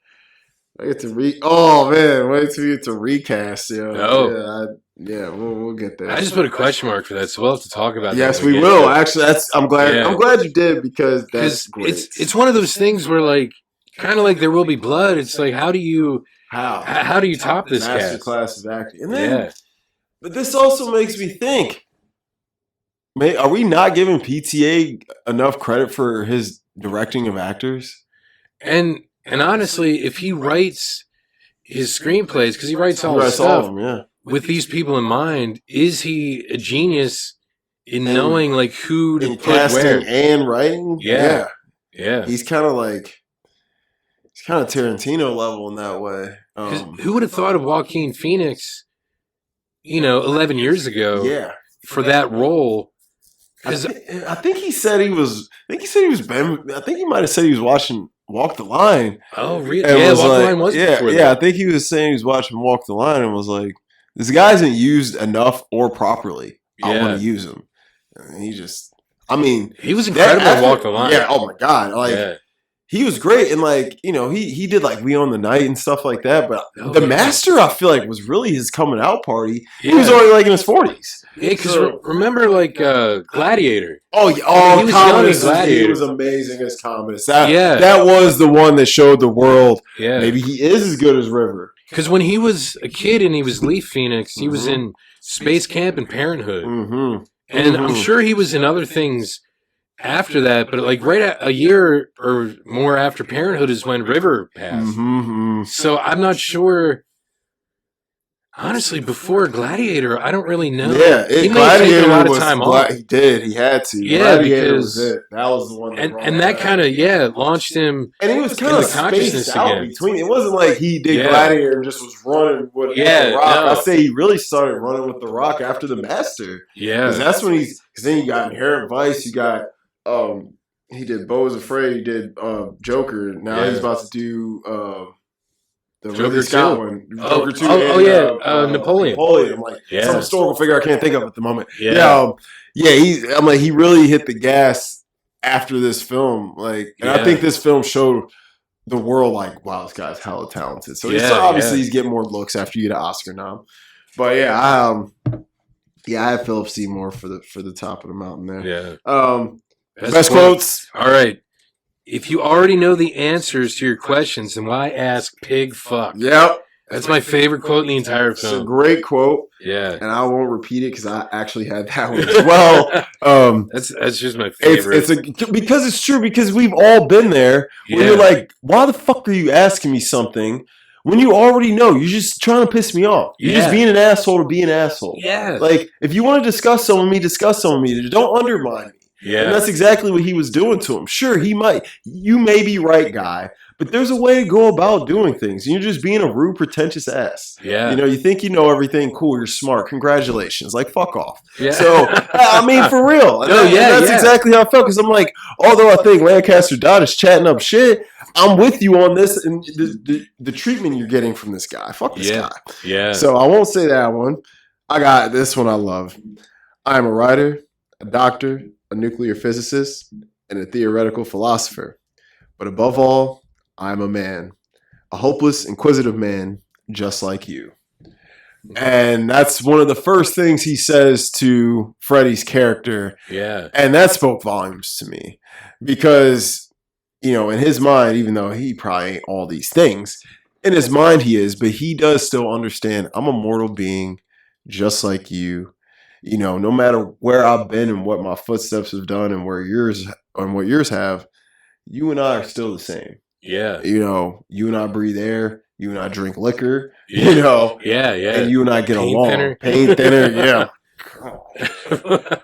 I get to Oh man, wait till we get to recast. We'll get there. I just put a question mark for that, so we'll have to talk about that. Yes, we will. Actually, I'm glad you did because that's great. It's one of those things where like. Kind of like There Will Be Blood. It's like, how do you top this masterclass of acting? And then, but this also makes me think: are we not giving PTA enough credit for his directing of actors? And honestly, if he writes his screenplays, because he writes all his stuff all of them, with these people in mind, is he a genius in knowing like who to put casting where and writing? Yeah. He's kind of like. It's kind of Tarantino level in that way. 'Cause who would have thought of Joaquin Phoenix, 11 years ago Yeah. for that role? I think he said he was. I think he might have said he was watching Walk the Line. Oh, really? And Yeah, was Walk the like- Line was yeah, before yeah. that. I think he was saying he was watching Walk the Line and was like, "This guy isn't used enough or properly. I Yeah. want to use him." And he just, I mean, He was incredible that in Walk the Line. Yeah. Oh my god. Like yeah. he was great, and like he did like We Own the Night and stuff like that. But Oh, The yeah. Master, I feel like, was really his coming out party. Yeah. He was already like in his 40s. Yeah, because remember, like, Gladiator. Oh, yeah. He was young in Commodus, he Gladiator. was amazing as Commodus. Yeah. That was the one that showed the world Yeah. maybe he is as good as River. Because when he was a kid and he was Leaf Phoenix, he was Mhm. in Space Camp and Parenthood. Mm-hmm. And I'm Mhm. sure he was in other things after that, but like a year or more after Parenthood is when River passed. Mm-hmm. So I'm not sure. Honestly, before Gladiator, I don't really know. Yeah, He may have taken a lot of time off. He did. He had to. Yeah, Gladiator because- was it. That was the one. And that kind of launched him. and he was kind in of the consciousness spaced out again. between. It wasn't like he did Yeah. Gladiator and just was running with Yeah, the Rock. no. I say he really started running with the Rock after The Master. Yeah, Because that's when because then you got Inherent Vice, you got he did Beau is Afraid, he did Joker. Now Yeah. he's about to do the Joker Ridley Scott 2. one. Oh, Joker 2 oh, and, yeah, Napoleon. Napoleon. I'm like Yeah. some historical figure I can't think of at the moment. Yeah. I'm like he really hit the gas after this film. Like, and I Yeah. think this film showed the world like, wow, this guy's hella talented. So Yeah, obviously yeah. he's getting more looks after you get an Oscar nom. But yeah, I have Philip Seymour for the top of the mountain there. yeah. Best quotes. All right. If you already know the answers to your questions, then why ask pig fuck? Yep. That's my favorite quote in the entire It's a film. great quote, Yeah. and I won't repeat it because I actually had that one as well. That's just my favorite. Because it's true, because we've all been there where you're like, why the fuck are you asking me something when you already know? You're just trying to piss me off. You're just Yeah. being an asshole to be an asshole. Yeah. Like, if you want to discuss something with me, discuss something with me. Don't undermine me. And Yeah. that's exactly what he was doing to him. Sure, you may be right, guy, but there's a way to go about doing things. You're just being a rude, pretentious ass. Yeah. You think you know everything. Cool, you're smart. Congratulations. Like, fuck off. Yeah. So, I mean, for real. No, yeah, that's yeah. exactly how I felt. Because I'm like, although I think Lancaster Dodd is chatting up shit, I'm with you on this and the treatment you're getting from this guy. Fuck this Yeah. guy. Yeah. So I won't say that one. I got this one I love. I am a writer, a doctor, a nuclear physicist, and a theoretical philosopher. But above all, I am a man, a hopeless, inquisitive man, just like you. And that's one of the first things he says to Freddy's character. Yeah. And that spoke volumes to me because, in his mind, even though he probably ain't all these things, in his mind he is, but he does still understand I'm a mortal being just like you. No matter where I've been and what my footsteps have done and what yours have, you and I are still the same. Yeah. You and I breathe air, you and I drink liquor, Yeah. Yeah. Yeah. and you and I get Pain along. thinner. Pain thinner, yeah.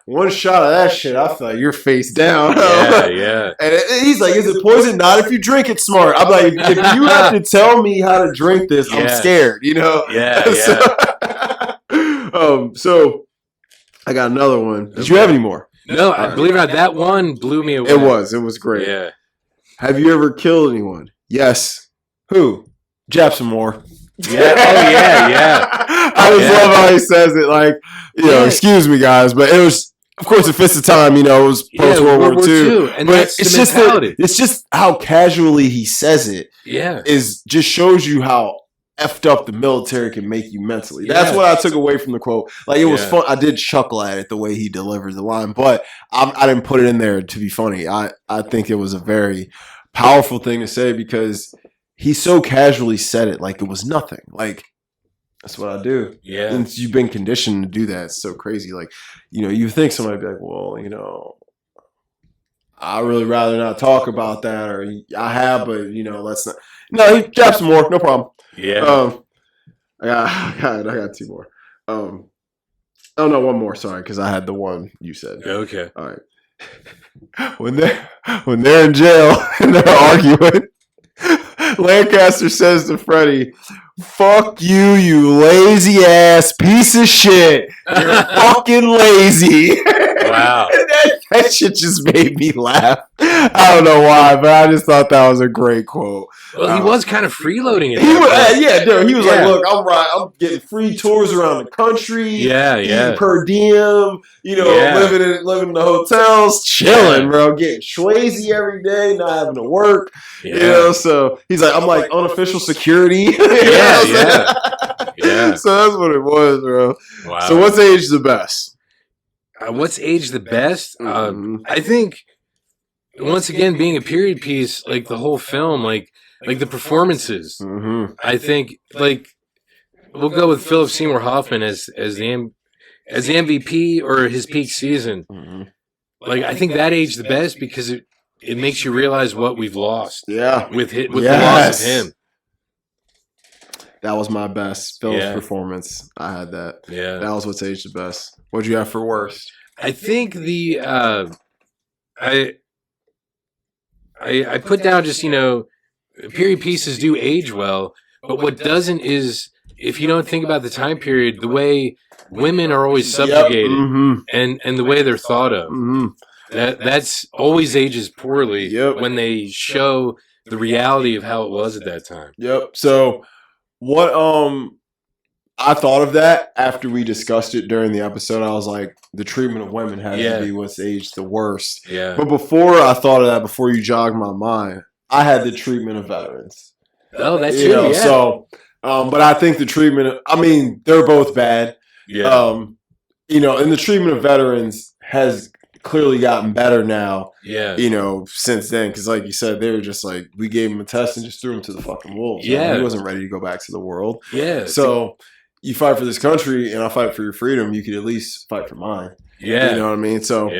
One shot of that shit, I feel like you're face down. Yeah. Yeah. And he's like, "Is it poison? Not if you drink it smart." I'm like, "If you have to tell me how to drink this, I'm Yeah. scared." Yeah. Yeah. So I got another one. Did you have any more? No, I believe it or not, that one blew me away. It was great. Yeah. Have you ever killed anyone? Yes. Who? Japson Moore. Yeah. Oh, yeah. Yeah. I just Yeah. love how he says it. Like, Yeah. excuse me, guys, but it was, of course, the fist of time. It was post World War II. And But that's it's the just mentality. it's just how casually he says it Yeah. is just shows you how effed up the military can make you mentally. That's Yeah. what I took away from the quote. Like, it was Yeah. fun. I did chuckle at it the way he delivered the line, but I didn't put it in there to be funny. I think it was a very powerful thing to say because he so casually said it like it was nothing. Like, that's what I do. Yeah. And you've been conditioned to do that. It's so crazy. Like, you think somebody would be like, well, I'd really rather not talk about that, or I have, but let's not. No, he dropped some more, no problem. Yeah. I got two more. Oh no, one more. Sorry, because I had the one you said. Okay. All right. When they're in jail and they're arguing, Lancaster says to Freddie, "Fuck you, you lazy ass piece of shit. You're fucking lazy." Wow. that shit just made me laugh. I don't know why, but I just thought that was a great quote. Well, he was kind of freeloading it. He was, dude. He was like, "Look, I'm getting free tours around the country. Eating per diem. Living in the hotels, chilling, bro. Getting Swayze every day, not having to work. So he's like, I'm like unofficial security. Yeah. So that's what it was, bro. Wow. So what's aged the best? What's aged the best? I think once again, being a period piece, like the whole film, like the performances. Mm-hmm. I think like we'll go with Philip Seymour Hoffman as the MVP or his peak season. Mm-hmm. Like I think that aged the best because it makes you realize what we've lost. Yeah, with the loss of him. That was my best Phil's performance. I had that. Yeah, that was what's aged the best. What'd you have for worst? I think the I put down just period pieces do age well, but what doesn't is if you don't think about the time period, the way women are always subjugated and the way they're thought of. Mm-hmm. That's always ages poorly when they show the reality of how it was at that time. Yep. So what I thought of that after we discussed it during the episode. I was like, the treatment of women has to be what's aged the worst. Yeah. But before I thought of that, before you jogged my mind, I had the treatment of veterans. Oh, that's true. Yeah. So, but I think the treatment. They're both bad. Yeah. And the treatment of veterans has clearly gotten better now. Yeah. Since then, because like you said, they were just like, we gave him a test and just threw him to the fucking wolves. Yeah. He wasn't ready to go back to the world. Yeah. So you fight for this country and I fight for your freedom. You could at least fight for mine. Yeah. You know what I mean? So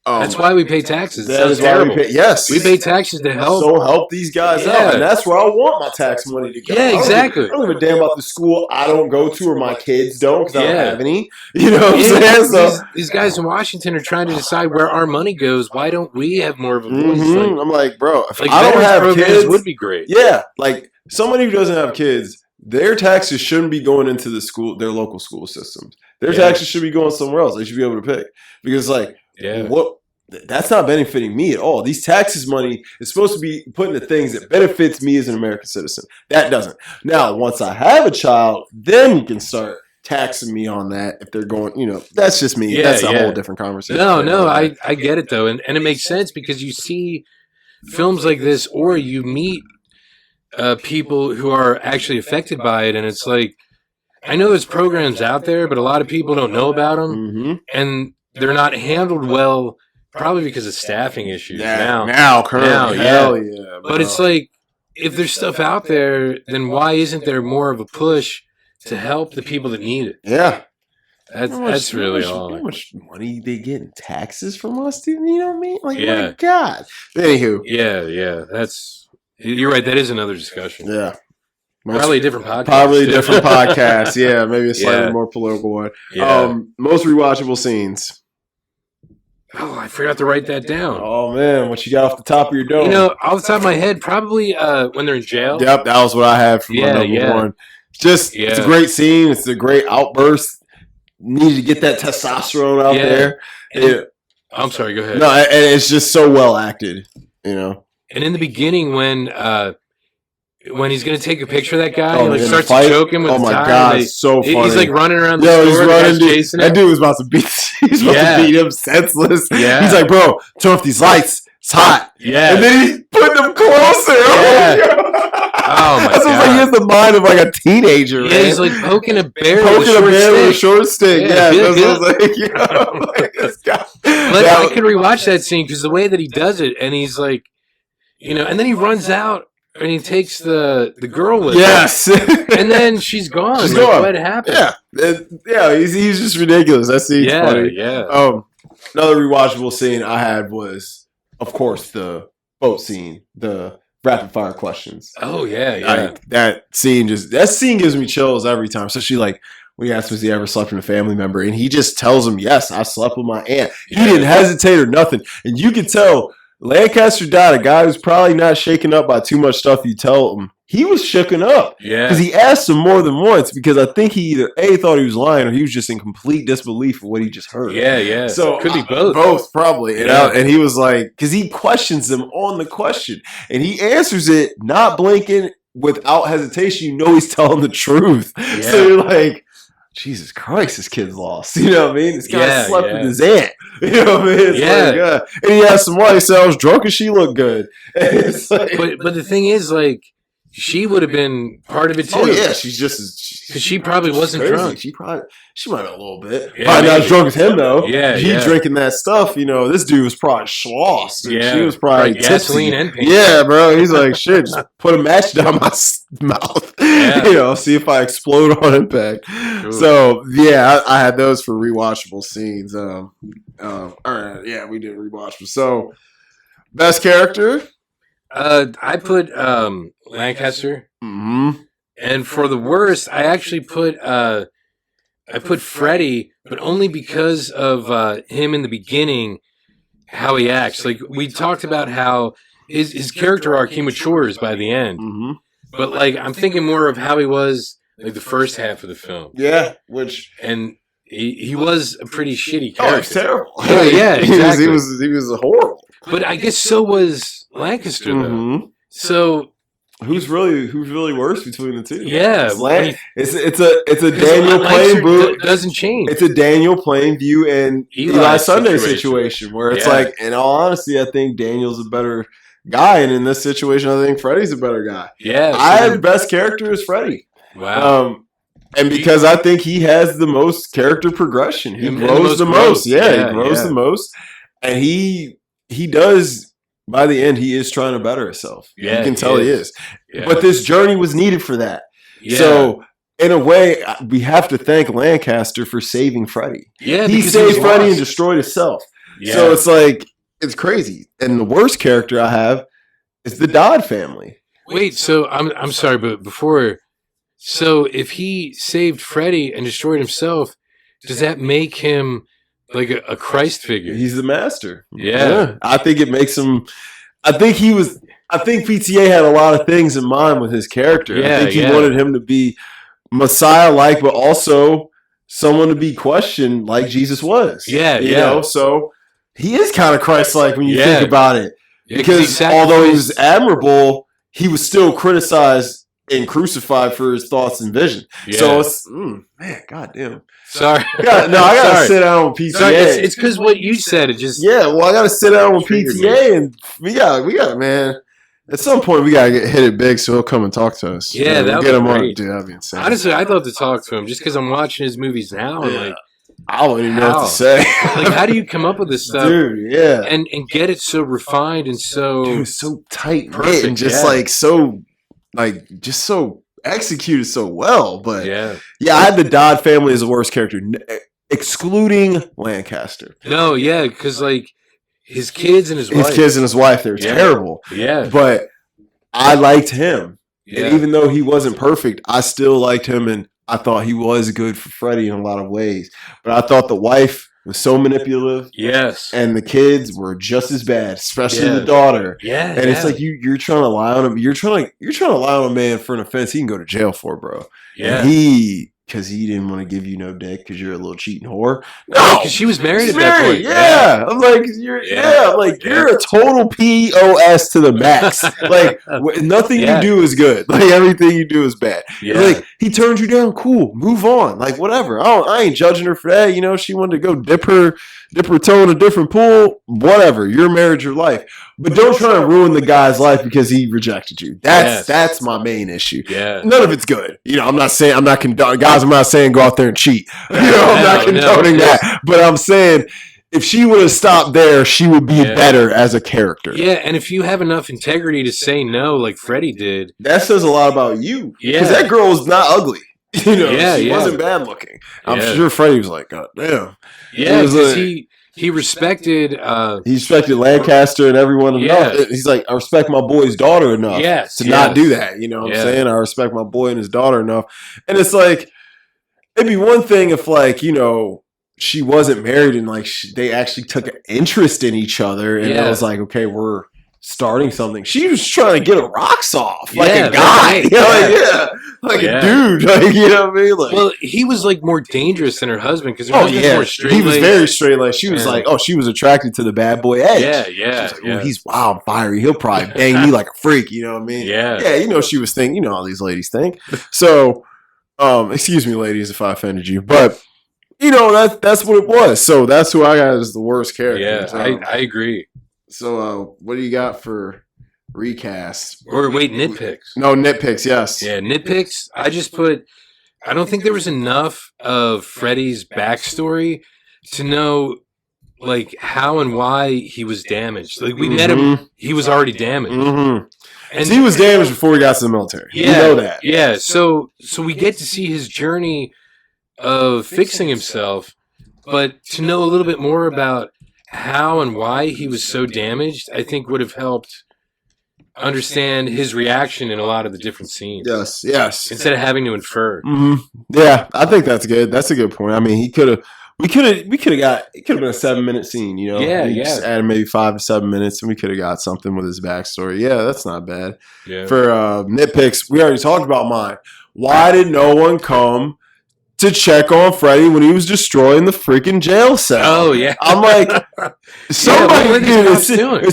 that's why we pay taxes. That is terrible. Why we pay taxes to help these guys out, and that's where I want my tax money to go. Yeah, exactly. I don't give a damn about the school I don't go to or my kids don't because I don't have any. You know what I'm saying? So these guys in Washington are trying to decide where our money goes. Why don't we have more of a voice? I'm like, bro, if I don't have kids, would be great. Yeah, like somebody who doesn't have kids, their taxes shouldn't be going into their local school systems. Their taxes should be going somewhere else. They should be able to pick because, that's not benefiting me at all. These taxes money is supposed to be put into things that benefits me as an American citizen. That doesn't. Now, once I have a child, then you can start taxing me on that if they're going, that's just me. That's a whole different conversation. No, I get it though. And it makes sense because you see films like this or you meet people who are actually affected by it. And it's like, I know there's programs out there, but a lot of people don't know about them and they're not handled well. Probably because of staffing issues. Currently. Hell yeah. But it's like, if there's stuff out there, then why isn't there more of a push to help the people that need it? Yeah. That's really all. How much money they get in taxes from us, dude? You know what I mean? Like, my God. Anywho. Yeah. You're right. That is another discussion. Yeah. Probably a different podcast. Yeah. Maybe a slightly more political one. Yeah. Most rewatchable scenes. Oh, I forgot to write that down. Oh, man. What you got off the top of your dome? Off the top of my head, probably when they're in jail. Yep, that was what I had for my number one. It's a great scene. It's a great outburst. Needed to get that testosterone out there. I'm sorry, go ahead. No, and it's just so well acted, And in the beginning when he's going to take a picture of that guy, he starts to choke him with his tie. Oh, my God, it's so funny. He's like running around the store. He's running. Chasing that dude was about to beat him senseless. Yeah. He's like, bro, turn off these lights. It's hot. Yeah. And then he's putting them closer. Yeah. Oh, my God. Like he has the mind of like a teenager. Yeah, he's like poking a bear with a short stick. Yeah, that's what I was like, this guy. But I could rewatch that scene because the way that he does it, and he's like, and then he runs out. And he takes the girl with him. And then she's gone. She's gone. What happened? Yeah. He's just ridiculous. That scene's funny. Yeah. Another rewatchable scene I had was, of course, the boat scene, the rapid fire questions. Oh yeah. That scene gives me chills every time. So she when he asks him if he ever slept with a family member, and he just tells him, yes, I slept with my aunt. He didn't hesitate or nothing. And you can tell Lancaster died, a guy who's probably not shaken up by too much stuff you tell him. He was shooken up. Yeah. Because he asked him more than once because I think he either A, thought he was lying or he was just in complete disbelief of what he just heard. Yeah. So could be both. Both, probably. Yeah. And he was like, because he questions them on the question and he answers it not blinking without hesitation. You know he's telling the truth. Yeah. So you're like, Jesus Christ, this kid's lost. You know what I mean? This guy slept with his aunt. You know what I mean? It's like, and he asked some wife, he said, I was drunk and she looked good. It's like, but the thing is, like, she would have been part of it too. oh yeah, she's just because she probably wasn't crazy. drunk. She might have a little bit. Yeah, probably not maybe. as drunk as him though. Yeah, he yeah. drinking that stuff. You know, this dude was probably schlossed. And Yeah, she was probably like gasoline and paint. Yeah, bro. He's like, shit, just put a match down my mouth. Yeah. You know, see if I explode on impact. Cool. So yeah, I had those for rewatchable scenes. All right, yeah, we did rewatchable. So best character. I put Lancaster, Mm-hmm. and for the worst, I actually put Freddy, but only because of him in the beginning, how he acts. Like we talked about how his character arc, he matures by the end. Mm-hmm. But like I'm thinking more of how he was like the first half of the film, Yeah, which and he was a pretty shitty oh, it's character. terrible. Yeah, exactly. he was horrible. But I guess so was Lancaster though. Mm-hmm. So Who's really worse between the two? yeah, It's a Daniel Lancaster Plainview. doesn't change. It's a Daniel Plainview and Eli Sunday situation where it's Yeah. like, in all honesty, I think Daniel's a better guy, and in this situation, I think Freddy's a better guy. Yeah, I had best character is Freddy. wow. And because I think he has the most character progression. He And grows the most. Yeah, he grows yeah. the most. And he does, by the end, he is trying to better himself. Yeah, you can tell he is. Yeah. But this journey was needed for that. Yeah. So, in a way, we have to thank Lancaster for saving Freddy. yeah, He because saved was Freddy and lost. destroyed himself. Yeah. So it's like, it's crazy. And the worst character I have is the Dodd family. Wait, so I'm sorry, but before, so if he saved Freddy and destroyed himself, does that make him like a Christ figure? He's the master. Yeah. I think it makes him. I think PTA had a lot of things in mind with his character. I Yeah, think he yeah. wanted him to be Messiah-like, but also someone to be questioned like Jesus was. Yeah, you yeah. know. So he is kind of Christ-like when you Yeah. think about it, Yeah, because he although he was sacrificed- admirable, he was still criticized and crucified for his thoughts and vision. Yeah. So it's man, goddamn. sorry, I gotta Sorry. sit down with PTA. Sorry, it's because what you said. It just Yeah, well, I gotta sit down with Triggered PTA, and we got, man. At some point, we gotta hit it big, so he'll come and talk to us. Yeah, that we'll would get be him on. great. Dude, that'd be insane. honestly, I'd love to talk to him just because I'm watching his movies now. And Yeah. like, I don't even know what How? to say. like, how do you come up with this stuff dude? Yeah, and get it so refined and so dude, it's so tight, Perfect, and just yeah. like so, like just so executed so well. But yeah. I had the Dodd family as the worst character, excluding Lancaster. No, yeah, because like his kids and his wife. His kids and his wife, they're Yeah. terrible. Yeah, But I liked him. yeah. And even though he wasn't perfect, I still liked him, and I thought he was good for Freddy in a lot of ways. But I thought the wife was so manipulative, yes. and the kids were just as bad, especially Yeah. the daughter. Yeah. And it's like you're trying to lie on him. You're trying to lie on a man for an offense he can go to jail for, bro. yeah. And because he didn't want to give you no dick because you're a little cheating whore. No, because she was married She's at that married, point. yeah. I'm like, Yeah. you're a total POS to the max. Like, nothing Yeah. you do is good. Like, everything you do is bad. Yeah. Like, he turned you down, cool, move on. Like, whatever. I ain't judging her for that. You know, she wanted to go dip her toe in a different pool. Whatever. Your marriage, your life. But don't try to ruin the guy's life because he rejected you. That's my main issue. Yeah. None of it's good. You know, I'm not saying go out there and cheat. You know, I'm not No, condoning no, that. But I'm saying if she would have stopped there, she would be Yeah. better as a character. Yeah, and if you have enough integrity to say no, like Freddie did, That says a lot about you. Yeah. Because that girl was not ugly. You know, Yeah, she yeah. wasn't bad looking. I'm Yeah. sure Freddie was like, God damn. yeah, It was because like- he respected. He respected Lancaster and everyone enough. Yeah. He's like, I respect my boy's daughter enough Yes, to yes. not do that. You know what Yeah. I'm saying? I respect my boy and his daughter enough. And it's like, it'd be one thing if, like, you know, she wasn't married and like they actually took an interest in each other, and it was like, okay, we're starting something. She was trying to get her rocks off like a guy, like a dude, like, you know what I mean? Like, well, he was like more dangerous than her husband because her husband was more straight. He was very straight. Like she was like, she was attracted to the bad boy Edge. Yeah. Like, he's wild, fiery. He'll probably bang me like a freak. You know what I mean? Yeah. You know, she was thinking. You know how these ladies think. So, excuse me, ladies, if I offended you, but you know that's what it was. So that's who I got as the worst character. Yeah, so, I agree. So, what do you got for recast? Or wait, nitpicks. No, nitpicks, yes. Yeah, nitpicks. I don't think there was enough of Freddy's backstory to know, like, how and why he was damaged. Like, we met him, he was already damaged. Mm-hmm. And he was damaged before he got to the military. Yeah, we know that. Yeah, so we get to see his journey of fixing himself, but to know a little bit more about how and why he was so damaged, I think would have helped understand his reaction in a lot of the different scenes. Yes. Instead of having to infer. Mm-hmm. Yeah, I think that's good. That's a good point. I mean, we could have been a 7-minute scene, you know? Yeah. Just added maybe 5 to 7 minutes and we could have got something with his backstory. Yeah, that's not bad. Yeah. For nitpicks, we already talked about mine. Why did no one come to check on Freddy when he was destroying the freaking jail cell? Oh, yeah. I'm like, somebody, dude, as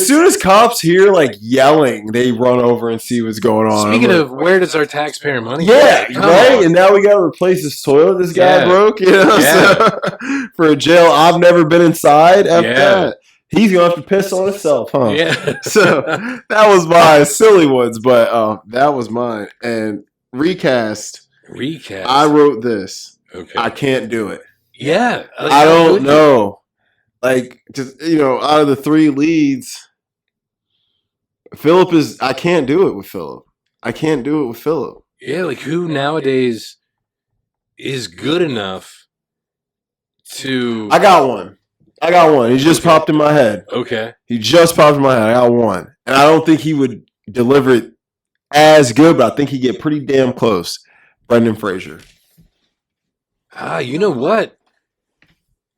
soon as cops hear like yelling, they run over and see what's going on. Speaking of, where does our taxpayer money go? And now we got to replace this toilet this guy broke, you know? So, for a jail I've never been inside after that. He's going to have to piss on himself, huh? Yeah. So that was my silly ones, but that was mine. And recast. I wrote this. Okay. I can't do it. Yeah. I don't know. Like, just, you know, out of the 3 leads, I can't do it with Philip. Yeah, like who nowadays is good enough to... I got one. He just popped in my head. Okay. I got one. And I don't think he would deliver it as good, but I think he'd get pretty damn close. Brendan Fraser. You know what?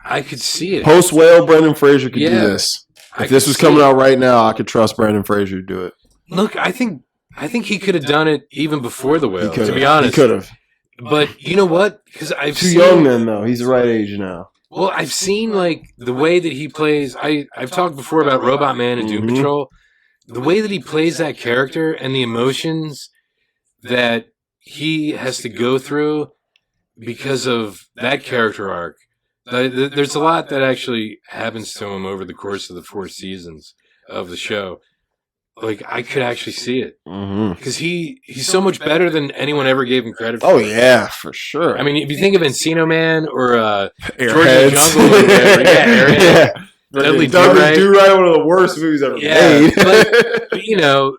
I could see it. Post Whale, Brendan Fraser could do this. If this was coming out right now, I could trust Brendan Fraser to do it. Look, I think he could have done it even before the Whale. To be honest, he could have. But you know what? Because I've seen young then though. He's the right age now. Well, I've seen like the way that he plays. I've talked before about Robot Man and Doom Patrol. The way that he plays that character and the emotions that he has to go through because of that character arc. There's a lot that actually happens to him over the course of the 4 seasons of the show. Like, I could actually see it. Because he's so much better than anyone ever gave him credit for. Oh, yeah, for sure. I mean, if you think of Encino Man or George of the Jungle or whatever. Airheads. Dudley Do-Right, one of the worst movies ever made. but, you know,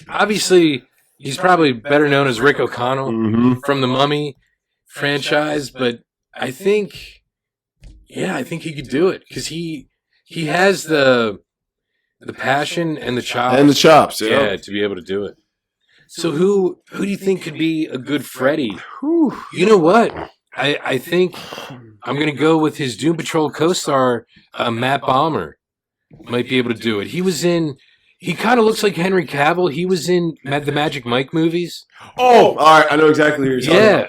obviously, he's probably better known as Rick O'Connell from the Mummy franchise, but I think he could do it because he has the passion and the chops to be able to do it. So who do you think could be a good Freddy? You know what? I think I'm gonna go with his Doom Patrol co-star Matt Bomer. Might be able to do it. He kind of looks like Henry Cavill. He was in the Magic Mike movies. Oh, all right. I know exactly who you're talking about.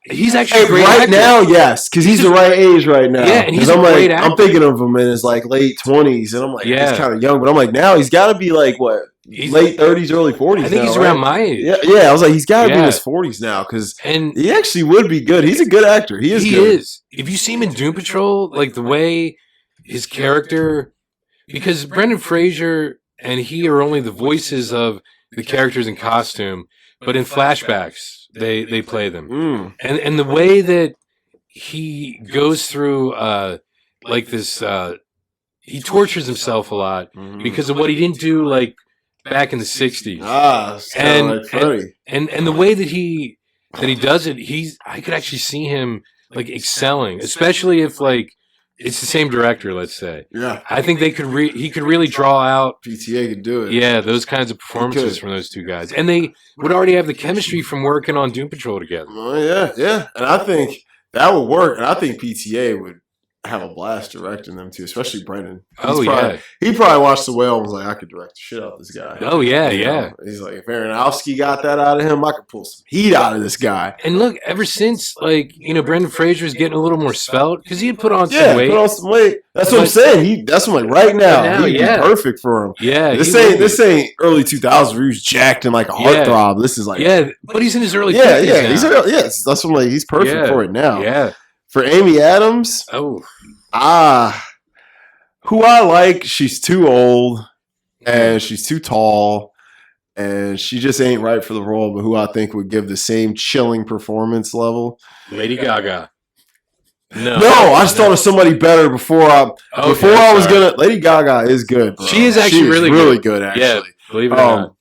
He's actually a great right actor. now, yes, because he's the right age right now. Yeah, and he's a great actor. I'm thinking of him in his like late 20s, and I'm like, he's kind of young, but I'm like, now he's got to be like what, late 30s, early 40s. I think he's around my age. Yeah. I was like, he's got to be in his 40s now because he actually would be good. He's a good actor. He is. If you see him in Doom Patrol, like the way his character, because Brendan Fraser and he are only the voices of the characters in costume, but in flashbacks. They play them. And the way that he goes through like this he tortures himself a lot because of what he didn't do like back in the 60s. And the way that he does it, I could actually see him like excelling, especially if like it's the same director, let's say. Yeah. I think he could really draw out. PTA could do it. Yeah, those kinds of performances from those two guys. And they would already have the chemistry from working on Doom Patrol together. Oh, yeah. And I think that would work. And I think PTA would have a blast directing them too, especially Brendan. Oh, yeah. He probably watched The Whale and was like, I could direct the shit out of this guy. Oh, yeah, You yeah. know? He's like, if Aronofsky got that out of him, I could pull some heat out of this guy. And look, ever since, like, you know, Brendan Fraser's getting a little more svelte, because he had put on Yeah, some weight. put on some weight. That's what I'm saying. That's what I'm like right now. He'd be perfect for him. Yeah. This ain't early 2000s where he was jacked and like a heartthrob. This is like but he's in his early 50s. Yeah, he's that's what I'm like. He's perfect for it now. Yeah. For Amy Adams, who I like, she's too old and she's too tall and she just ain't right for the role, but who I think would give the same chilling performance level. Lady Gaga. No, I just thought of somebody better before I was gonna. Lady Gaga is good. Bro. She is actually really good. Actually, yeah, believe it or not.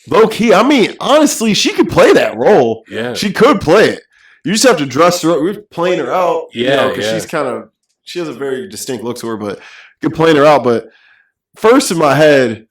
Low key, I mean, honestly, she could play that role. Yeah, she could play it. You just have to dress her up. We're playing her out. Yeah, because she has a very distinct look to her, but you can play her out. But first in my head,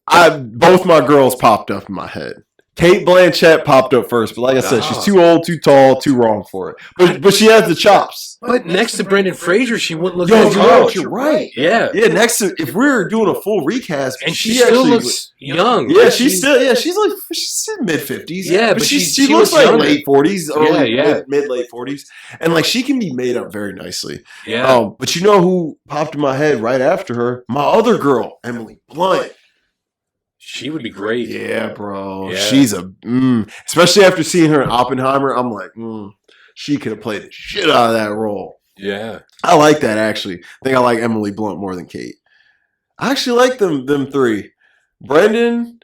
both my girls popped up in my head. Kate Blanchett popped up first, but like I said, she's too old, too tall, too wrong for it. But she has the chops. But next to Brendan Fraser, she wouldn't look you're right. Yeah. Next to if we were doing a full recast, and she still looks young. Yeah, she's in mid 50s. Yeah, but she looks like late 40s, mid late 40s, and like she can be made up very nicely. Yeah. But you know who popped in my head right after her? My other girl, Emily Blunt. She would be great. Yeah, bro. Yeah. She's especially after seeing her in Oppenheimer, I'm like, she could have played the shit out of that role. Yeah. I like that, actually. I think I like Emily Blunt more than Kate. I actually like them three. Brendan,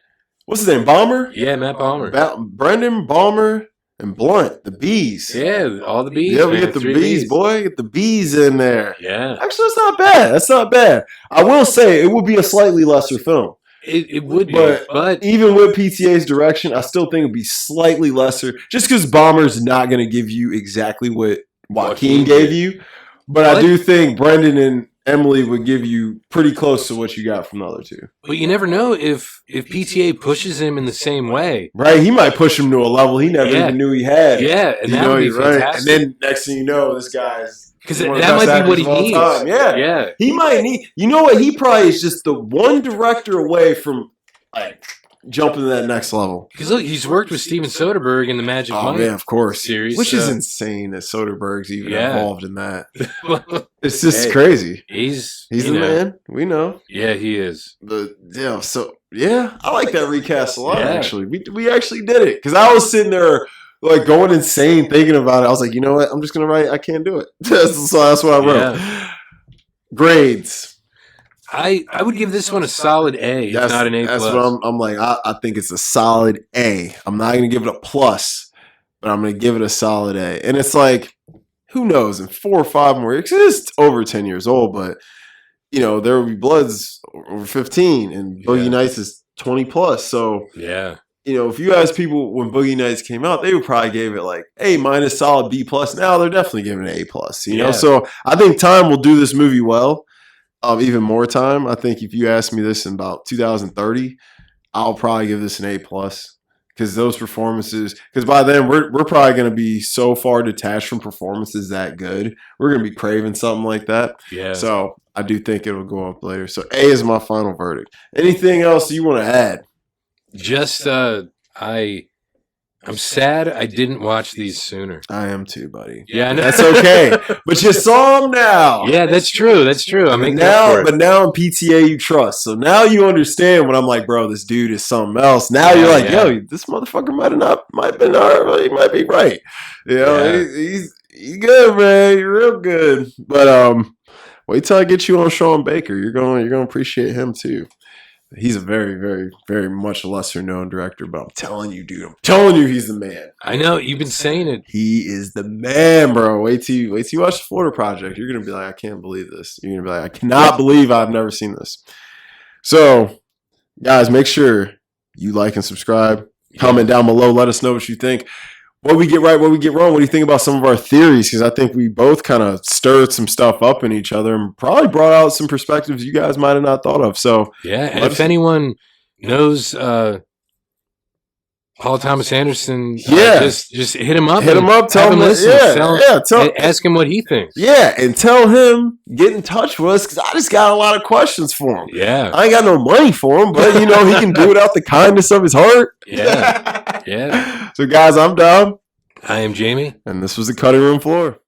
what's his name? Balmer? Yeah, Matt Balmer. Brendan, Balmer, and Blunt. The bees. Yeah, all the bees. Yeah, we get the bees, boy. Get the bees in there. Yeah. Actually, that's not bad. I will say it would be a slightly lesser film. It would be, but even with PTA's direction, I still think it'd be slightly lesser, just because Balmer's not going to give you exactly what Joaquin gave you. But I do think Brendan and Emily would give you pretty close to what you got from the other two. But you never know if PTA pushes him in the same way. Right, he might push him to a level he never even knew he had. Yeah, and that would be fantastic. Right. And then next thing you know, this guy's. Because that might be what he needs. Yeah. He might need. You know what? He probably is just the one director away from like jumping to that next level. Because look, he's worked with Steven Soderbergh in the Magic Mike of course series, which is insane that Soderbergh's even involved in that. It's just crazy. He's the man. We know. Yeah, he is. I like that recast a lot. Actually, we actually did it because I was sitting there. Like going insane thinking about it. I was like, you know what? I'm just gonna write. I can't do it. So that's what I wrote. Yeah. Grades. I would give this one a solid A. It's not an A+. That's what I'm like. I think it's a solid A. I'm not gonna give it a plus, but I'm gonna give it a solid A. And it's like, who knows? In 4 or 5 more years, it's over 10 years old, but you know There Will Be Blood's over 15, and Boogie Nights is 20 plus. So yeah. You know, if you ask people when Boogie Nights came out, they would probably give it like A-, solid B+. Now they're definitely giving it A+. You know, so I think time will do this movie well. Even more time. I think if you ask me this in about 2030, I'll probably give this an A+. Because those performances, because by then we're probably going to be so far detached from performances that good. We're going to be craving something like that. Yeah. So I do think it'll go up later. So A is my final verdict. Anything else you want to add? Just I'm sad I didn't watch these sooner. I am too, buddy. Yeah, I know. That's okay. But you saw them now. Yeah, that's true. I'm making up for it. But now in PTA you trust. So now you understand when I'm like, bro, this dude is something else. Now you're like, yo, this motherfucker might have been alright. He might be right. You know, he's good, man. You're real good. But wait till I get you on Sean Baker. You're gonna appreciate him too. He's a very, very, very much lesser known director, but I'm telling you, dude. I'm telling you, he's the man. I know you've been saying it. He is the man, bro. Wait till you watch the Florida Project. You're gonna be like, I can't believe this. You're gonna be like, I cannot believe I've never seen this. So, guys, make sure you like and subscribe. Comment down below. Let us know what you think. What we get right, what we get wrong. What do you think about some of our theories? Because I think we both kind of stirred some stuff up in each other and probably brought out some perspectives you guys might have not thought of. So yeah, and if anyone knows Paul Thomas Anderson. Yeah. Just hit him up. Hit him up. Tell him. listen. Ask him what he thinks. Yeah, and tell him get in touch with us because I just got a lot of questions for him. Yeah, I ain't got no money for him, but he can do it out the kindness of his heart. Yeah. So guys, I'm Dom. I am Jamie, and this was the Cutting Room Floor.